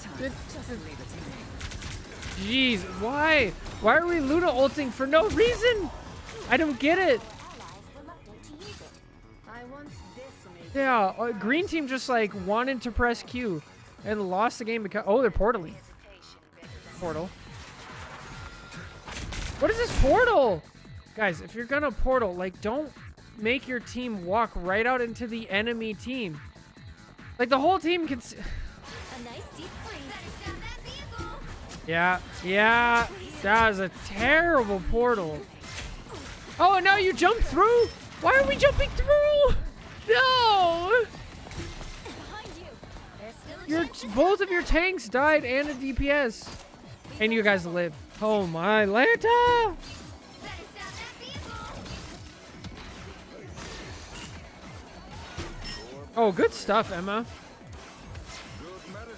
Jeez, why? Why are we Luna ulting for no reason? I don't get it. Yeah, green team just like wanted to press Q and lost the game because they're portaling. Portal. What is this portal? Guys, if you're gonna portal, like, don't make your team walk right out into the enemy team. Like, the whole team can... A nice deep freeze. Yeah. That is a terrible portal. Oh, and now you jump through? Why are we jumping through? No! Behind you. There's still a Your chance. both of your tanks died and a DPS. And you guys live. Oh my Lanta! Better stop that vehicle. Oh, good stuff, Emma.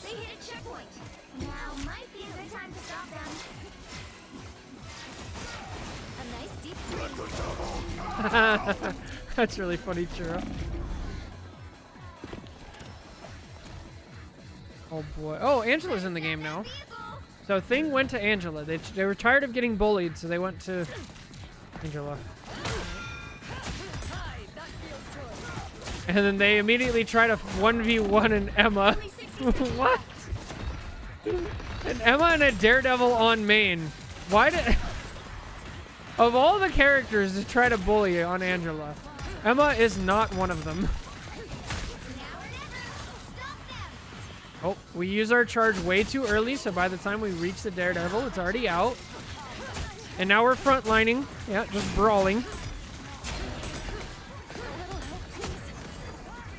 They hit a checkpoint. Now might be a good time to stop them. A nice deep freeze. That's really funny, Churro. Oh boy. Oh, Angela's in the game now. So Thing went to Angela. They were tired of getting bullied, so they went to Angela. And then they immediately try to 1v1 an Emma. What? An Emma and a Daredevil on main. Why did... Of all the characters to try to bully on Angela, Emma is not one of them. Oh, we use our charge way too early, so by the time we reach the Daredevil, it's already out. And now we're frontlining. Yeah, just brawling.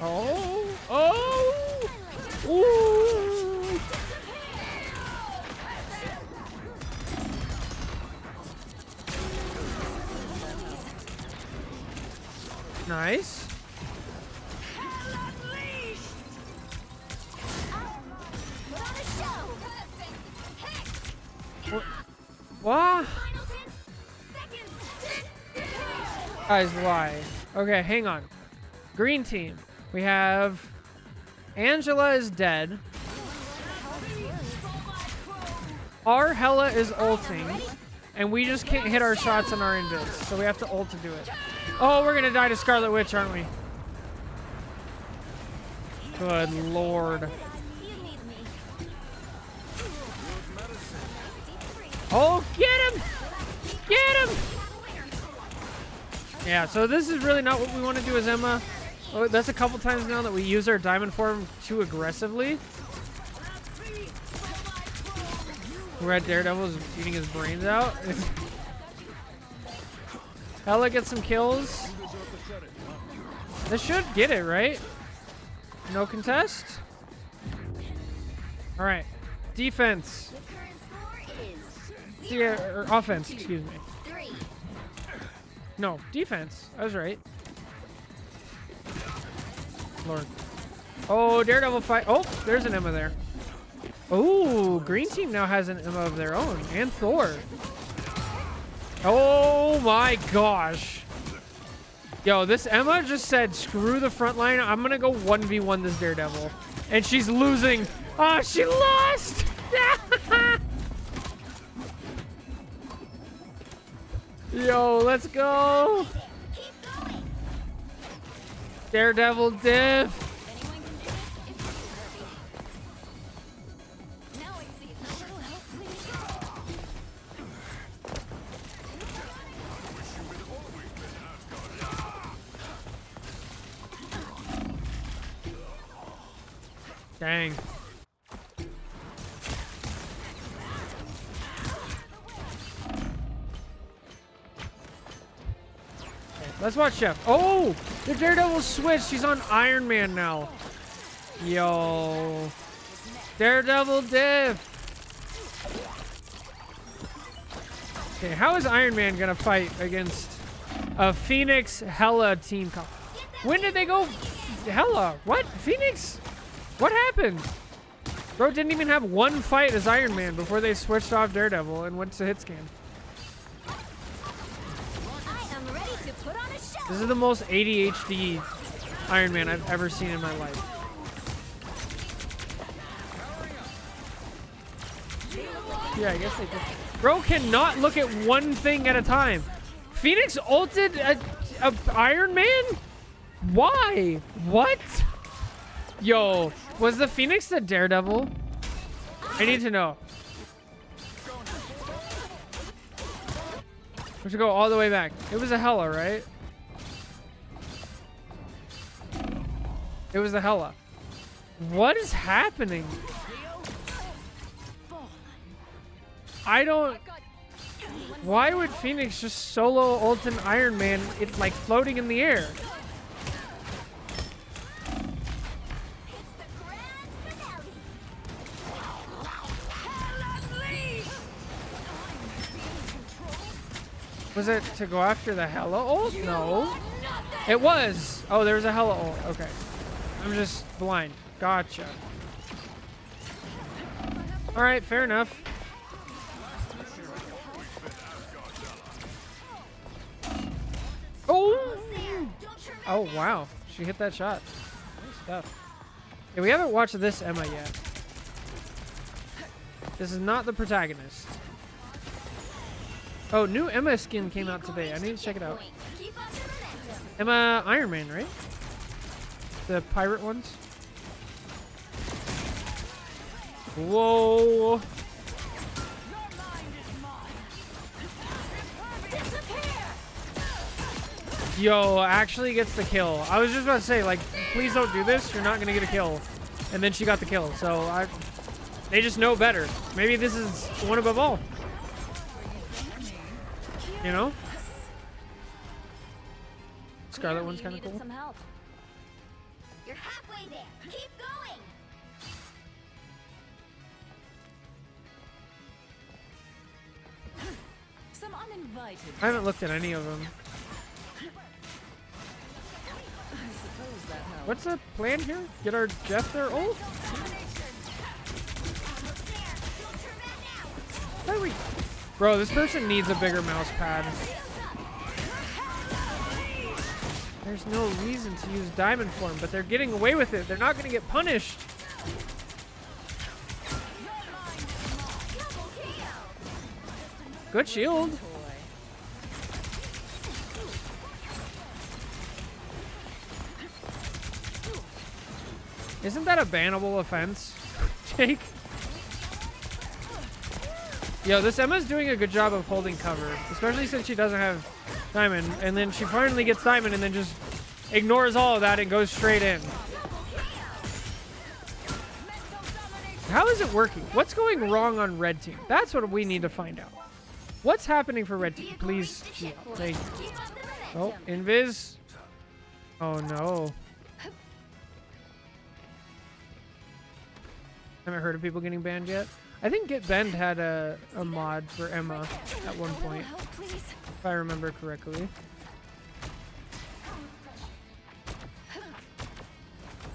Oh! Oh! Ooh! Nice. What? Guys, why? Okay, hang on. Green team. We have Angela is dead. Our Hela is ulting. And we just can't hit our shots on our invis. So we have to ult to do it. Oh, we're gonna die to Scarlet Witch, aren't we? Good lord. Oh, get him! Get him! Yeah, so this is really not what we want to do as Emma. Oh, that's a couple times now that we use our diamond form too aggressively. Red Daredevil is eating his brains out. Hela gets some kills. This should get it, right? No contest? Alright. Defense. Yeah, or offense, excuse me. No, defense. I was right. Lord. Oh, Daredevil fight. Oh, there's an Emma there. Oh, green team now has an Emma of their own. And Thor. Oh my gosh. Yo, this Emma just said, screw the front line. I'm going to go 1v1 this Daredevil. And she's losing. Ah, oh, she lost. Yo, let's go. Daredevil diff. Dang. Let's watch Chef. Oh, the Daredevil switched. She's on Iron Man now. Yo. Daredevil diff. Okay, how is Iron Man gonna fight against a Phoenix Hela team? When did they go Hela? What? Phoenix? What happened? Bro didn't even have one fight as Iron Man before they switched off Daredevil and went to hit scan. This is the most ADHD Iron Man I've ever seen in my life. Yeah, I guess they did. Bro cannot look at one thing at a time. Phoenix ulted a Iron Man? Why? What? Yo, was the Phoenix the Daredevil? I need to know. We should go all the way back. It was a Hela, right? It was a Hela. What is happening? I don't... Why would Phoenix just solo ult an Iron Man? It's like floating in the air. Was it to go after the Hella ult? No. It was. Oh, there was a Hella ult. Okay. I'm just blind. Gotcha. All right, fair enough. Oh! Oh, wow. She hit that shot. Nice stuff. Yeah, we haven't watched this Emma yet. This is not the protagonist. Oh, new Emma skin came out today. I need to check it out. Emma Iron Man, right? The pirate ones. Whoa. Yo, actually gets the kill. I was just about to say, like, please don't do this. You're not going to get a kill. And then she got the kill. So they just know better. Maybe this is one above all. You know? Scarlet one's kind of cool. Some help. You're halfway there. Keep going. Some uninvited. I haven't looked at any of them. I suppose that helps. What's the plan here? Get our Jeff their ult? Why are we... Bro, this person needs a bigger mouse pad. There's no reason to use diamond form, but they're getting away with it. They're not going to get punished. Good shield. Isn't that a bannable offense, Jake? Yo, this Emma's doing a good job of holding cover, especially since she doesn't have diamond, and then she finally gets diamond and then just ignores all of that and goes straight in. How is it working? What's going wrong on red team? That's what we need to find out. What's happening for red team? Please. Thank you. Oh, invis. Oh no. Haven't heard of people getting banned yet. I think Get Bend had a mod for Emma at one point, if I remember correctly.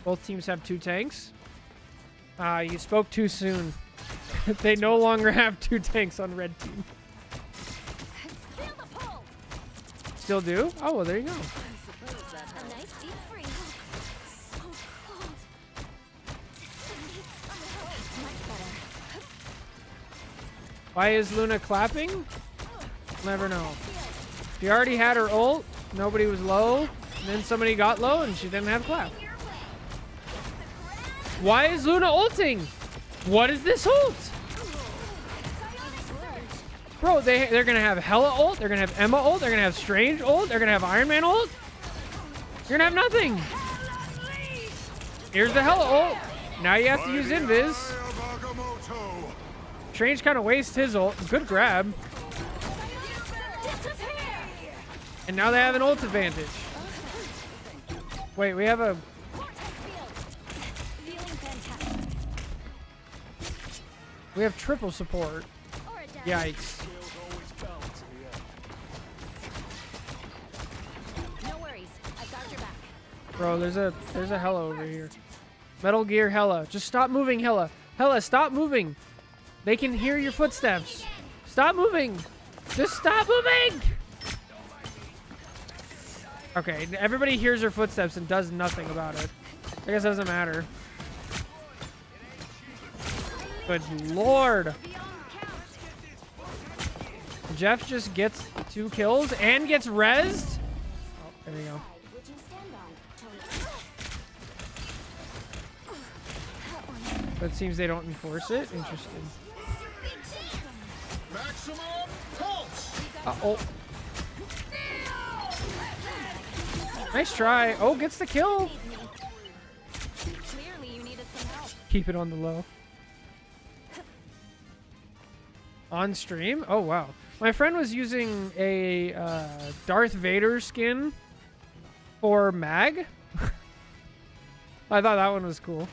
Both teams have 2 tanks. You spoke too soon. They no longer have 2 tanks on red team. Still do? Oh, well, there you go. Why is Luna clapping? Never know. She already had her ult, nobody was low, and then somebody got low and she didn't have clap. Why is Luna ulting? What is this ult? Bro, they're gonna have Hella ult, they're gonna have Emma ult, they're gonna have Strange ult, they're gonna have Iron Man ult. You're gonna have nothing. Here's the Hella ult. Now you have to use invis. Strange kind of wastes his ult. Good grab. And now they have an ult advantage. Wait, we have a... We have triple support. Yikes. No worries. I've got your back. Bro, there's a Hella over here. Metal Gear Hella. Just stop moving, Hella. Hella, stop moving. They can hear your footsteps. Stop moving. Just stop moving. Okay, everybody hears her footsteps and does nothing about it. I guess it doesn't matter. Good lord. Jeff just gets 2 kills and gets rezzed. Oh, there we go. But it seems they don't enforce it. Interesting. Oh. Nice try. Oh, gets the kill. Clearly you needed some help. Keep it on the low. On stream? Oh, wow. My friend was using a Darth Vader skin for Mag. I thought that one was cool.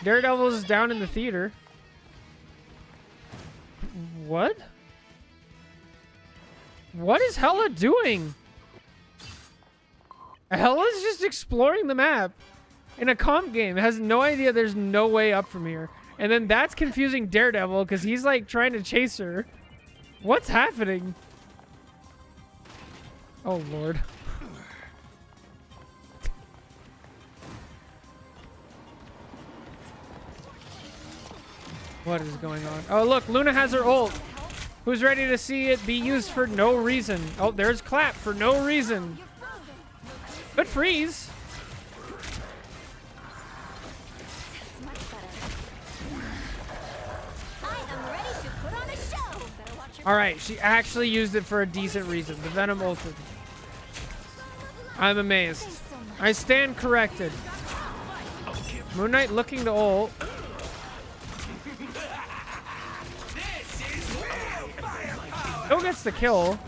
Daredevil's down in the theater. What? What is Hella doing? Hella's just exploring the map in a comp game. Has no idea there's no way up from here. And then that's confusing Daredevil because he's like trying to chase her. What's happening? Oh, Lord. What is going on? Oh, look, Luna has her ult. Who's ready to see it be used for no reason? Oh, there's Clap for no reason. Good freeze. That's much better. I am ready to put on a show. Better watch your All right, she actually used it for a decent reason. The Venom ulted. I'm amazed. I stand corrected. Moon Knight looking to ult. Still gets the kill.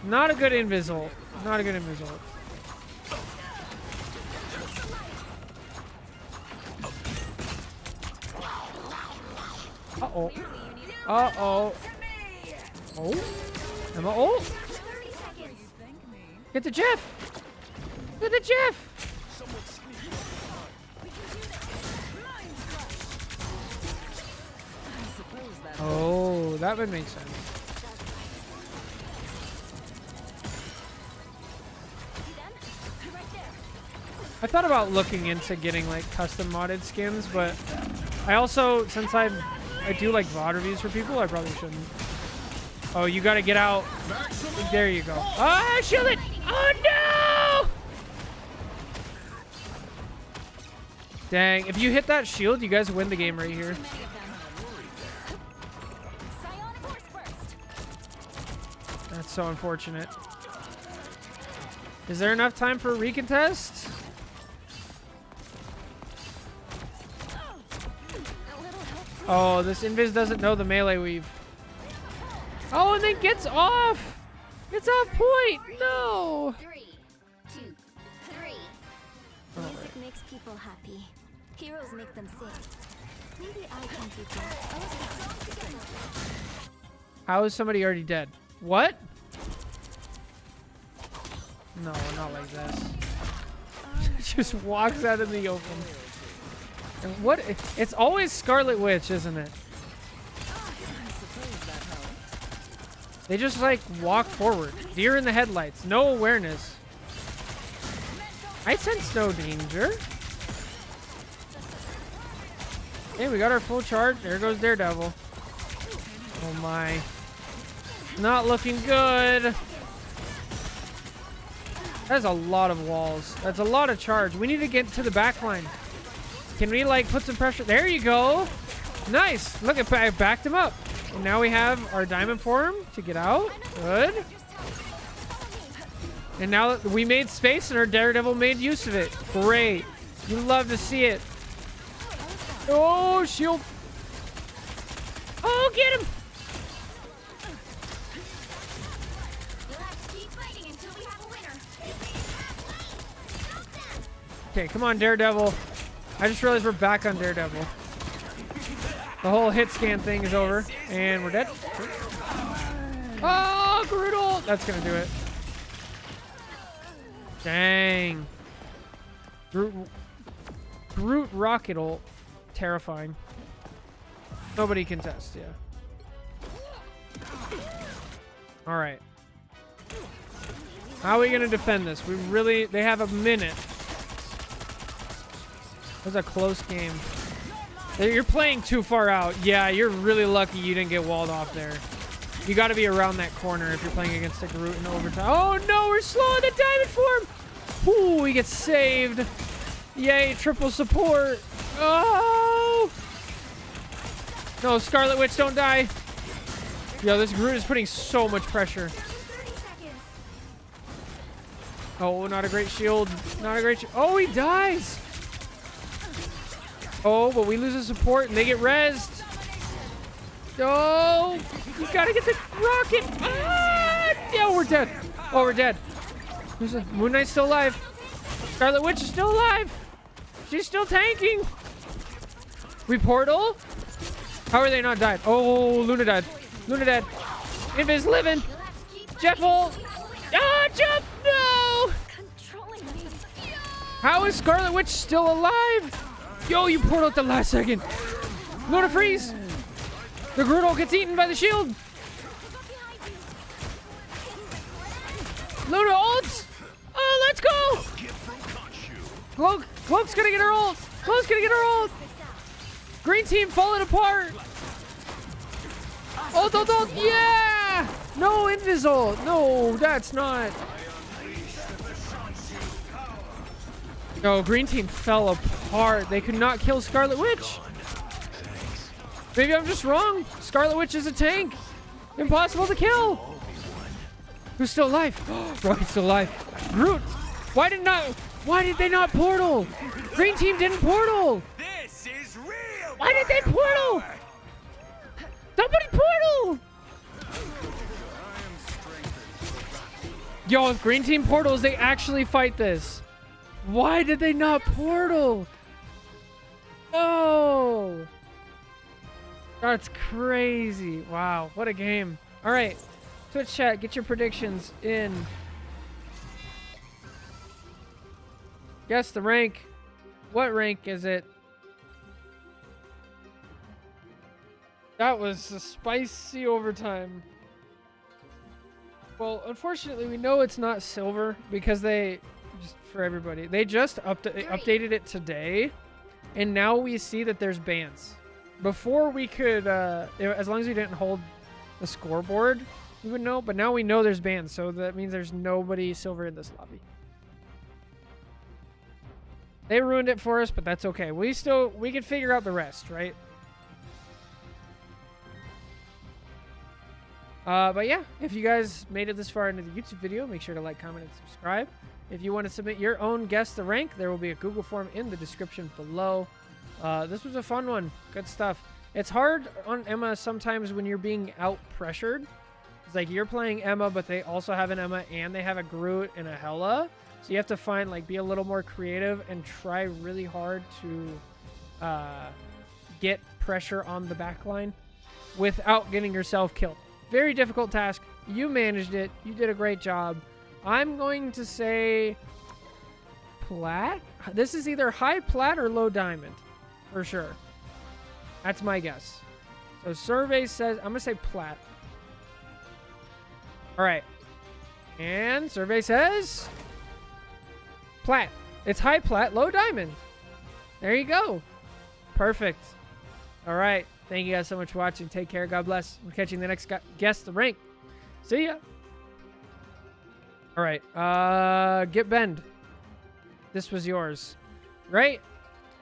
Not a good invis ult. Not a good invis ult. Uh-oh. Uh-oh. Oh? Emma ult? 30 seconds. Get the Jeff! Get the Jeff! I suppose that Oh, that would make sense. See them? Right there. I thought about looking into getting like custom modded skins, but I also, since I do like VOD reviews for people, I probably shouldn't. Oh, you gotta get out. There you go. Ah, shield it! Oh no! Dang, if you hit that shield, you guys win the game right here. Psionic Force Burst. That's so unfortunate. Is there enough time for a recontest? Oh, this invis doesn't know the melee weave. Oh, and then gets off! It's off point! No! 3, 2, 3. Music makes people happy. Heroes make them sing. Maybe I can do that. I was strong together. How is somebody already dead? What? No, not like this. Just walks out in the open. And what? It's always Scarlet Witch, isn't it? I suppose that helps. They just like walk forward. Deer in the headlights. No awareness. I sense no danger. Hey, we got our full charge. There goes Daredevil. Oh my. Not looking good. That's a lot of walls. That's a lot of charge. We need to get to the back line. Can we like put some pressure? There you go. Nice. Look, I backed him up. And now we have our diamond form to get out. Good. And now that we made space and our Daredevil made use of it. Great. You love to see it. Oh, shield. Oh, get him. Okay, come on, Daredevil. I just realized we're back on Daredevil. The whole hit scan thing is over, and we're dead. Oh, brutal! That's gonna do it. Dang. Groot rocket ult. Terrifying. Nobody can test, yeah. Alright. How are we gonna defend this? They have a minute. It was a close game. You're playing too far out. Yeah, you're really lucky you didn't get walled off there. You got to be around that corner if you're playing against a Groot in overtime. Oh no, we're slow in the diamond form. Ooh, he gets saved. Yay, triple support. Oh! No, Scarlet Witch, don't die. Yo, this Groot is putting so much pressure. Oh, not a great shield. Not a great shield. Oh, he dies. Oh, but we lose the support and they get rezzed. No! You gotta get the rocket! Ah! Yeah, we're dead. Oh, we're dead. Moon Knight's still alive. Scarlet Witch is still alive. She's still tanking. We portal? How are they not died? Oh, Luna died. Luna dead. Invis living. Jeffel. Ah, Jeff, no! Controlling me. How is Scarlet Witch still alive? Yo, you portal at the last second. Luna freeze. The Groodle gets eaten by the shield. Luna ults. Oh, let's go. Cloak's gonna get her ult. Cloak's gonna get her ult. Green team falling apart. Ult, ult, ult. Yeah. No Invis ult. No, that's not. No, green team fell apart. They could not kill Scarlet Witch. Maybe I'm just wrong. Scarlet Witch is a tank. Impossible to kill. Who's still alive? Rocket's still alive. Groot. Why did they not portal? Green team didn't portal. This is real. Why did they portal? Somebody portal. Yo, if green team portals, they actually fight this. Why did they not portal? No. That's crazy. Wow, what a game. All right, Twitch chat, get your predictions in. Guess the rank. What rank is it? That was a spicy overtime. Well, unfortunately, we know it's not silver because they, just for everybody, they just updated it today, and now we see that there's bans. Before we could, as long as we didn't hold the scoreboard, we would know. But now we know there's bans, so that means there's nobody silver in this lobby. They ruined it for us, but that's okay. We can figure out the rest, right? But yeah, if you guys made it this far into the YouTube video, make sure to like, comment, and subscribe. If you want to submit your own Guess the Rank, there will be a Google form in the description below. This was a fun one. Good stuff. It's hard on Emma sometimes when you're being out-pressured. It's like you're playing Emma, but they also have an Emma, and they have a Groot and a Hela. So you have to find, like, be a little more creative and try really hard to get pressure on the backline without getting yourself killed. Very difficult task. You managed it. You did a great job. I'm going to say plat. This is either high plat or low diamond, for sure. That's my guess. So survey says, I'm going to say plat. All right. And survey says plat. It's high plat, low diamond. There you go. Perfect. All right. Thank you guys so much for watching. Take care. God bless. We're catching the next Guess the Rank. See ya. All right. Get Bend. This was yours. Right?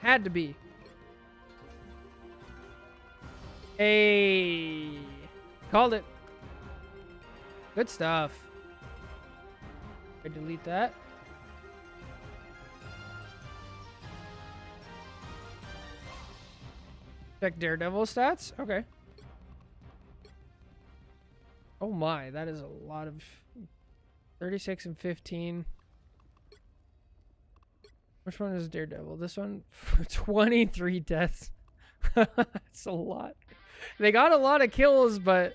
Had to be. Hey. Called it. Good stuff. I delete that. Check Daredevil stats. Okay. Oh my, that is a lot of 36 and 15. Which one is Daredevil? This one? 23 deaths. That's a lot. They got a lot of kills, but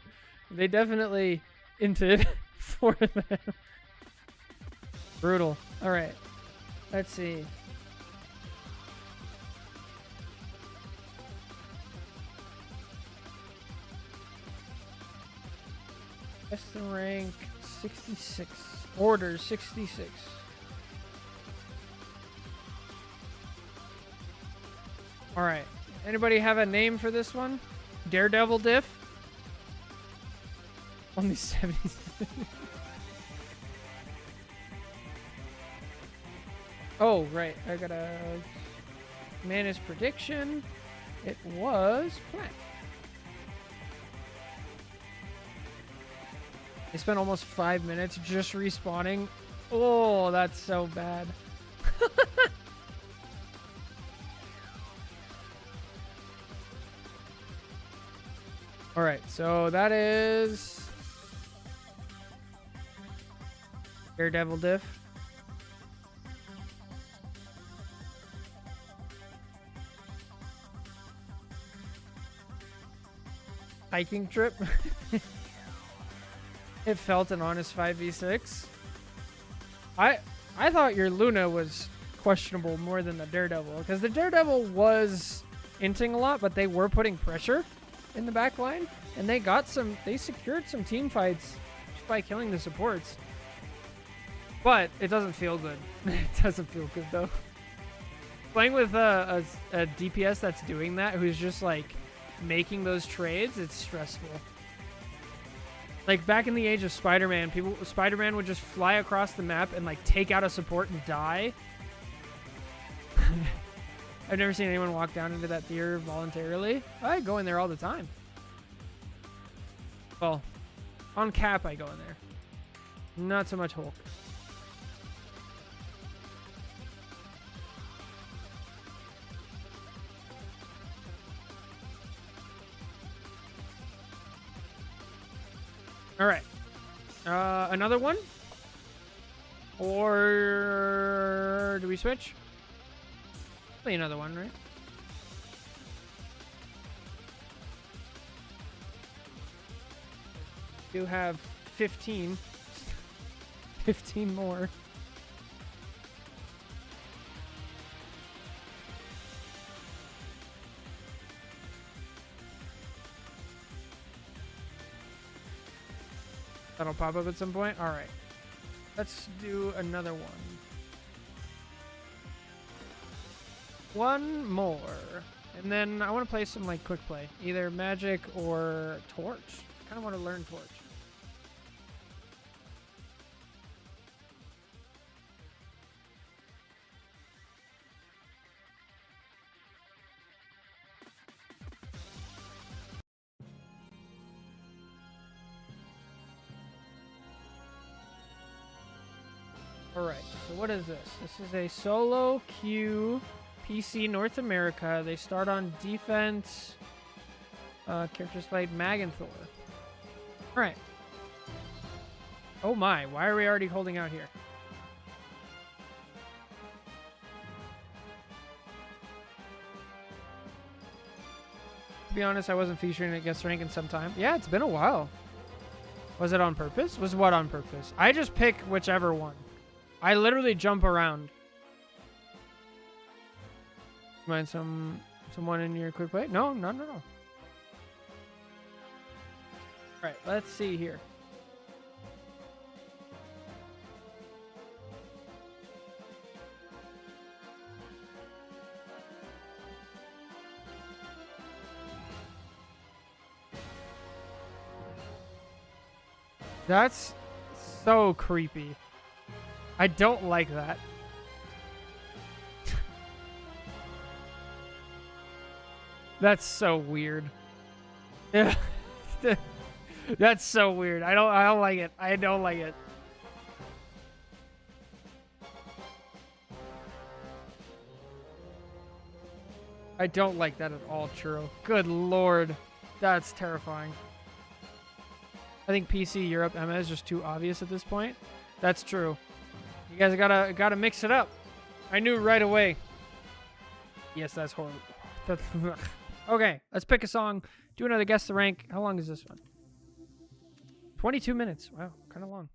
they definitely inted for them. Brutal. All right. Let's see. Guess the rank 66. Order 66. All right. Anybody have a name for this one? Daredevil diff? Only 70. Oh, right. I gotta manage prediction. It was plat. They spent almost 5 minutes just respawning. Oh, that's so bad. All right, so that is Daredevil diff. Hiking trip. It felt an honest 5v6. I thought your Luna was questionable more than the Daredevil, because the Daredevil was inting a lot, but they were putting pressure in the back line, and they secured some team fights just by killing the supports. But it doesn't feel good. It doesn't feel good though. Playing with a DPS that's doing that, who's just like making those trades, it's stressful. Like back in the age of Spider-Man, Spider-Man would just fly across the map and like take out a support and die. I've never seen anyone walk down into that tier voluntarily. I go in there all the time. Well, on cap I go in there. Not so much Hulk. All right. Another one? Or do we switch? Play another one, right? Do have 15. 15 more. That'll pop up at some point. All right. Let's do another one. One more. And then I want to play some like quick play. Either Magic or Torch. I kind of want to learn Torch. Alright, so what is this? This is a solo queue PC North America. They start on defense. Characters played Mag and Thor. Alright. Oh my, why are we already holding out here? To be honest, I wasn't featuring it Guess Rank in some time. Yeah, it's been a while. Was it on purpose? Was what on purpose? I just pick whichever one. I literally jump around. Mind someone in your quick play? No. Alright, let's see here. That's so creepy. I don't like that. That's so weird. Yeah. That's so weird. I don't like it. I don't like it. I don't like that at all, Churro. Good lord. That's terrifying. I think PC Europe Emma is just too obvious at this point. That's true. You guys gotta mix it up. I knew right away. Yes, that's horrible. Okay, let's pick a song. Do another Guess the Rank. How long is this one? 22 minutes. Wow, kind of long.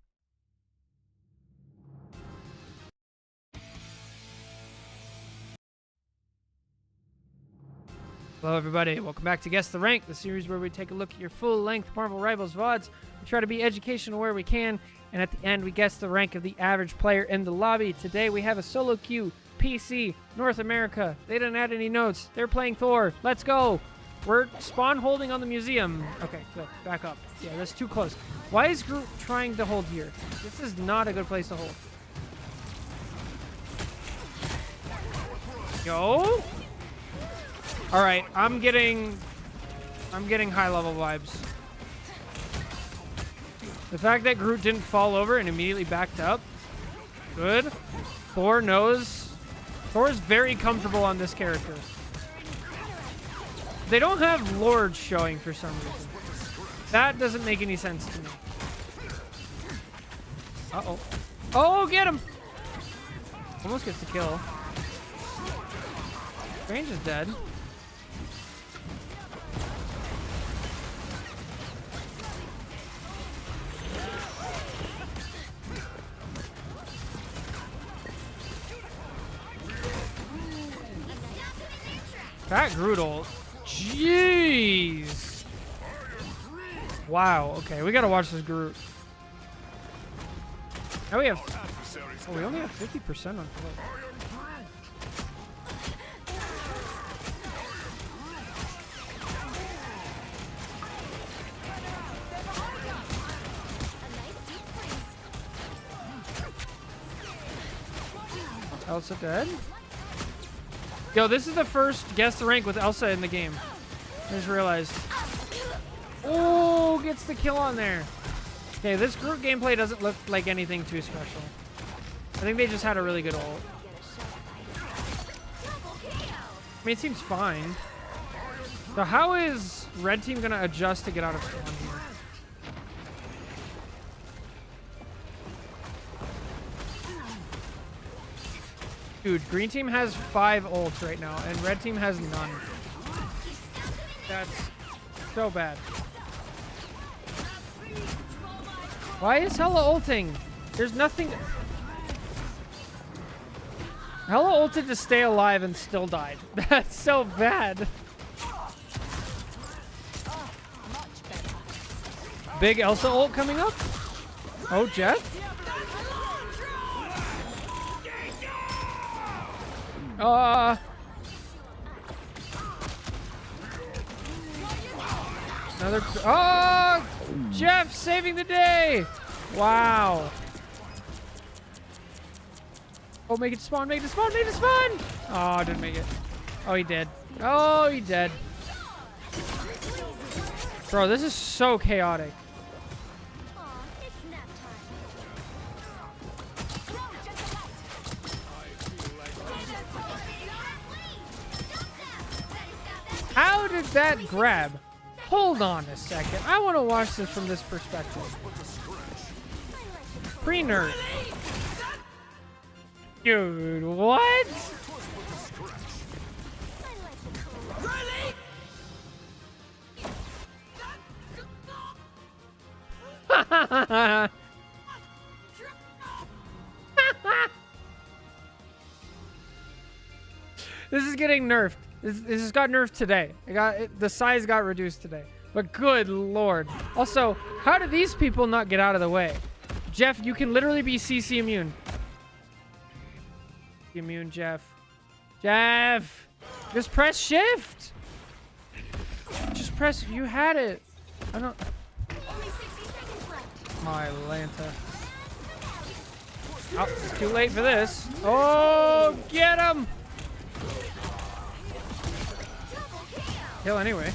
Hello, everybody. Welcome back to Guess the Rank, the series where we take a look at your full-length Marvel Rivals VODs. We try to be educational where we can, and at the end, we guess the rank of the average player in the lobby. Today, we have a solo queue, PC, North America. They didn't add any notes. They're playing Thor. Let's go. We're spawn holding on the museum. Okay, good. Back up. Yeah, that's too close. Why is Groot trying to hold here? This is not a good place to hold. Yo. All right, I'm getting high-level vibes. The fact that Groot didn't fall over and immediately backed up. Good. Thor knows. Thor's very comfortable on this character. They don't have Lord showing for some reason. That doesn't make any sense to me. Uh-oh. Oh, get him! Almost gets the kill. Range is dead. That Groodle. Jeez. Wow. Okay, we gotta watch this Groot. Now we have. Oh, we only have 50% on play. Elsa dead. Yo, this is the first guess the rank with Elsa in the game. I just realized. Oh, gets the kill on there. Okay, this Groot gameplay doesn't look like anything too special. I think they just had a really good ult. I mean, it seems fine. So how is Red Team gonna adjust to get out of spawn here? Dude, Green Team has 5 ults right now, and Red Team has none. That's so bad. Why is Hella ulting? There's nothing... Hella ulted to stay alive and still died. That's so bad. Big Elsa ult coming up? Oh, Jeff? Another. Oh, Jeff saving the day! Wow. Oh, make it spawn! Make it spawn! Make it spawn! Oh, didn't make it. Oh, he did. Oh, he did. Bro, this is so chaotic. How did that grab? Hold on a second. I want to watch this from this perspective. Pre-nerf. Dude, what? This is getting nerfed. This just got nerfed today. The size got reduced today. But good lord. Also, how do these people not get out of the way? Jeff, you can literally be CC immune. Immune, Jeff. Jeff! Just press shift! Just press... You had it. I don't... My Lanta. Oh, it's too late for this. Oh, get him! Kill anyway.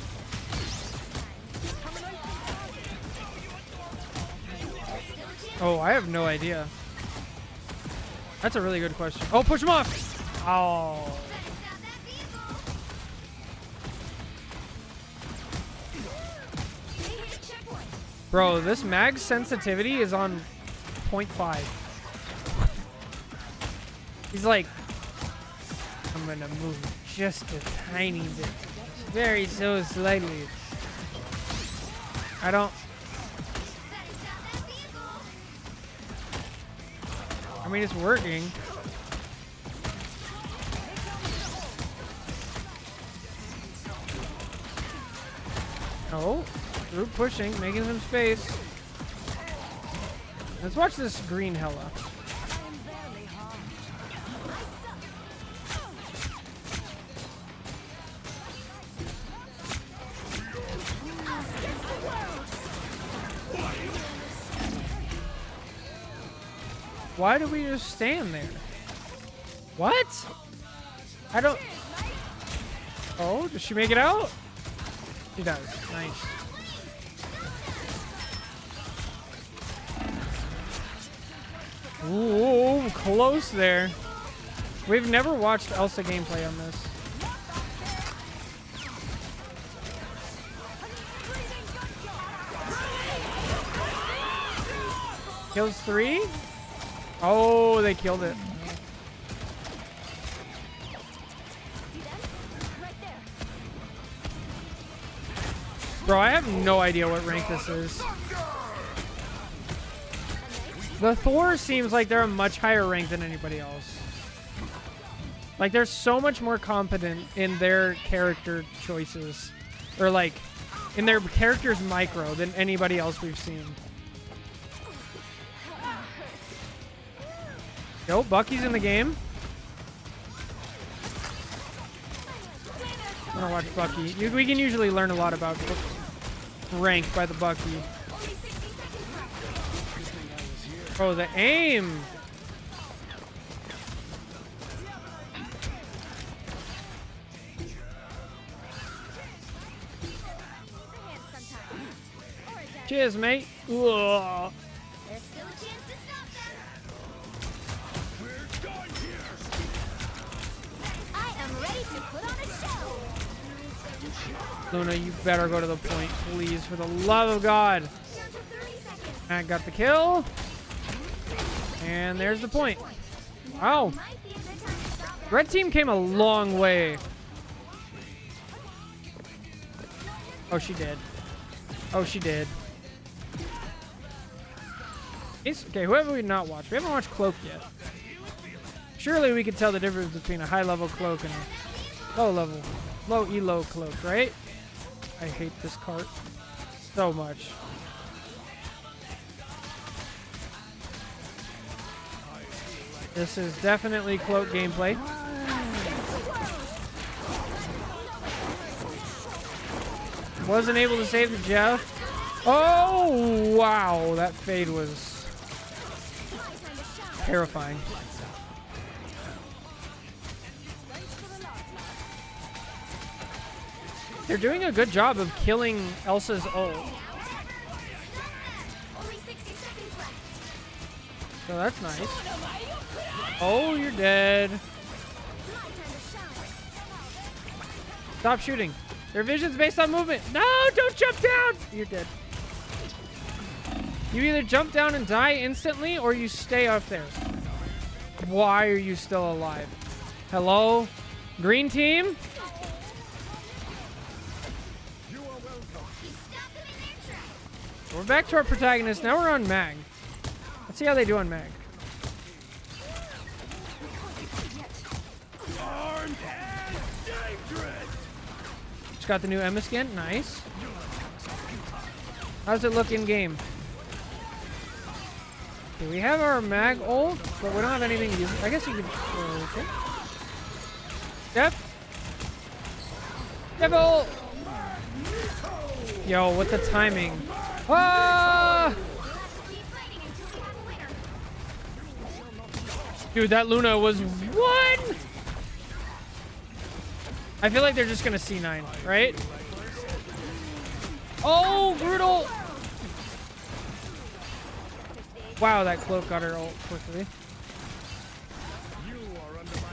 Oh, I have no idea. That's a really good question. Oh, push him off! Oh. Bro, this mag sensitivity is on 0.5. He's like, I'm gonna move just a tiny bit. Very so slightly. I don't... I mean, it's working. Oh, group pushing, making some space. Let's watch this green Hella. Why do we just stand there? What? I don't... Oh, does she make it out? She does. Nice. Ooh, close there. We've never watched Elsa gameplay on this. Kills 3. Oh, they killed it. See them? Right there. Bro, I have no idea what rank this is. The Thor seems like they're a much higher rank than anybody else. Like, they're so much more competent in their character choices. Or, like, in their character's micro than anybody else we've seen. Yo, Bucky's in the game. I'm gonna watch Bucky. We can usually learn a lot about rank by the Bucky. Oh, the aim! Cheers, mate. Whoa. There's still a chance to stop them. I am ready to put on a show. Luna, you better go to the point, please, for the love of God. Down to 30 seconds. I got the kill. And there's the point. Wow. Might be a good time to stop them. Red team came a long way. Oh, she did. Oh, she did. Okay, who have we not watched? We haven't watched Cloak yet. Surely we could tell the difference between a high-level Cloak and a low-level, low elo Cloak, right? I hate this cart so much. This is definitely Cloak gameplay. Wasn't able to save the Jeff. Oh, wow. That fade was terrifying. They're doing a good job of killing Elsa's ult. Only 60 seconds left. So that's nice. Oh, you're dead. My turn to shine. Stop shooting. Their vision's based on movement. No, don't jump down. You're dead. You either jump down and die instantly or you stay up there. Why are you still alive? Hello? Green team? He stopped them in their tracks. We're back to our protagonist. Now we're on Mag. Let's see how they do on Mag. Armed and dangerous. Just got the new Emma skin. Nice. How's it look in game? Okay, we have our Mag ult, but we don't have anything to use. I guess you could. Okay. Yep. Devil! Yo, what the timing? Ah! We'll have to keep fighting until we have a winner. Dude, that Luna was one! I feel like they're just gonna C9, right? Oh, brutal! Wow, that Cloak got her ult quickly.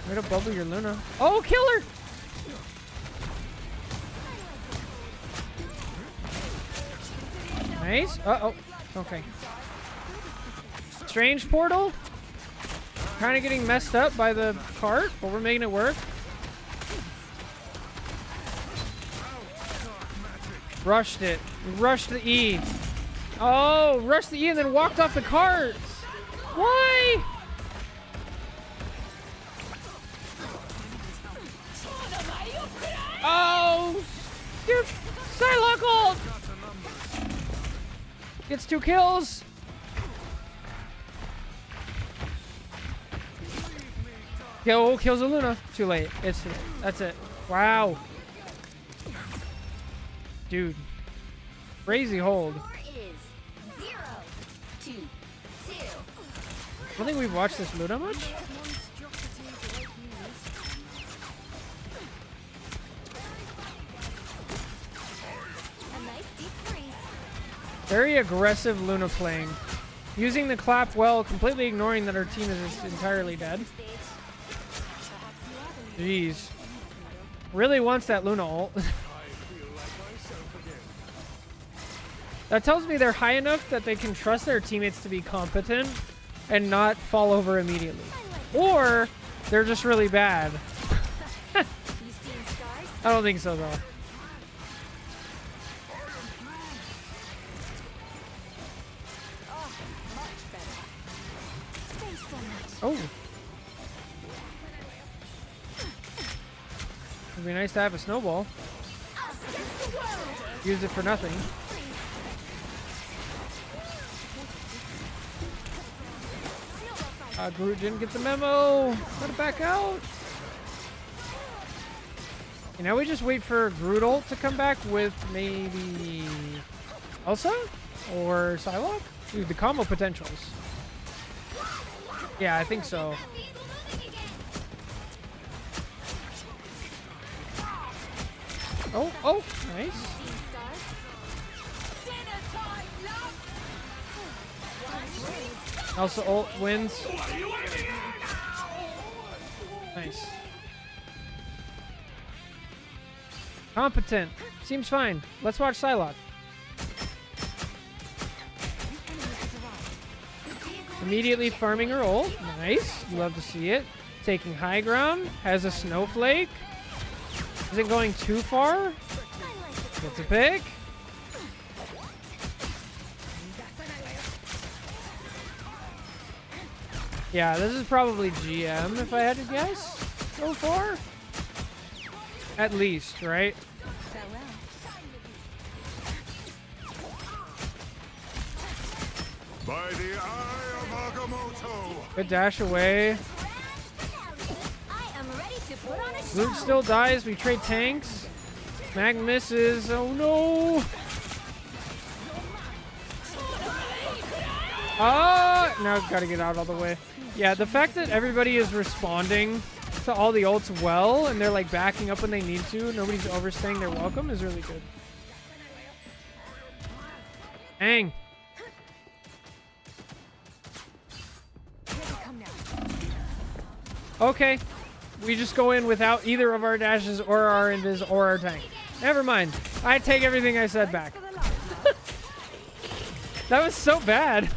Way to bubble your Luna. Oh, kill her! Nice. Uh-oh. Okay. Strange portal. Kind of getting messed up by the cart, but we're making it work. Rushed it. Rushed the E. Oh, rushed the E and then walked off the cart. Why? Oh, your Psylocke ult. Gets 2 kills. Yo, kills a Luna. Too late. That's it. Wow. Dude. Crazy hold. Score is 0-2-2. I don't think we've watched this Luna much. A nice deep freeze. Very aggressive Luna playing. Using the clap well, completely ignoring that our team is entirely dead. Jeez. Really wants that Luna ult. That tells me they're high enough that they can trust their teammates to be competent and not fall over immediately. Or they're just really bad. You seen stars? I don't think so, though. Thanks so much. Oh. It'd be nice to have a snowball. Against the world. Use it for nothing. Groot didn't get the memo. Gotta back out. Okay, now we just wait for Groot ult to come back with maybe Elsa or Psylocke? Dude, the combo potentials. Yeah, I think so. Oh, nice. Elsa ult wins. Nice. Competent. Seems fine. Let's watch Psylocke. Immediately farming her ult. Nice. Love to see it. Taking high ground. Has a snowflake. Isn't going too far. Gets a pick. Yeah, this is probably GM if I had to guess so far. At least, right? By the eye of Agamotto. Good dash away. I am ready to put on a Groot show. still dies. We trade tanks. Mag misses. Oh no. Now gotta get out all the way. Yeah, the fact that everybody is responding to all the ults well and they're like backing up when they need to, nobody's overstaying their welcome is really good. Dang. Okay. We just go in without either of our dashes or our invis or our tank. Never mind. I take everything I said back. That was so bad.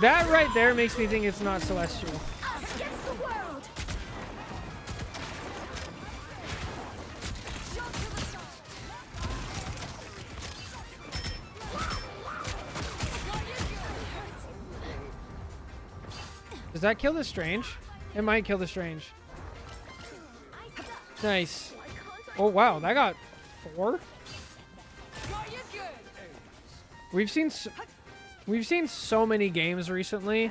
That right there makes me think it's not Celestial. Us against the world. Does that kill the Strange? It might kill the Strange. Nice. Oh wow, that got 4. We've seen so many games recently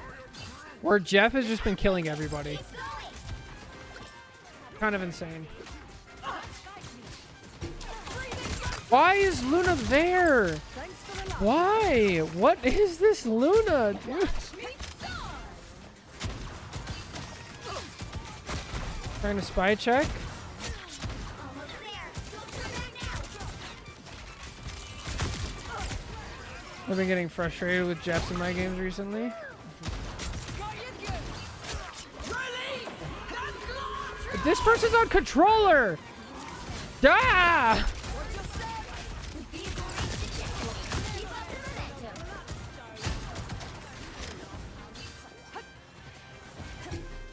where Jeff has just been killing everybody. Kind of insane. Why is Luna there? Why? What is this Luna, dude? Trying to spy check. I've been getting frustrated with Jeffs in my games recently. This person's on controller! Ah!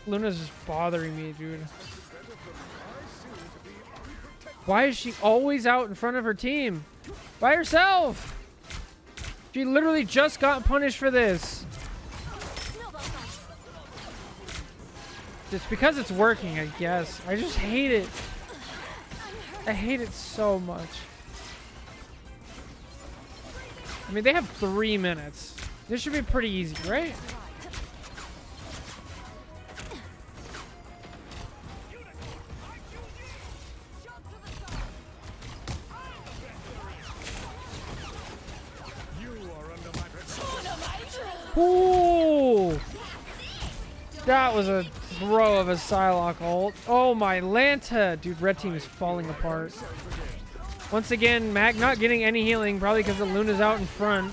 Luna's just bothering me, dude. Why is she always out in front of her team? By herself! She literally just got punished for this. It's because it's working, I guess. I just hate it. I hate it so much. I mean, they have 3 minutes. This should be pretty easy, right? Ooh! That was a throw of a Psylocke ult. Oh my Lanta! Dude, red team is falling apart. Once again, Mag not getting any healing, probably because the Luna's out in front.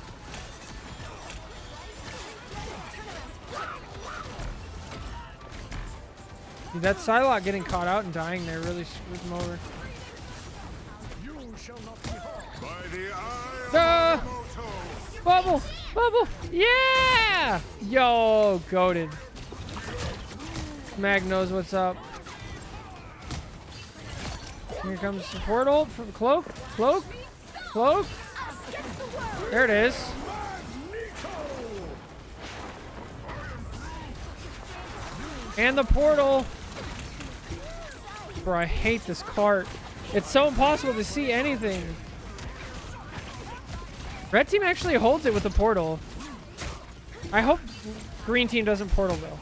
Dude, that Psylocke getting caught out and dying there really screwed him over. You shall Bubble! Bubble! Yeah! Yo, goated. Mag knows what's up. Here comes the portal from Cloak. Cloak. Cloak. There it is. And the portal. Bro, I hate this cart. It's so impossible to see anything. Red team actually holds it with the portal. I hope green team doesn't portal though.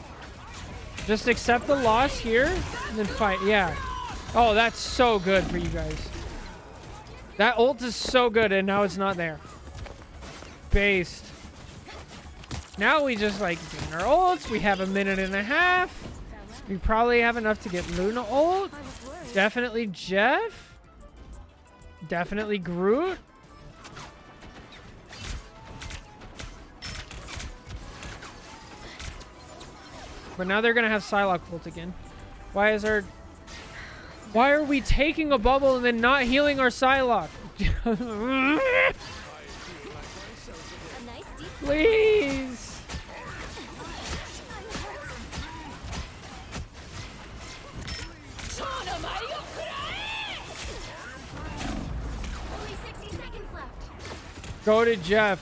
Just accept the loss here and then fight. Yeah. Oh, that's so good for you guys. That ult is so good and now it's not there. Based. Now we just like gain our ults. We have a minute and a half. We probably have enough to get Luna ult. Definitely Jeff. Definitely Groot. But now they're gonna have Psylocke ult again. Why are we taking a bubble and then not healing our Psylocke? Please. Only 60 seconds left. Go to Jeff.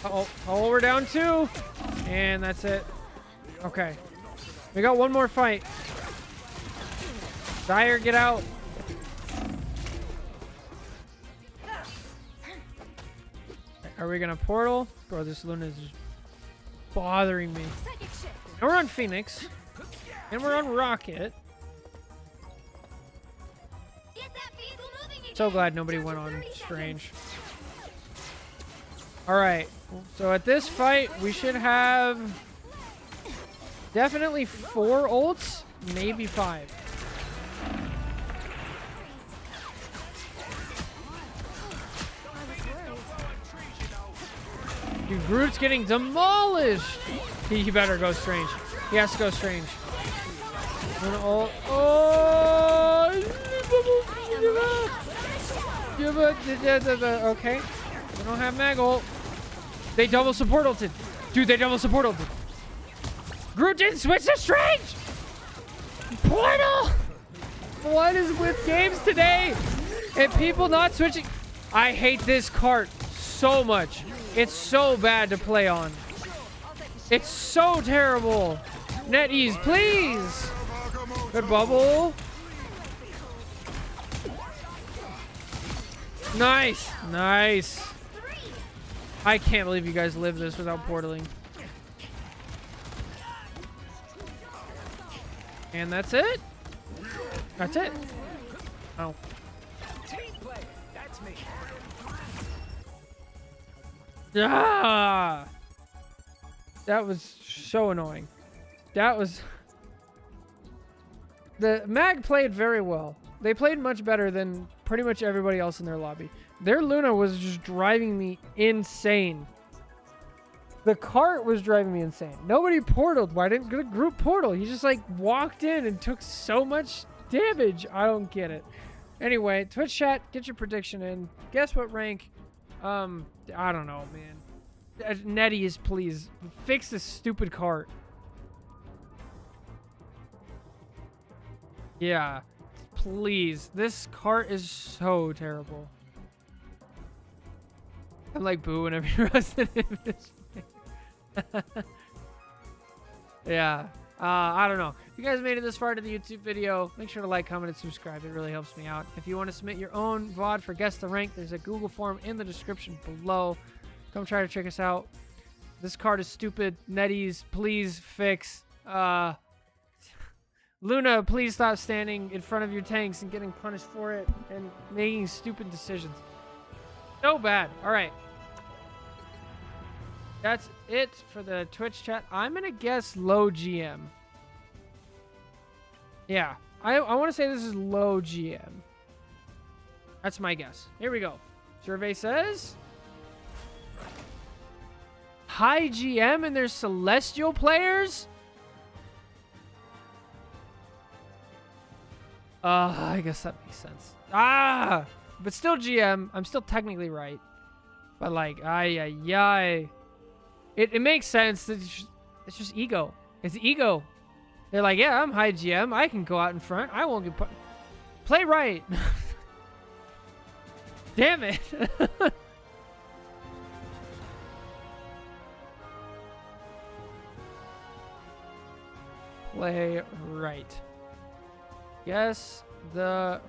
Uh-oh. Oh, we're down 2. And that's it. Okay. We got one more fight. Dire, get out. Are we gonna portal? Bro, this Luna is just bothering me. And we're on Phoenix. And we're on Rocket. So glad nobody went on Strange. Alright. So at this fight, we should have definitely 4 ults, maybe 5. Dude, Groot's getting demolished. He better go Strange. He has to go Strange. Oh! Okay. We don't have mag ult. They double support ulted. Dude, they double support ulted. Groot didn't switch to Strange! Portal! What is with games today? And people not switching. I hate this cart so much. It's so bad to play on. It's so terrible. NetEase, please! Good bubble. Nice. Nice. I can't believe you guys live this without portaling. And that's it? That's it. Oh. Ah! That was so annoying. That was... The Mag played very well. They played much better than pretty much everybody else in their lobby. Their Luna was just driving me insane. The cart was driving me insane. Nobody portaled. Why didn't the group portal? He just like walked in and took so much damage. I don't get it. Anyway, Twitch chat, get your prediction in. Guess what rank? I don't know, man. NetEase, please fix this stupid cart. Yeah, please. This cart is so terrible. I'm like booing every Resident Evil. Yeah. I don't know. If you guys made it this far to the YouTube video, make sure to like, comment, and subscribe. It really helps me out. If you want to submit your own VOD for Guess the Rank, there's a Google form in the description below. Come try to check us out. This card is stupid. NetEase, please fix. Luna, please stop standing in front of your tanks and getting punished for it and making stupid decisions. So bad. All right. That's it for the Twitch chat. I'm going to guess low GM. Yeah. I want to say this is low GM. That's my guess. Here we go. Survey says high GM and there's Celestial players? I guess that makes sense. But still GM. I'm still technically right. But like, ay. It makes sense. It's just ego. It's ego. They're like, yeah, I'm high GM. I can go out in front. I won't get put. Play right. Damn it. Play right. Yes, the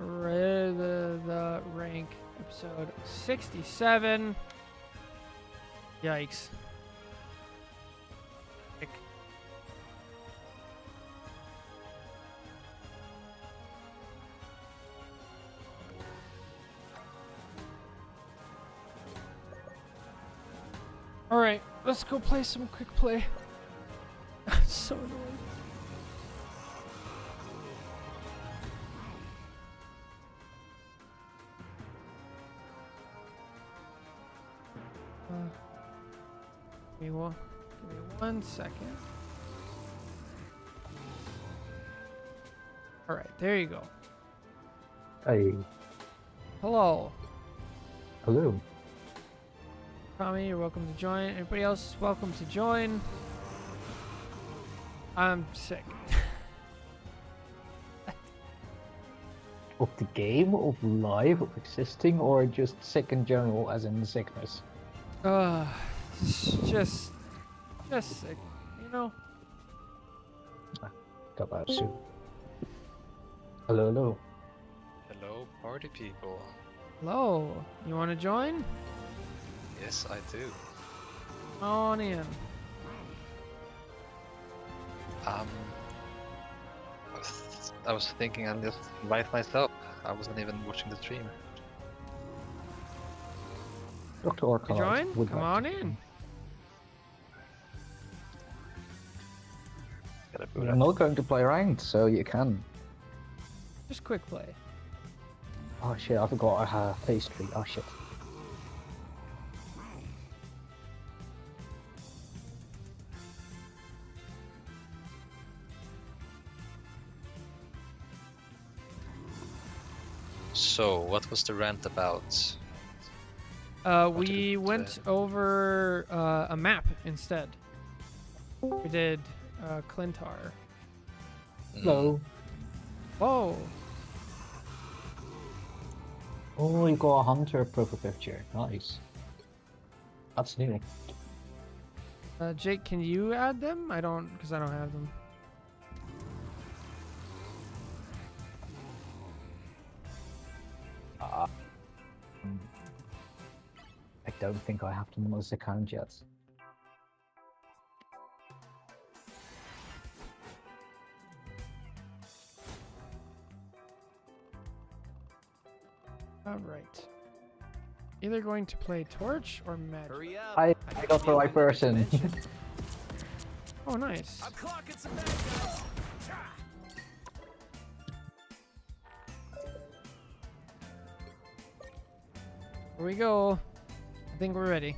rank episode 67. Yikes. All right, let's go play some quick play. So annoying. Give me 1 second. All right, there you go. Hey, Hello. hello. Tommy, you're welcome to join. Everybody else is welcome to join. I'm sick. Of the game, of life, of existing, or just sick in general, as in sickness? Just sick, you know? Got that soon. Hello, hello. Hello, party people. Hello. You want to join? Yes, I do. Come on in. I was thinking I'll just invite myself. I wasn't even watching the stream. Dr. You Orkala join? would Come like on to- in. Gotta boot We're up. not going to play ranked, so you can. Just quick play. Oh shit, I forgot I had pastry. Oh shit. So, what was the rant about? We did, went over a map instead. We did Clintar. Hello. Whoa. Oh, you got a hunter profile picture. Nice. That's new. Jake, can you add them? I don't, because I don't have them. I don't think I have them on this account yet. All right. Either going to play Torch or Magic. Hurry up. I can got give the you right an person. intervention. Oh, nice. I'm clocking some bad guys. Here we go. I think we're ready.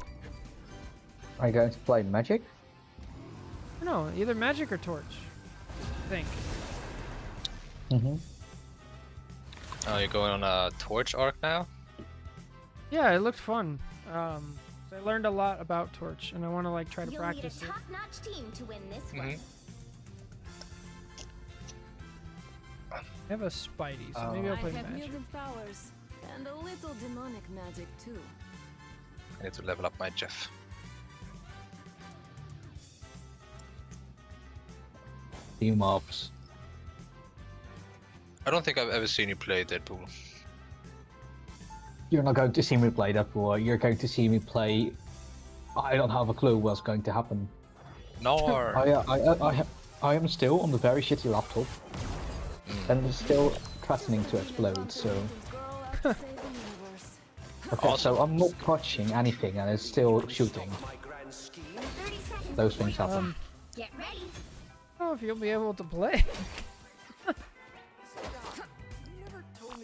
Are you going to play Magic? No, either Magic or Torch. I think. Mm-hmm. Oh, you're going on a torch arc now? Yeah, it looked fun. So I learned a lot about Torch, and I want to like try to You'll need a practice it. top-notch team to win this one. Mhm. I have a Spidey, so maybe I'll play I have Magic. mutant powers and a little demonic magic too. I need to level up my Jeff. Team ups. I don't think I've ever seen you play Deadpool. You're not going to see me play that war. You're going to see me play. I don't have a clue what's going to happen. Nor. I am still on the very shitty laptop, and it's still threatening to explode. So Girl out to save the universe. okay, so I'm not touching anything, and it's still shooting. My grand scheme. 30 seconds. Those things happen. Get ready. I don't know if you'll be able to play.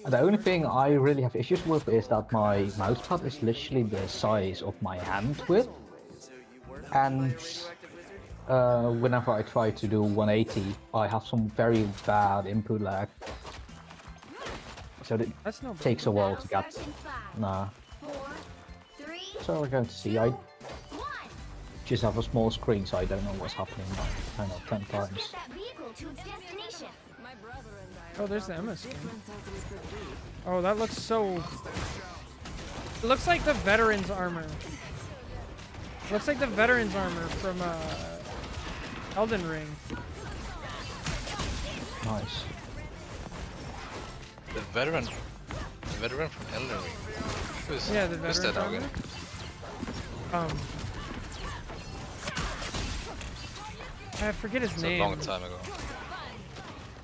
The only thing I really have issues with is that my mousepad is literally the size of my hand width, and whenever I try to do 180, I have some very bad input lag. So it That's no big takes a while to Battle get. starts in 5, Nah. 4, 3, so we're going to see. I just have a small screen, so I don't know what's happening. I don't know, 10 times. That vehicle to its destination. My brother and I Oh, there's the Emma skin. different as we could be. Oh, that looks so... It looks like the veteran's armor. Looks like the veteran's armor from Elden Ring. Nice. The veteran from Elden Ring. Who's, Yeah, the who's veteran's that armor. again? I forget his It's name. a long time ago.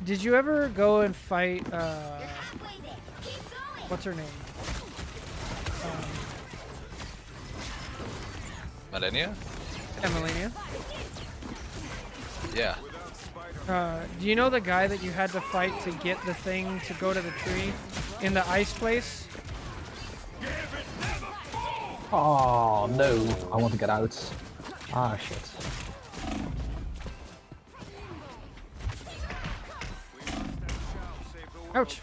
Did you ever go and fight, Halfway there. Keep going. what's her name? Millennia? Emelania? Yeah. Do you know the guy that you had to fight to get the thing to go to the tree in the ice place? Oh no, I want to get out. Ah shit. Ouch.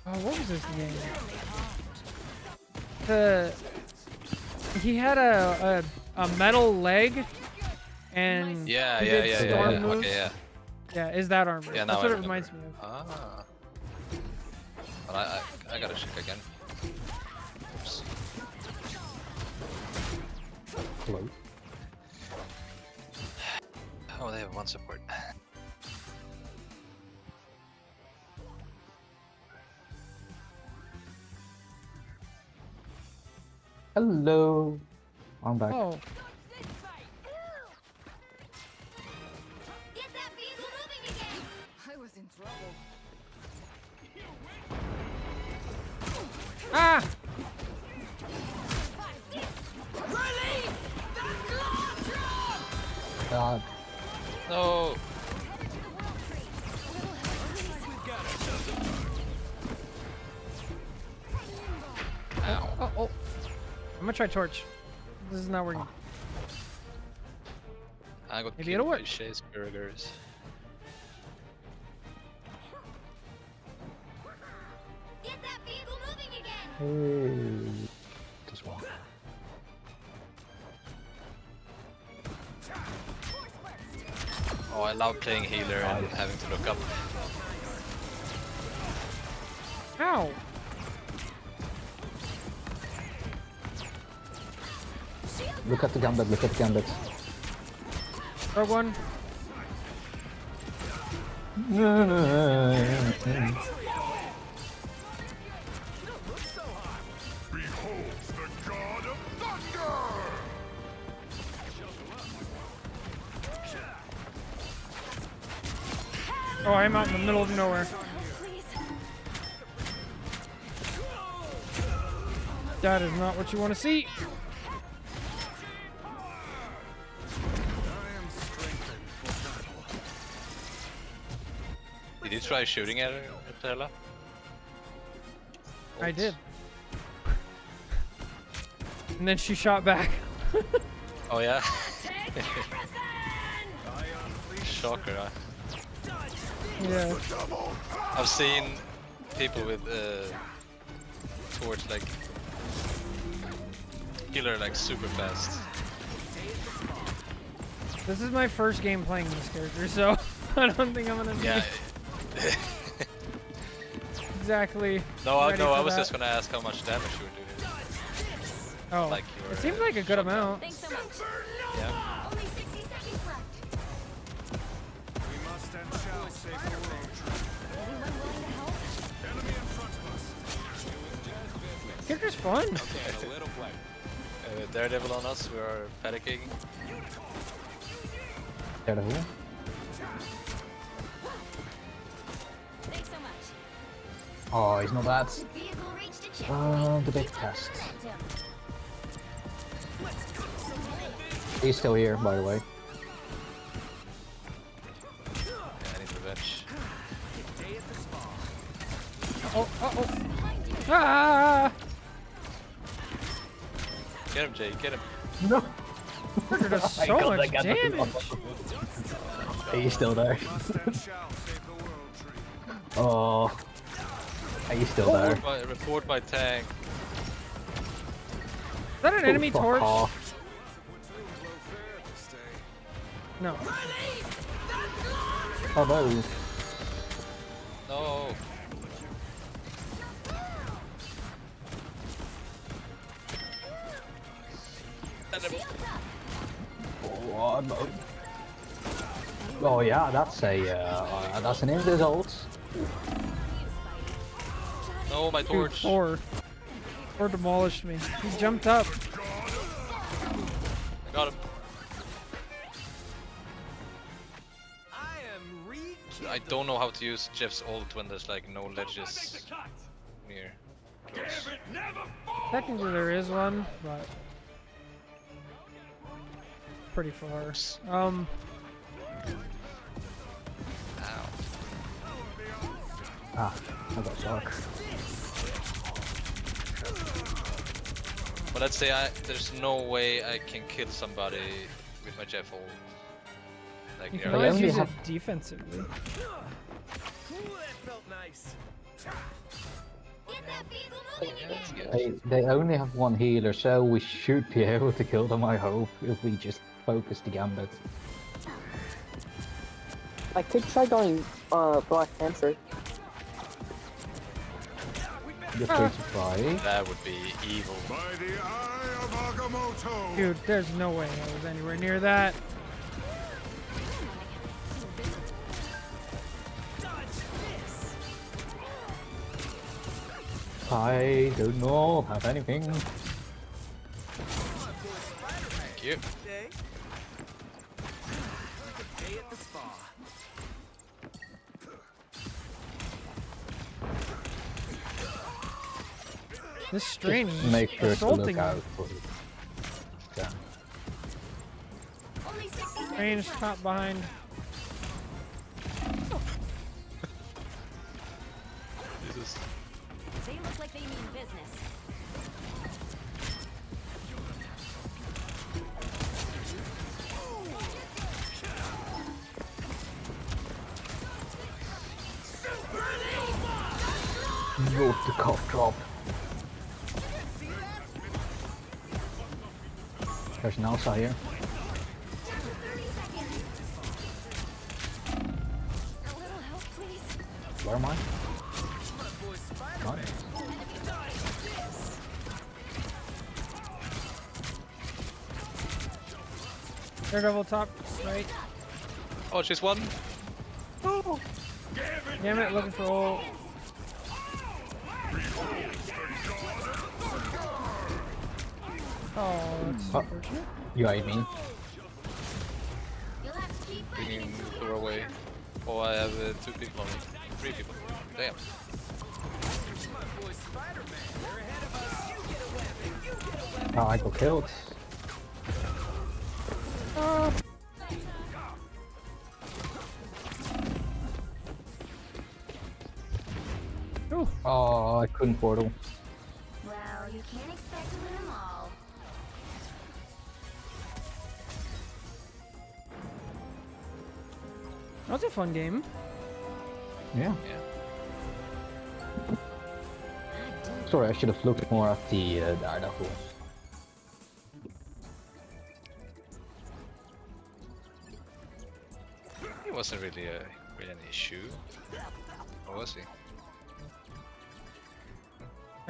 Oh, what was his name? He had a metal leg, and Yeah, he yeah, did yeah, storm yeah. moves. Okay, yeah. Yeah, is that armor? Yeah, now That's I what it remember. reminds me of. Ah. Well, I gotta check again. Oops. Hello. Oh, they have one support. Hello. I'm back. Oh, Get that vehicle moving again. I was in trouble. ah! God. No! Ow. Oh! I'm gonna try torch. This is not working. I got Maybe it'll killed by work. Chase burgers. Get that vehicle moving again. Hey. Just one. Oh, I love playing healer and having to look up. Ow! Look at the gambit, look at the gambit. Rogue one. Behold the god of thunder! Oh, I'm out in the middle of nowhere. That is not what you want to see. Did you try shooting at her, Tella? I did. And then she shot back. Oh yeah? Shocker, huh? Yeah. I've seen people with torch like killer like super fast. This is my first game playing this character, so I don't think I'm gonna be Yeah. exactly. No, ready I for was that. just gonna ask how much damage you were doing. Oh, like your, it seems like a good amount. Thanks so much. Yeah. Only 60 seconds left. We must and shall save the world. Anyone willing to help? Enemy in front of us. Character's fun. Daredevil on us, we are panicking. Daredevil. Thanks so much. Oh, he's not that. Vehicle reached a checkpoint. The big test. That zone. He's still here, by the way. Yeah, I need revenge. Oh, ah! Get him, Jay, get him. No. Character does I so got much that damage. He's still there. Must and shall save the world, tree. Oh. He's still there. Report by tank. that an enemy fuck torch? off. No. Oh no. No. Oh, no. Oh yeah, that's an invis ult. No, my Dude, torch. Thor demolished me. He jumped up. I got him. I am re-killed. I don't know how to use Jeff's ult when there's like no ledges near. Close. Technically there is one, but pretty far. Ow. Ah, I got dark. But let's say there's no way I can kill somebody with my Jeff ult. Like You near can I always only use it have- defensively. Ooh, that felt nice. Get that vehicle moving again. They only have one healer, so we should be able to kill them, I hope, if we just focus the gambit. I could try going Black Panther. Just free to try. That would be evil. By the eye of Agamotto! Dude, there's no way I was anywhere near that. I don't know, have anything. Thank you. Day. Like a day at the spa. This strange is Make sure to assaulting look me. out for it. Yeah. Only 60 seconds Strange left. top behind. Jesus. They look like they mean business. Note the cough drop. There's an Elsa here. 30 seconds. A little help, please. Where am I? Not. Daredevil top right. Oh, just one. Damn it, looking for ult. Oh, that's Oh. unfortunate. You ate me. You'll have to keep We fighting can until we throw away. Oh, I have 2 people on me. 3 people. Damn. My boy Spider-Man. They're ahead of us. You get a weapon. You get a weapon. Oh, I got killed. Ooh, Oh, I couldn't portal. Well, you can't expect to win them all. that was a fun game. Yeah. Yeah. Sorry, I should have looked more at the Daredevil. It wasn't really an issue. Or was he?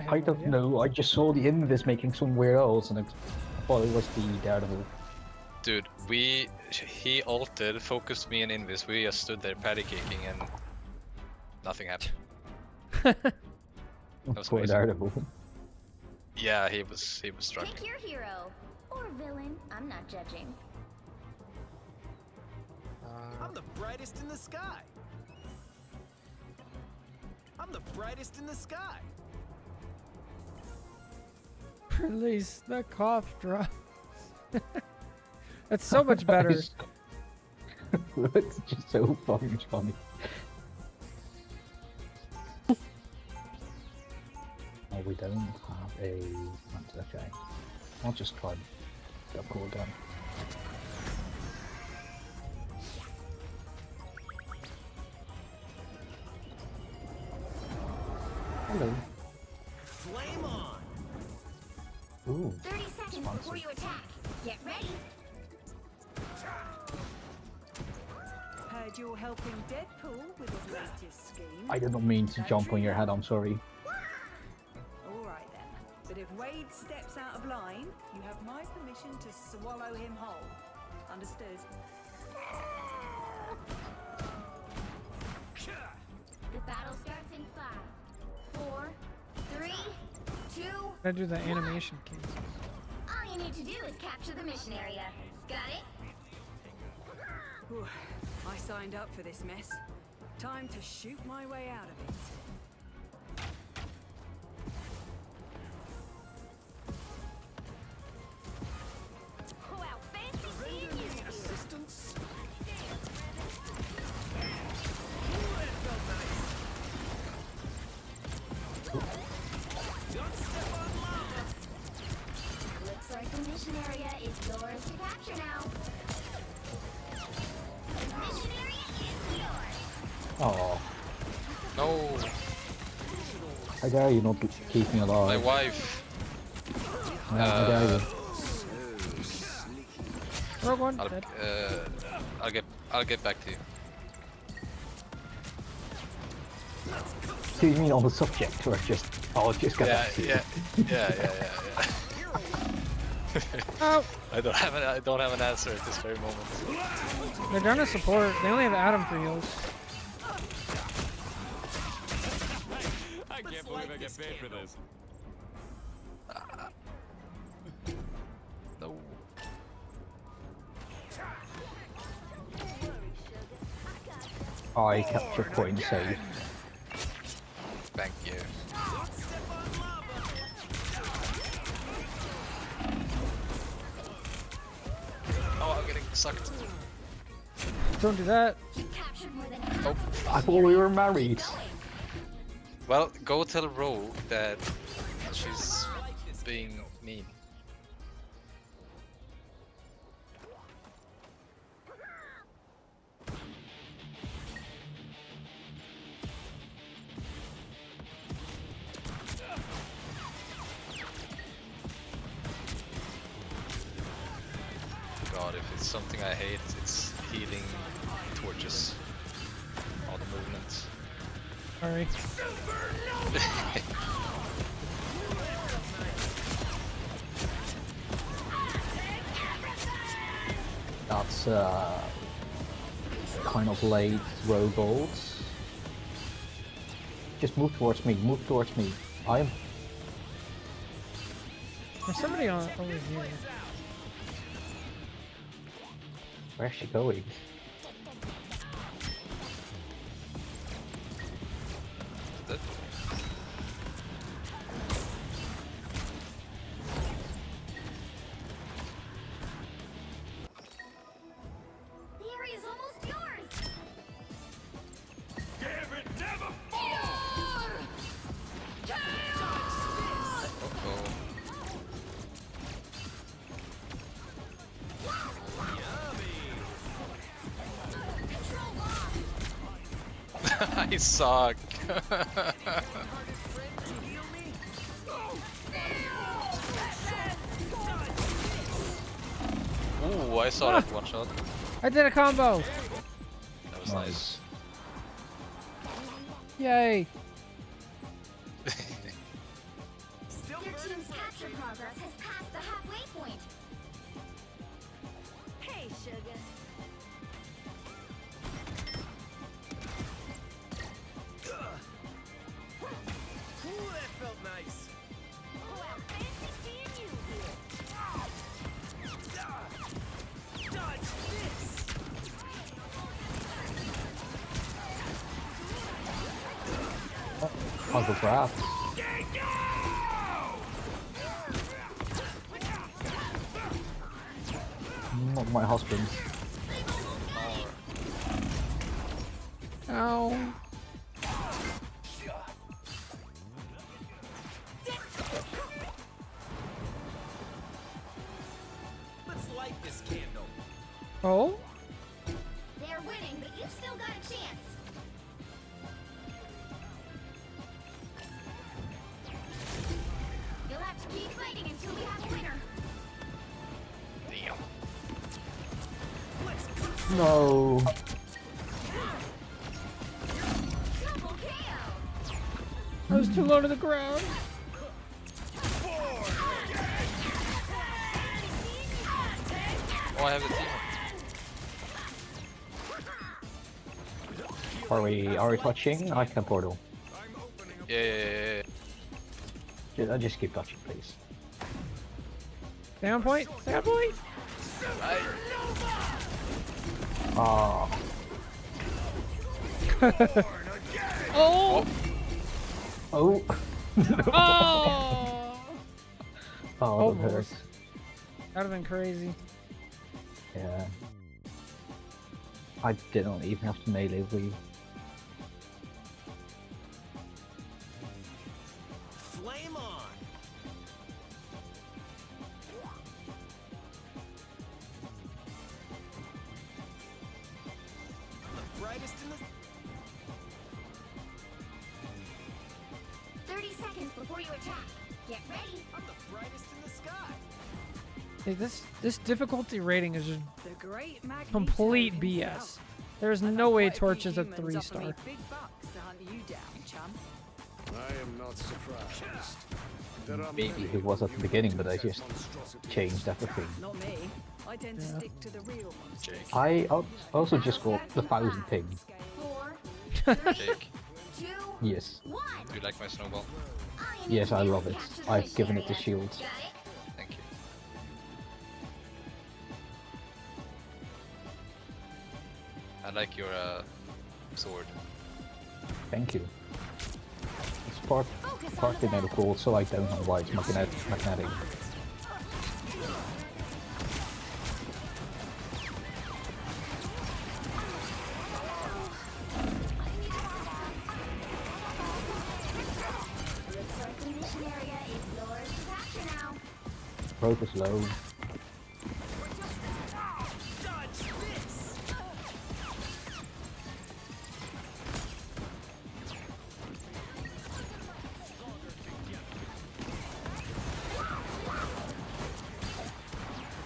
have I no don't idea. know, I just saw the Invis making some weird ults and I thought it was the Daredevil. Dude, he ulted, focused me and Invis. We just stood there patty caking and nothing happened. was Poor amazing. Daredevil. Yeah, he was struggling. Pick your hero. Or villain. I'm not judging. I'm the brightest in the sky. I'm the brightest in the sky. Release the cough drop. That's so much better. It's just so fucking funny. Oh, we don't have a... Okay. I'll just try the cooldown. Hello. Flame on. Ooh. 30 seconds. before you attack. Get ready. Heard you're helping Deadpool with his latest scheme. I did not mean to jump on your head, I'm sorry. Alright then. But if Wade steps out of line, you have my permission to swallow him whole. Understood? The battle starts in 5, 4, 3, 2. Gotta do the animation keys. All you need to do is capture the mission area. Got it? Whew. I signed up for this mess. Time to shoot my way out of it. Wow, fancy seeing you. Assistance? Looks like the mission area is yours to capture now. The mission area is yours. Oh, No, how dare you not keep me my alive? wife. Yeah, how dare you? Rogue One. I'll, Dead. I'll get back to you. Do you mean on the subject or just? Oh, just get Yeah, back to you. yeah. Oh, I don't have an answer at this very moment. they're down to support. They only have Adam for heals. I can't believe I get paid for this. No. I capture point save. Thank you. Oh, I'm getting sucked. Don't do that. You captured more than half. Oh, I thought we were married. well, go tell Ro that she's being mean. God, if it's something I hate, it's healing torches. All the movements. Sorry. That's kind of late robots. Just move towards me, move towards me. I am. There's somebody on over here. Where's she going? That- The area is almost yours. Damn it, never Uh-oh. I suck. Ooh, I saw that one shot. I did a combo. That was nice. Yay. Your team's capture progress has passed the halfway point. Hey, sugar. Ooh, that felt nice. Wow, fancy seeing you here. Dodge this. Puzzle grab. Not my husband. Ow. Let's light this candle. Oh? They're winning, but you've still got a chance. You'll have to keep fighting until we have a winner. No. I was too low to the ground. Oh, I have the team. Are we touching? I can portal. Yeah. Just keep touching, please. Stay on point. Stay on point. Ah. Oh. Oh. Oh. Oh, that hurts. That would have been crazy. Yeah. I didn't even have to melee leave. Flame on! The brightest in the 30 seconds before you attack. Get ready. I'm the brightest in the sky. Hey, this difficulty rating is just The great Magneto complete himself. BS. There's And no that's way quite a few Torch is a humans 3-star. offer me big bucks to hunt you down, chum. I am not surprised. There are Maybe many it was at the who beginning, but I possess just monstrosities. changed everything. Not me. I tend to Yeah. stick to the real monsters. I also just got the 1000 ping. 4, Jake, 2, Yes. 1. do you like my snowball? Yes, I love it. I've given it the shield. Got it? Thank you. I like your sword. Thank you. It's partly made of gold, so I don't know why it's magnetic. The circulation area is yours to capture now. Rope is low. Dodge this!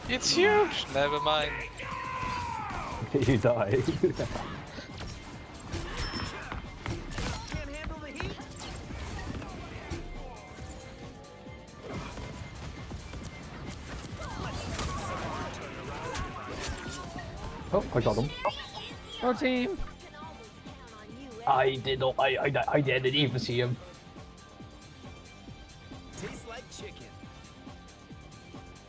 It's huge! Never mind. You die. Can't handle the heat? Oh, I got him. Go team. I did not. I didn't even see him. Tastes like chicken.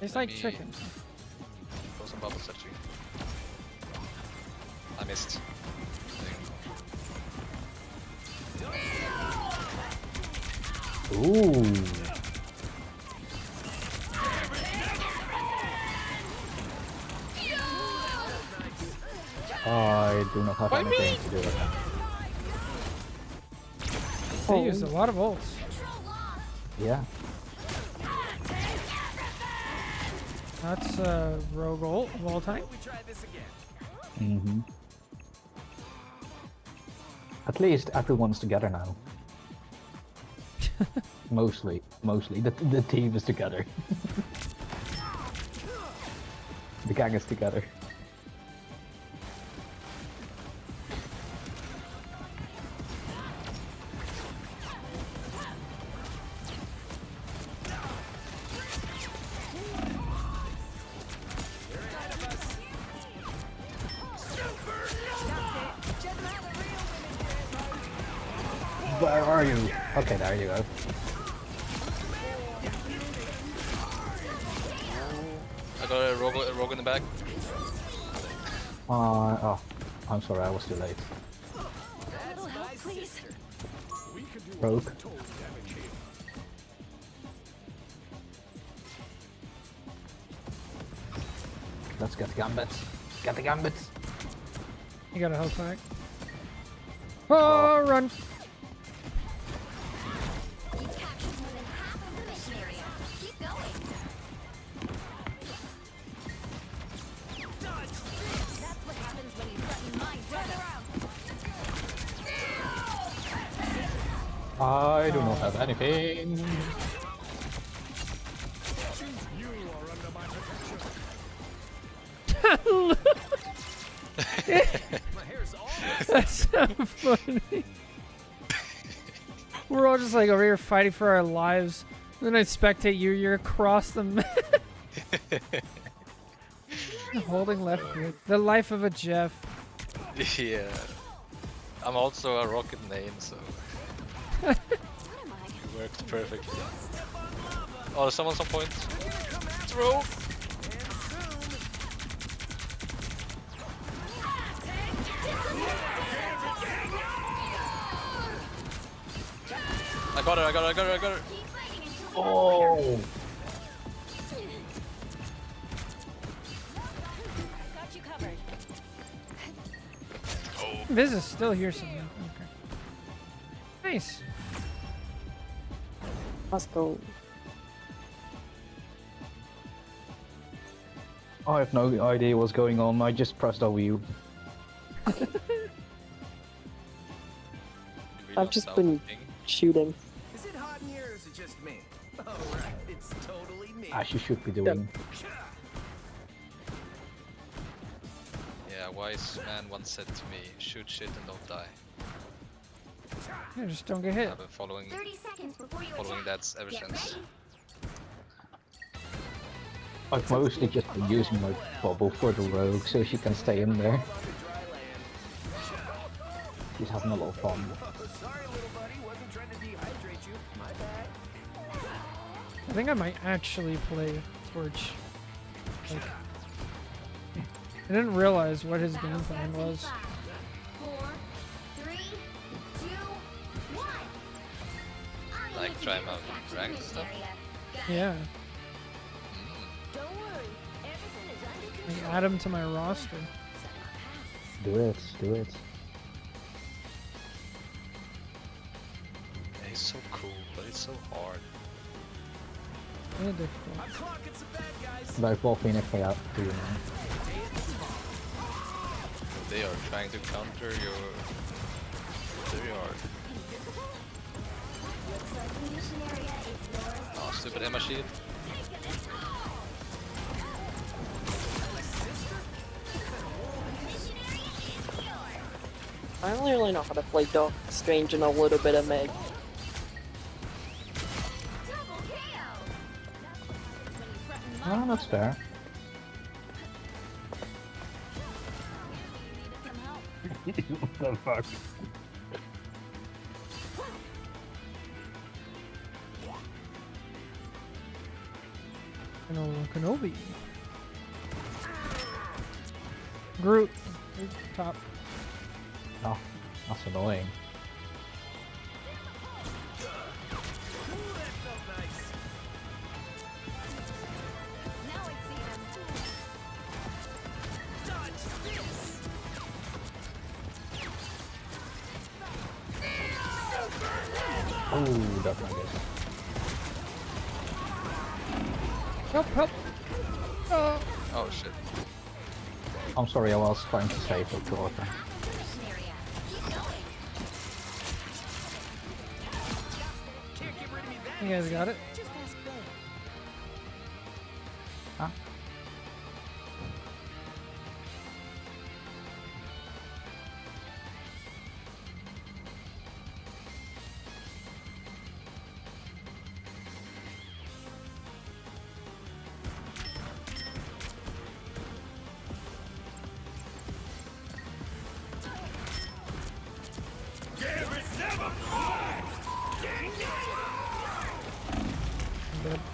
It's Let like me- chicken. Throw some bubbles at you. I missed. Ooh. I do not have anything to do with that. They used a lot of ults. Yeah. That's rogue ult of all time. We try this again. Mm-hmm. At least everyone's together now. Mostly. The team is together. The gang is together. Where are you? Okay, there you go. I got a rogue in the back. Oh, I'm sorry, I was too late. Little help, please. Rogue. Let's get the gambits. Get the gambits. You got a health pack. Oh, run. You've captured more than half of the mission area. Keep going. That's what happens when you threaten my brother. I do not have anything. You are under my protection. My hair's all That's so funny. We're all just like over here fighting for our lives. And then I spectate you. You're across the map. Holding left click. The life of a Jeff. Yeah. I'm also a rocket main, so What am I? it worked perfectly. Oh, someone's on point. Throw! I got her. Oh! Got you covered. This is still here somewhere. Okay. Nice. Let's go. I have no idea what's going on. I just pressed W. I've just been shooting. Is it hot in here or is it just me? Oh, right. It's totally me. As you should be doing. Yeah, wise man once said to me, shoot shit and don't die. Yeah, just don't get hit. I've been following 30 seconds before you that attack. ever Get since. ready. I've mostly just been using my bubble for the rogue so she can stay in there. She's having a lot of fun. Sorry, little buddy. Wasn't trying to dehydrate you. My bad. I think I might actually play Torch. Like, I didn't realize what his game plan was. 4, 3, 2, 1. Like try him out ranked stuff. Yeah. Don't worry. Everything is under Like, control. add him to my roster. Do it, do it. He's so cool, but it's so hard. Yeah, difficult. I'm clocking some bad guys. But I've both been FA out to you. They are trying to counter your... There you are. Oh, stupid Emma shield. I only really know how to play Doctor Strange and a little bit of Meg. Oh, that's fair. What the fuck? Kenobi. Groot. Top. Oh, that's annoying. Oh, that's not good. Help, help. Oh. Oh shit. I'm sorry, I was trying to save the daughter. You guys got it? Huh?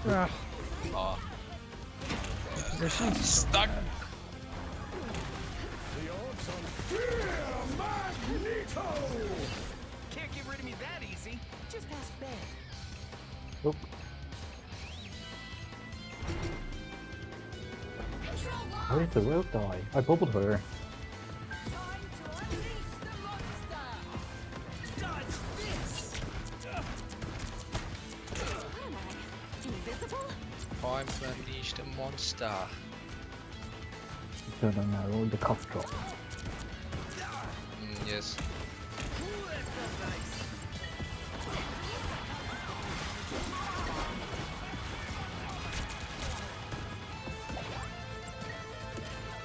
Ah, Oh, position's so stuck. bad. Can't get rid of me that easy. Just ask Ben. Oop. How did the rogue die? I bubbled her. Time to unleash the monster. No, the cuff drop. Yes.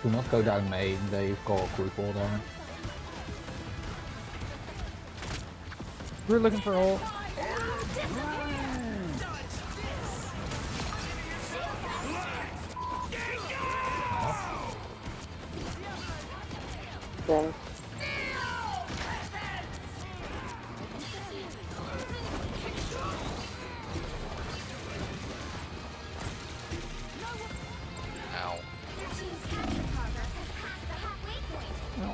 Do not go down main, they've got a group all there. We're looking for ult. Yeah. Ow. Your team's capture progress has passed the halfway point. No.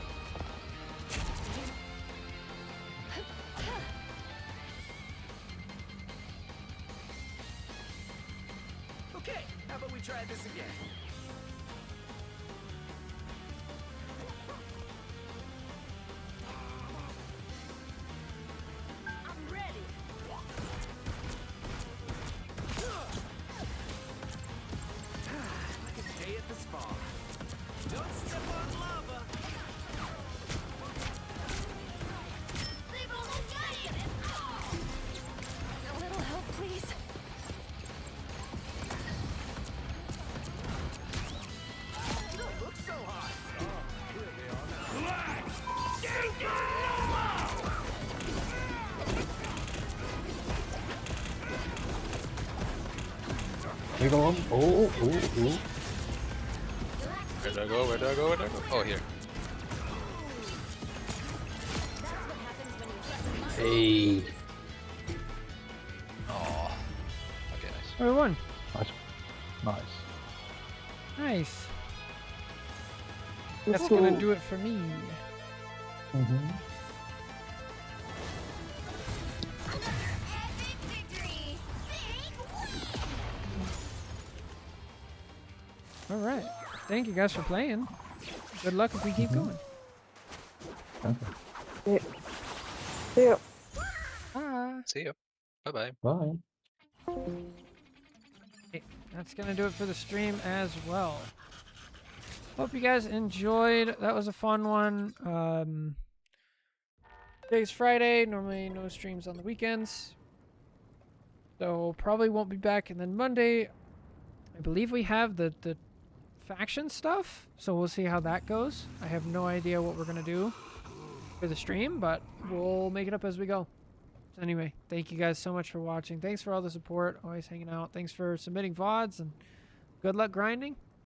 Okay, how about we try this again? I'm ready. Like a day at the spa. Don't step on lava. They've almost got you. A little help, please. You don't look so hot. Oh, here they are now. We go on. Oh. Where do I go? Where do I go? Where do I go? Oh, here. Hey. Oh. Okay, nice. Oh, we won. Nice. Nice. That's gonna do it for me. Mm-hmm. Epic victory. All right. Thank you guys for playing. Good luck if we keep going. Okay. Yeah. Ah. See ya. Bye-bye. Bye. That's gonna do it for the stream as well. Hope you guys enjoyed. That was a fun one. Today's Friday. Normally no streams on the weekends. So probably won't be back. And then Monday, I believe we have the faction stuff. So we'll see how that goes. I have no idea what we're gonna do for the stream, but we'll make it up as we go. So anyway, thank you guys so much for watching. Thanks for all the support, always hanging out. Thanks for submitting VODs, and good luck grinding.